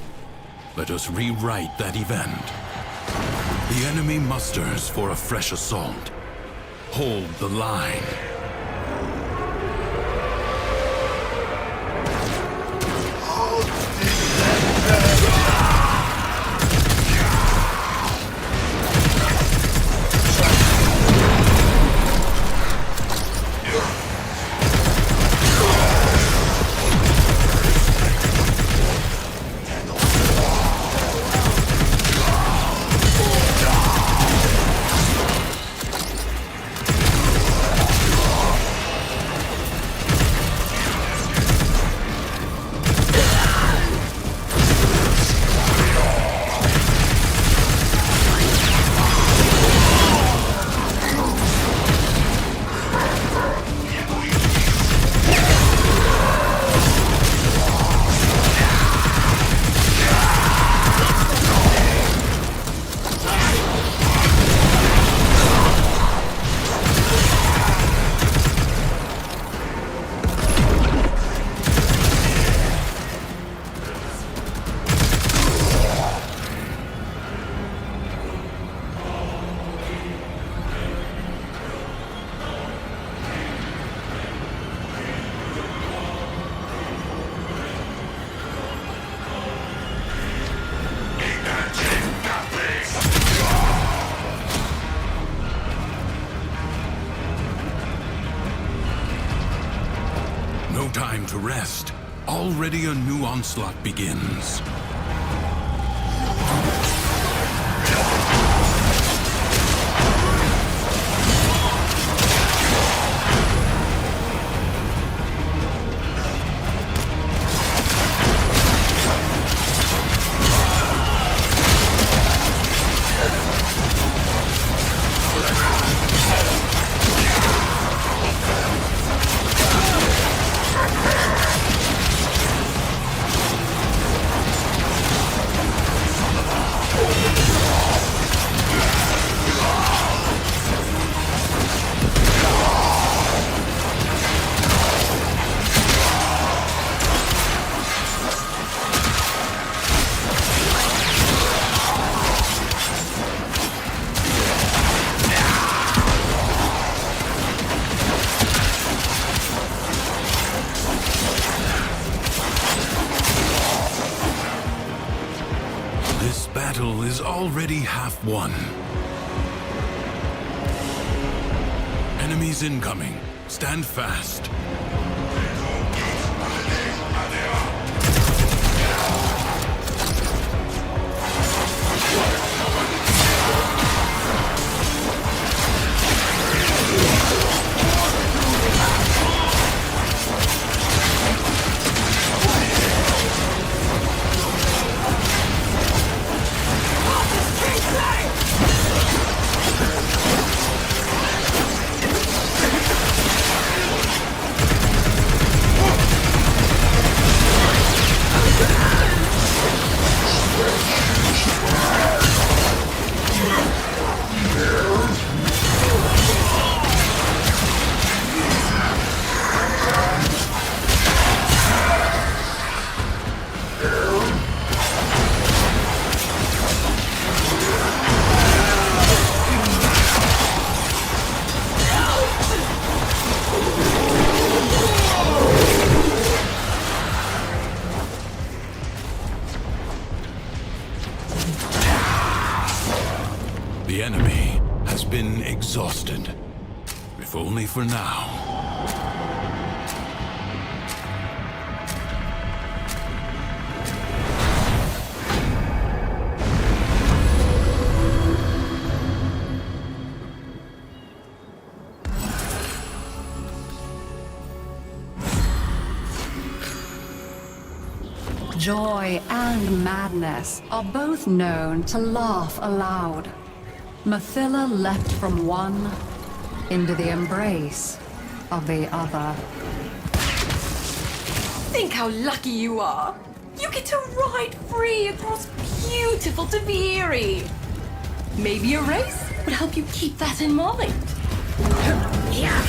Let us rewrite that event. The enemy musters for a fresh assault. Hold the line. No time to rest. Already a new onslaught begins. This battle is already half won. Enemies incoming. Stand fast. The enemy has been exhausted, if only for now. Joy and madness are both known to laugh aloud. Mathila leapt from one into the embrace of the other. Think how lucky you are. You get to ride free across beautiful Taviri. Maybe a race would help you keep that in mind. Yeah.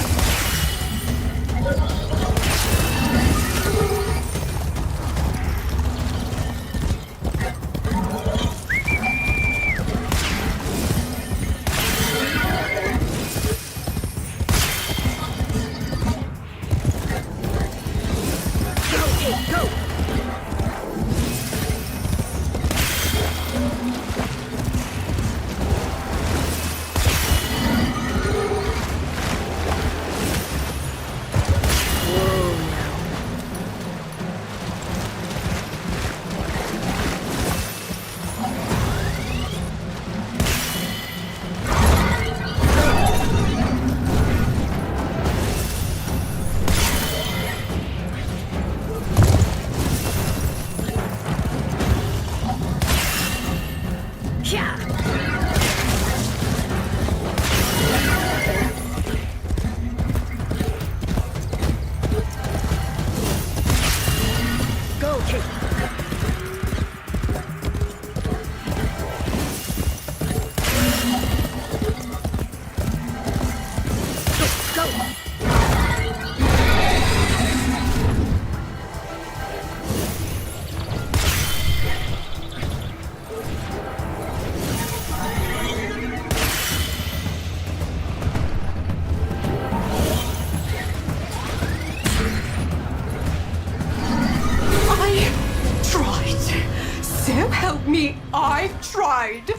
I've tried.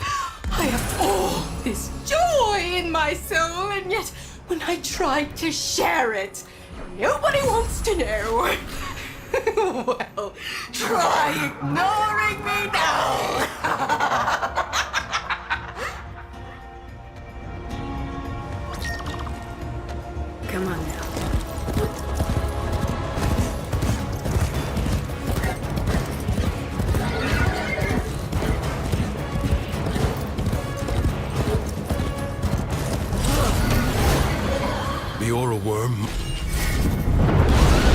I have all this joy in my soul, and yet when I tried to share it, nobody wants to know. Well, try ignoring me now. Come on now. The aura worm.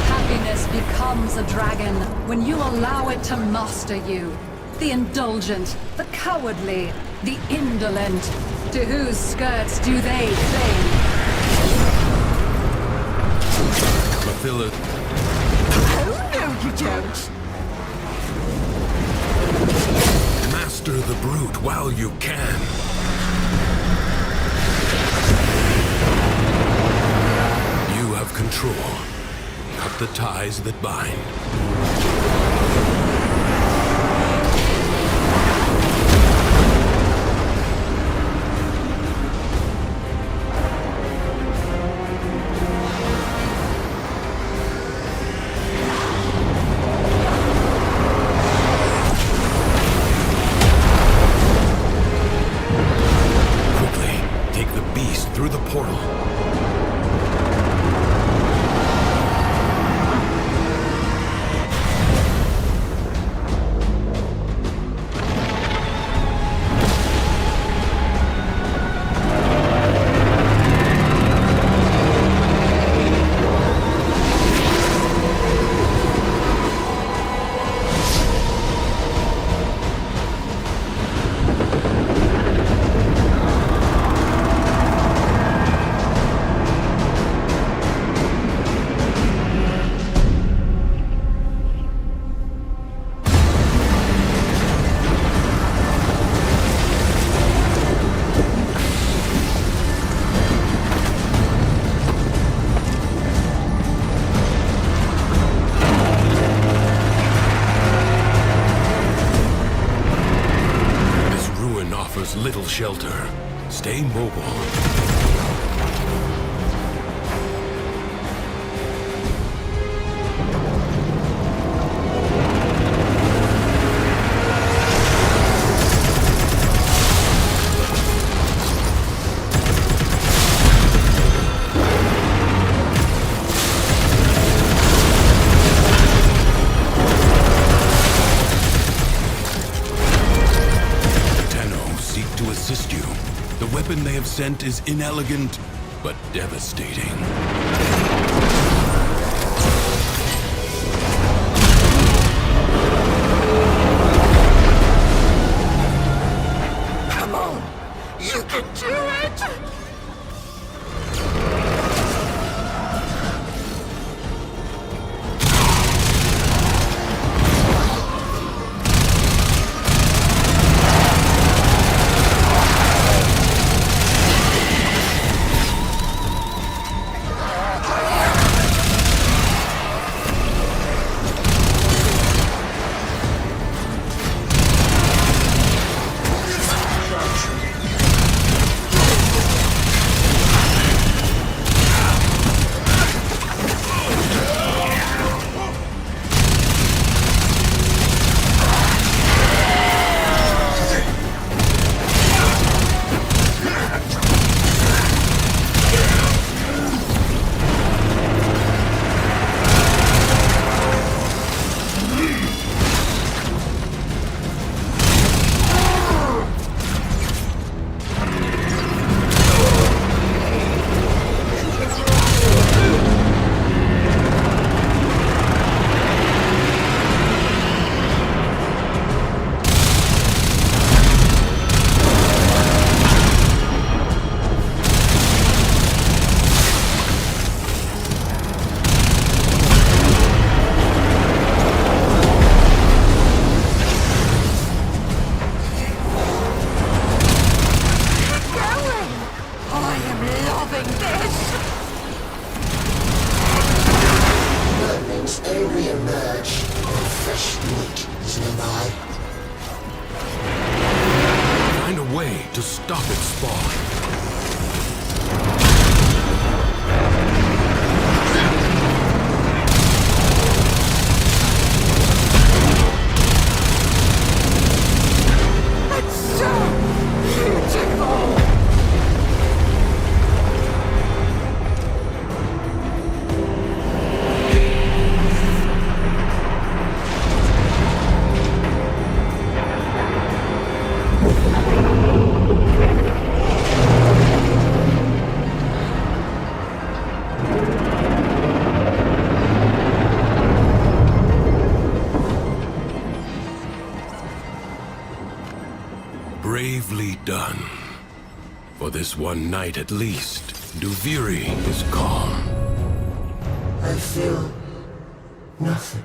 Happiness becomes a dragon when you allow it to master you. The indulgent, the cowardly, the indolent. To whose skirts do they cling? Mathila. Oh, no, you don't. Master the brute while you can. You have control. Cut the ties that bind. offers little shelter. Stay mobile. Assist you. The weapon they have sent is inelegant, but devastating. Come on! You can do it! Find a way to stop its spawn. Bravely done. For this one night at least, Duviri is calm. I feel nothing.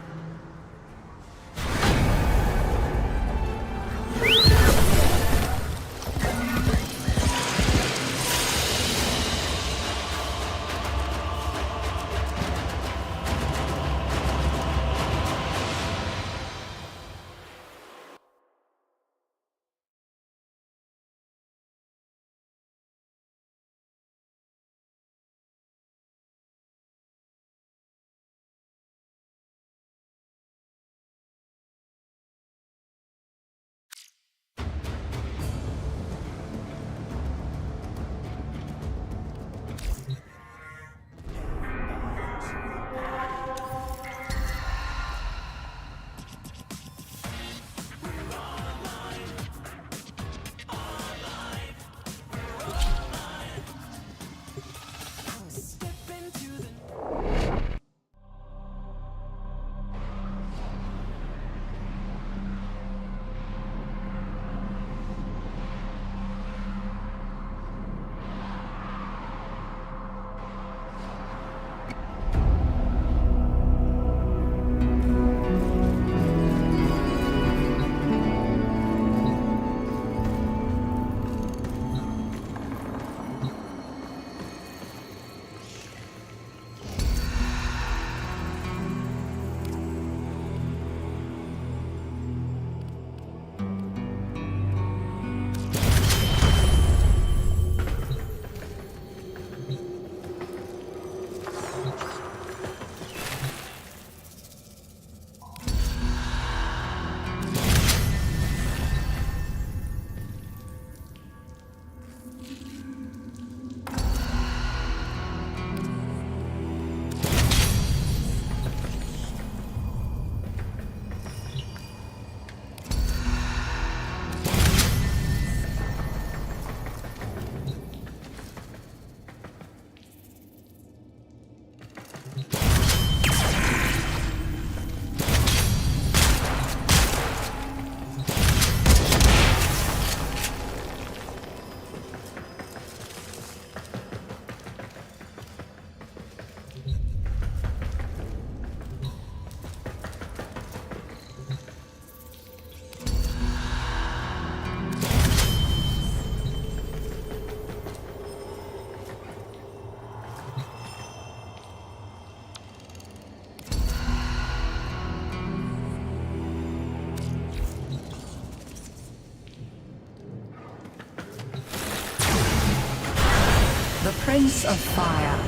Prince of Fire.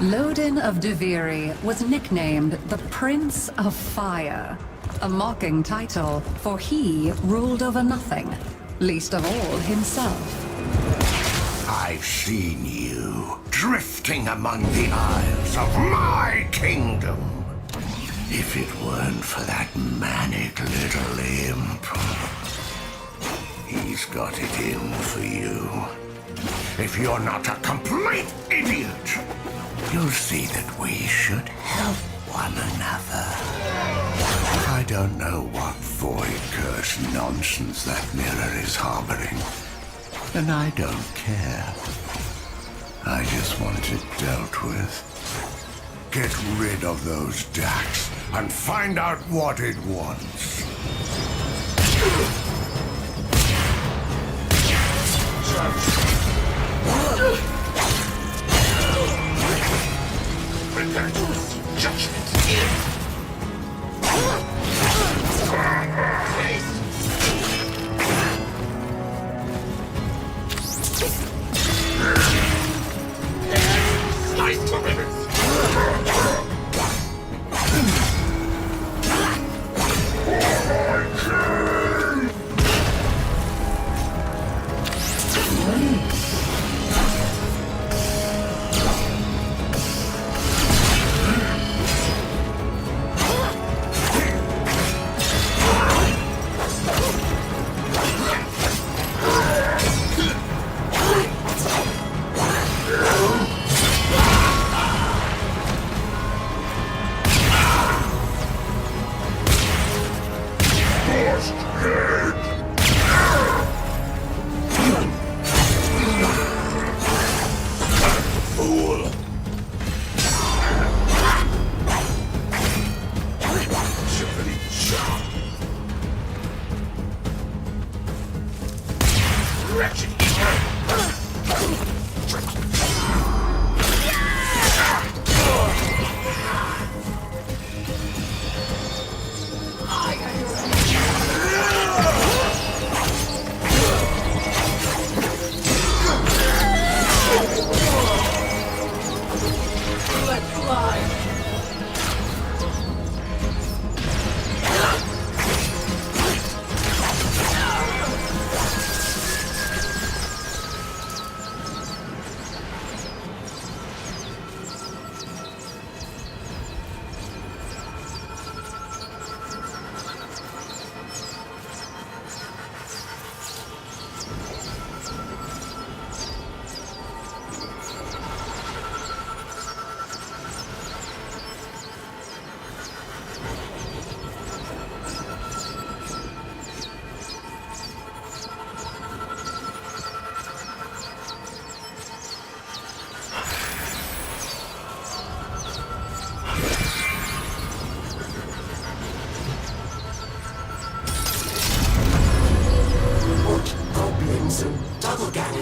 Lodin of Deviri was nicknamed the Prince of Fire, a mocking title, for he ruled over nothing, least of all himself. I've seen you drifting among the isles of my kingdom. If it weren't for that manic little imp, he's got it in for you. If you're not a complete idiot, you'll see that we should help one another. I don't know what void curse nonsense that mirror is harboring, and I don't care. I just want it dealt with. Get rid of those Dax and find out what it wants. Prepare to receive judgment. Slice to ribbons.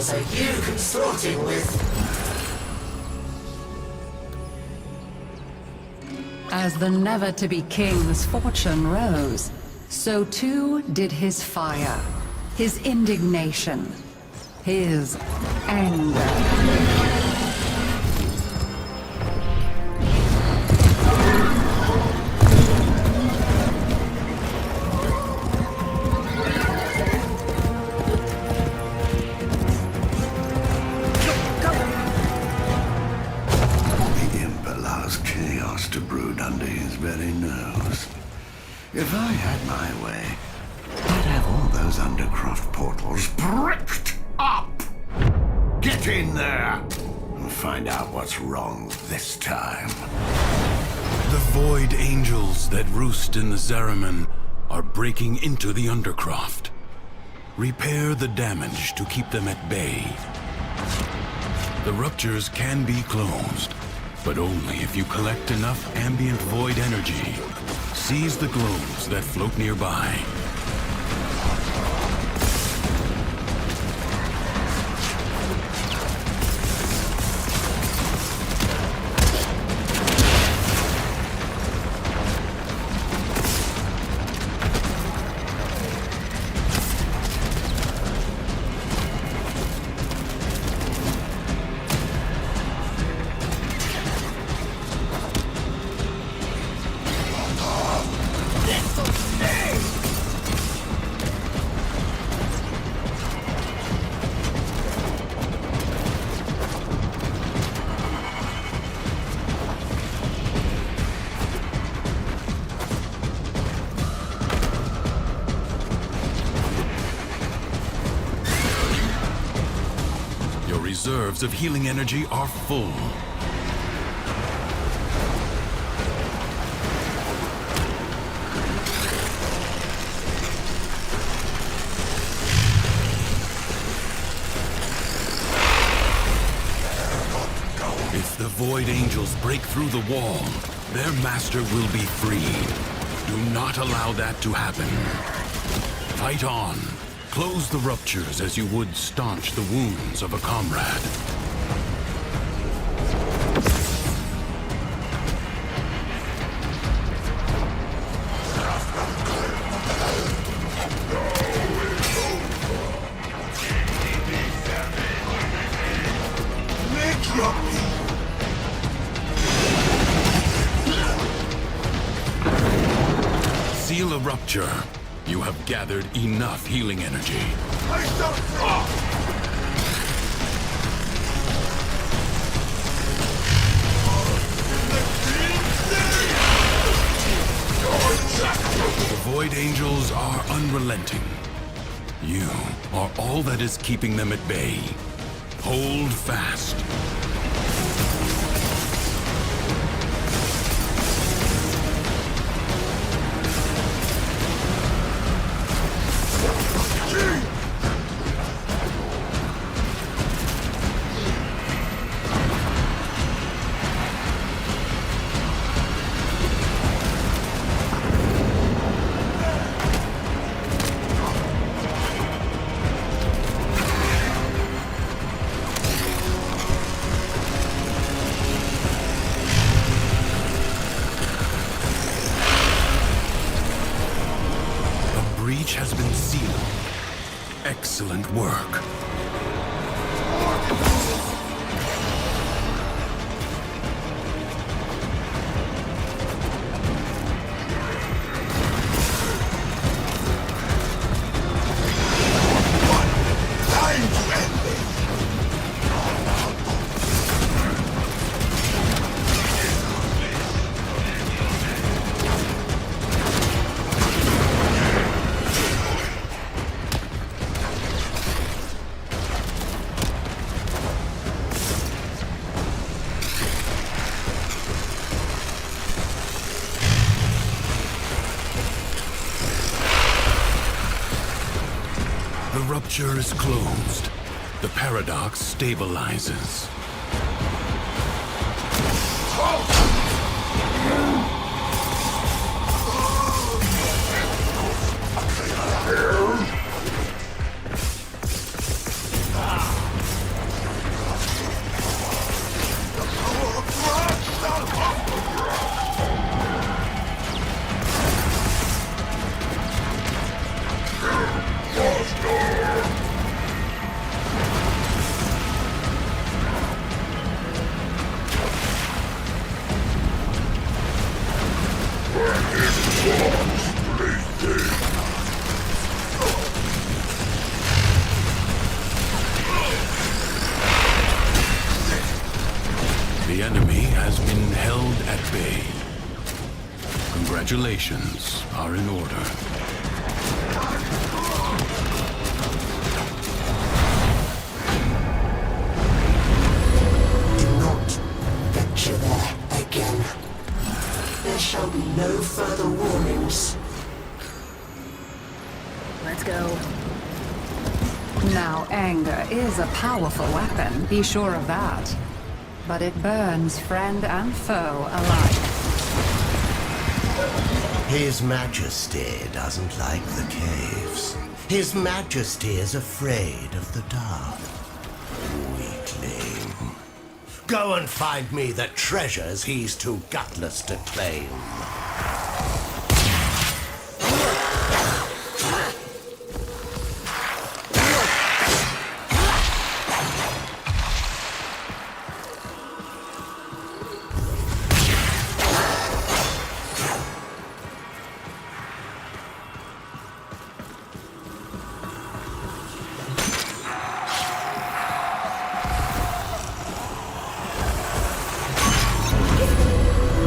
Are you consorting with? As the never-to-be king's fortune rose, so too did his fire, his indignation, his anger. If I had my way, I'd have all those Undercroft portals bricked up! Get in there and find out what's wrong this time. The Void Angels that roost in the Zariman are breaking into the Undercroft. Repair the damage to keep them at bay. The ruptures can be closed, but only if you collect enough ambient void energy. Seize the globes that float nearby. reserves of healing energy are full. If the Void Angels break through the wall, their master will be freed. Do not allow that to happen. Fight on. Close the ruptures as you would staunch the wounds of a comrade. Seal a rupture. You have gathered enough healing energy. The Void Angels are unrelenting. You are all that is keeping them at bay. Hold fast. breach has been sealed. Excellent work. The rupture is closed. The paradox stabilizes. The enemy has been held at bay. Congratulations are in order. Do not venture there again. There shall be no further warnings. Let's go. Now, anger is a powerful weapon, be sure of that. But it burns friend and foe alike. His Majesty doesn't like the caves. His Majesty is afraid of the dark. Weakling. Go and find me the treasures he's too gutless to claim.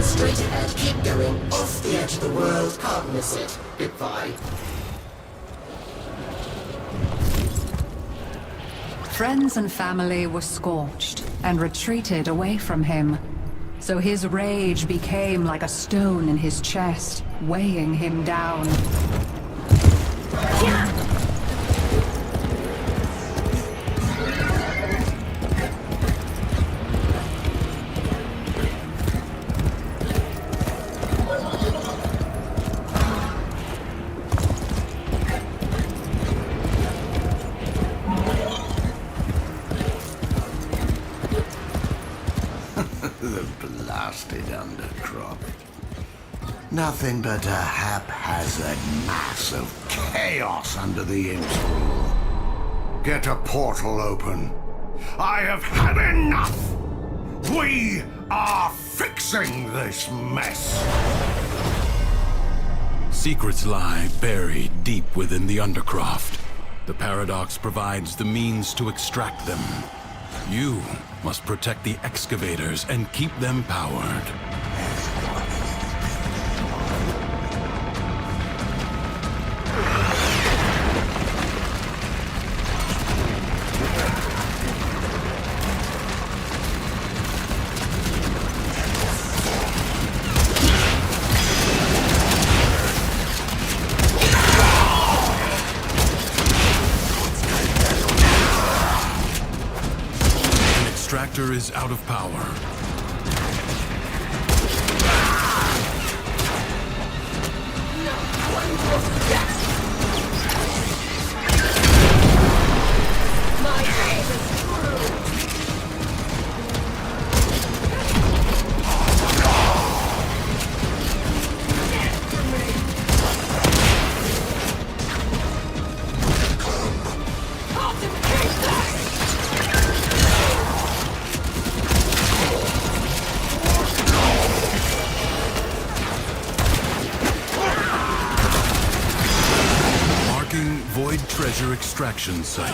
Straight ahead, keep going. Off the edge of the world, can't miss it. Goodbye. Friends and family were scorched and retreated away from him. So his rage became like a stone in his chest, weighing him down. The blasted undercroft. Nothing but a haphazard mass of chaos under the Imp's rule. Get a portal open. I have had enough! We are fixing this mess! Secrets lie buried deep within the undercroft. The paradox provides the means to extract them. You must protect the excavators and keep them powered. Extractor is out of power. Void treasure extraction site.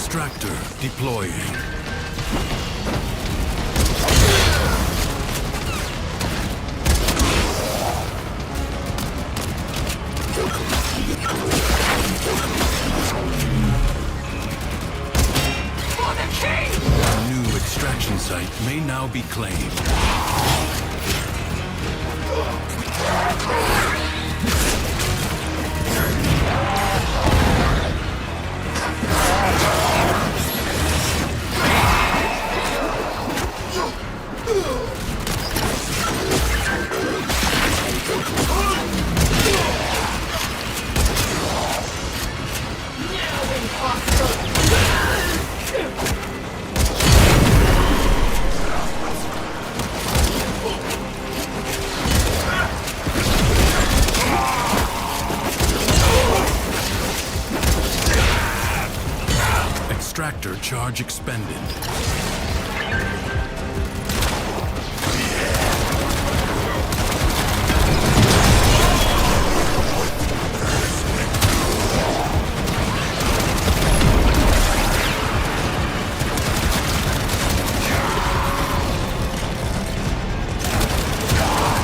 Extractor deploying. A new extraction site may now be claimed. Extractor charge expended.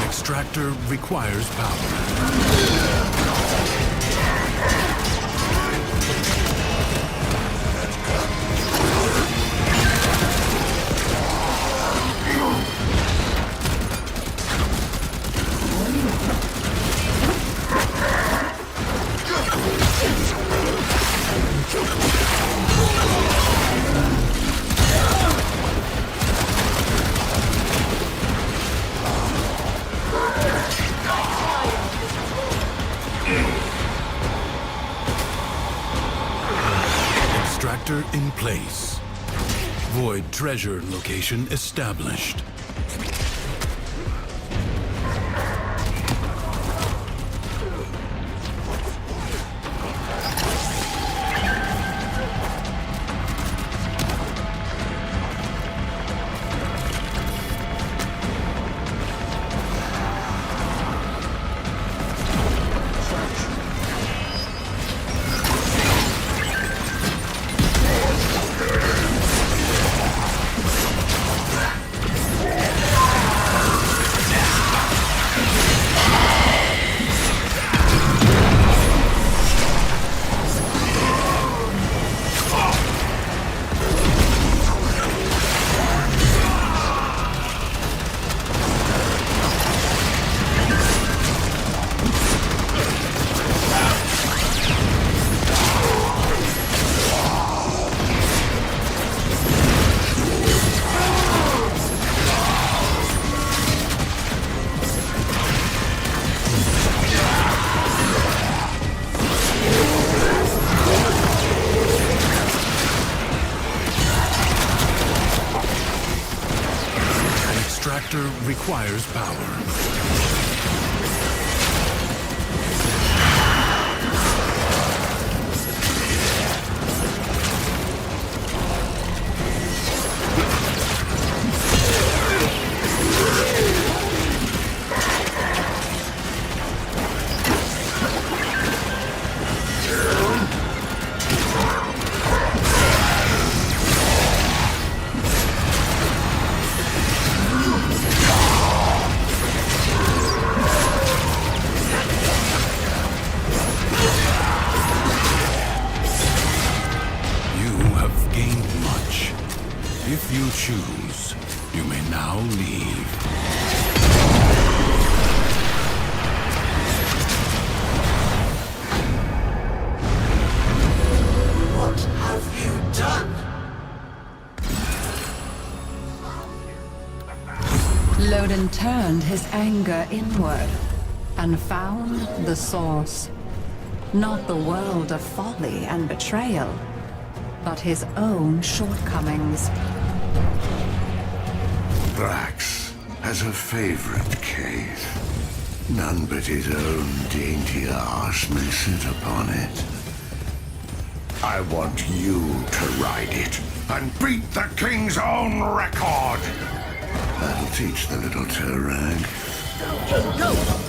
Extractor requires power. Extractor in place. Void treasure location established. reactor requires power. If you choose, you may now leave. What have you done? Loden turned his anger inward and found the source. Not the world of folly and betrayal, but his own shortcomings. Brax has a favorite cave. None but his own dainty arse may sit upon it. I want you to ride it and beat the king's own record. That'll teach the little toe rag. Go, go!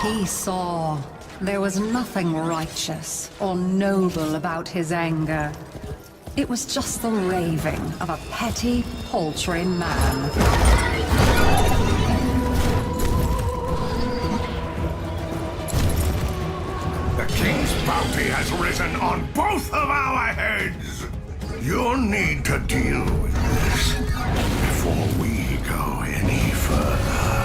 He saw there was nothing righteous or noble about his anger. It was just the raving of a petty, paltry man. The king's bounty has risen on both of our heads. You'll need to deal with this before we go any further.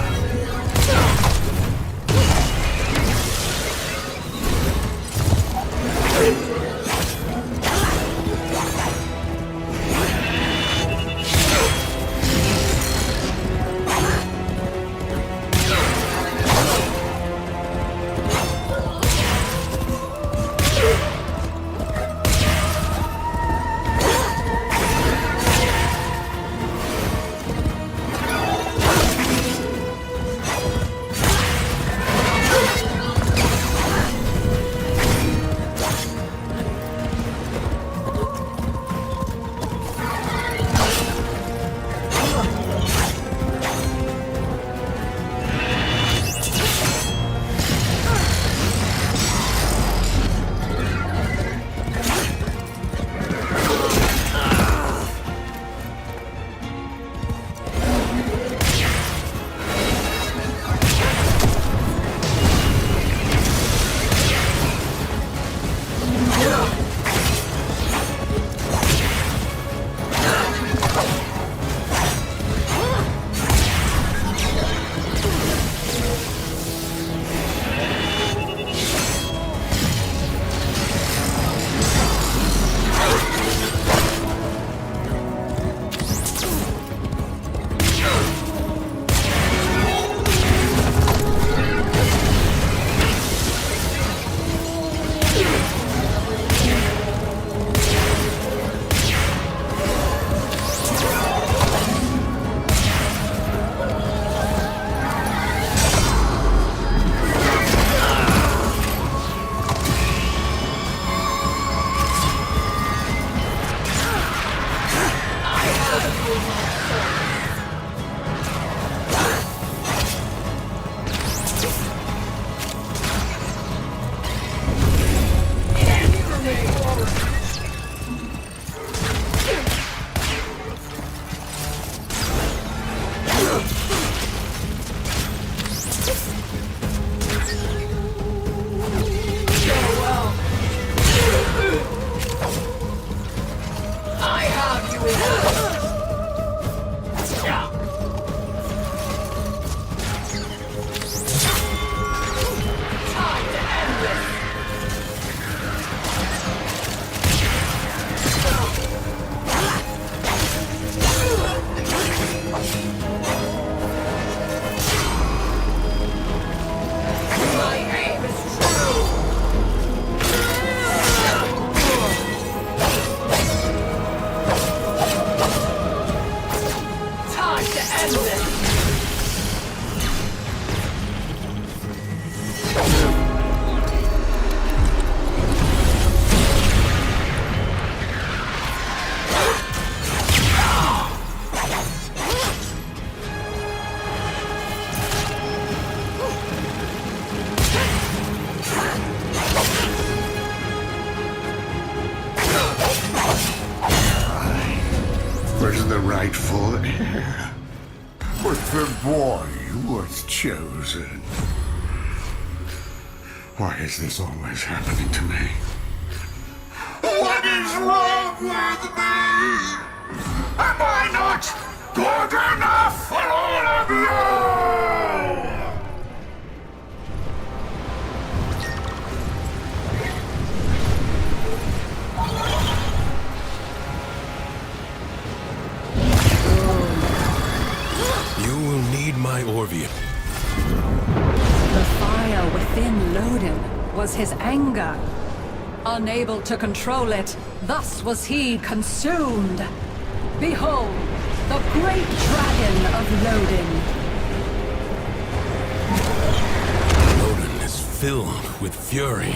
end this! Was the rightful heir, but the boy was chosen. Why is this always happening to me? What is wrong with me? Am I not good enough for all of you? You will need my Orvia. The fire within Lodin was his anger. Unable to control it, thus was he consumed. Behold, the great dragon of Lodin. Lodin is filled with fury.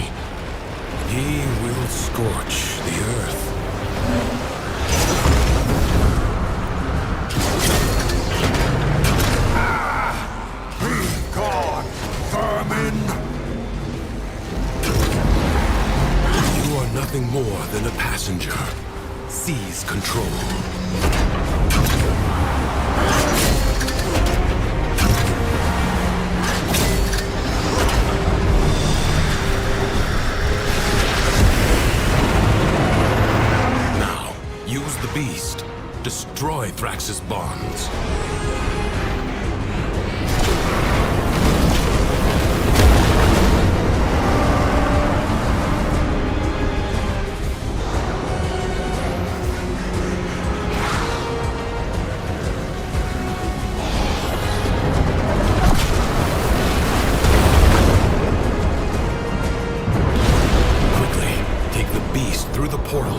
He will scorch the earth. God, vermin! You are nothing more than a passenger. Seize control. Now, use the beast. Destroy Thrax's bonds. Through the portal.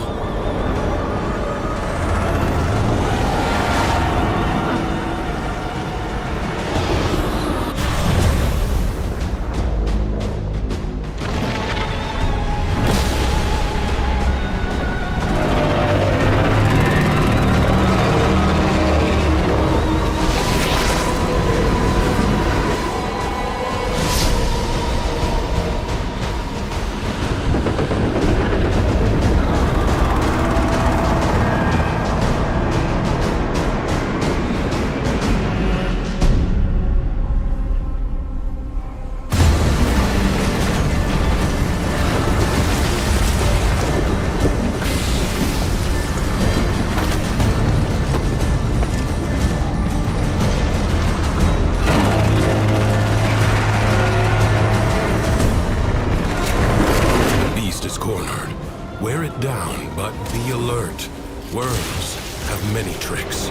Wear it down, but be alert. Worms have many tricks.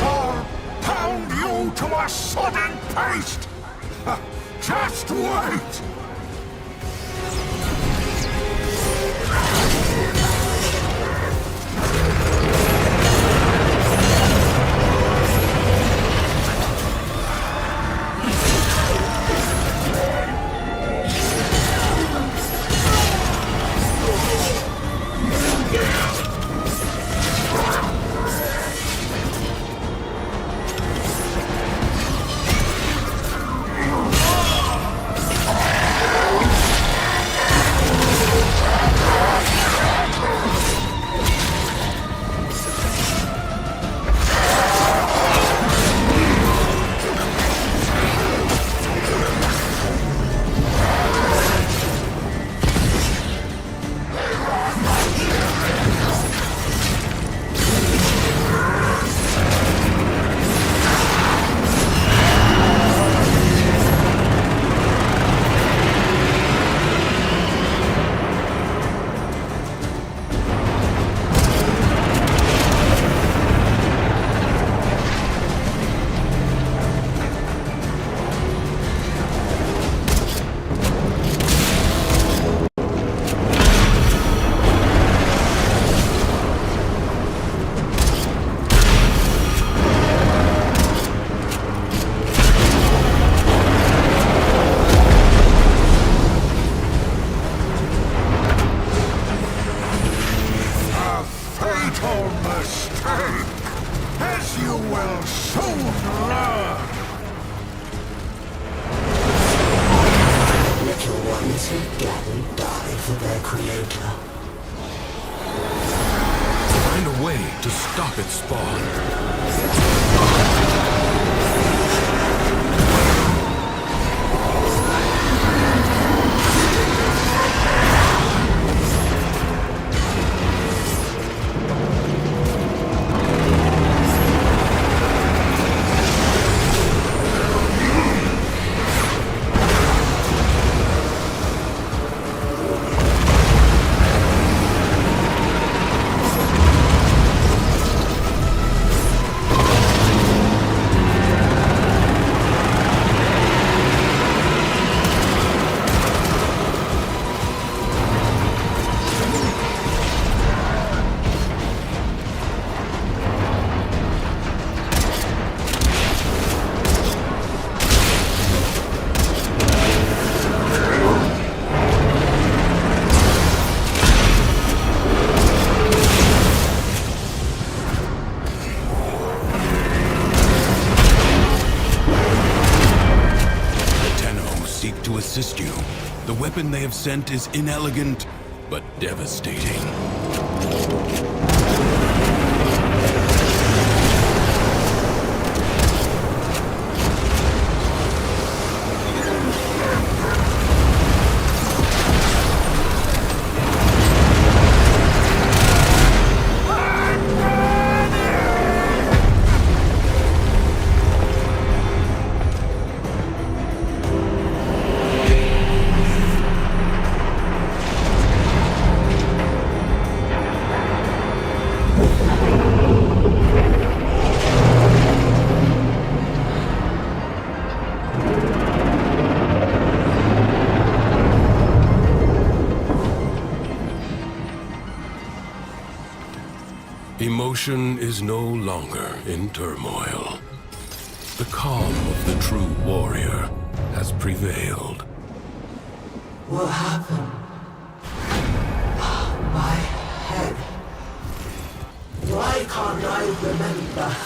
I'll pound you to a sodden paste! Just wait! This you will soon learn! Little ones who gladly die for their creator. Find a way to stop its spawn. Assist you. The weapon they have sent is inelegant, but devastating. Emotion is no longer in turmoil. The calm of the true warrior has prevailed. What happened? My head. Why can't I remember?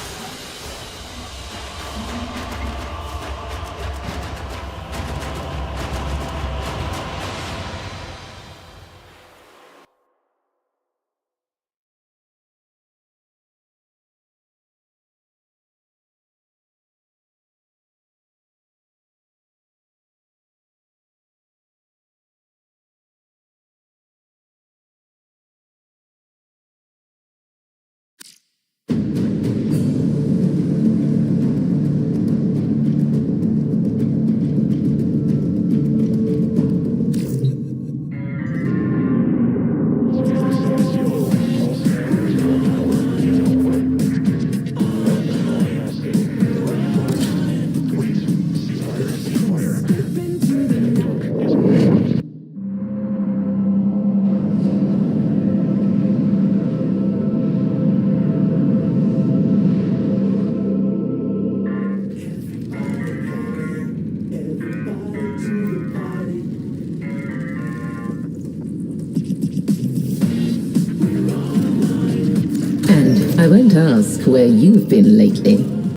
I won't ask where you've been lately.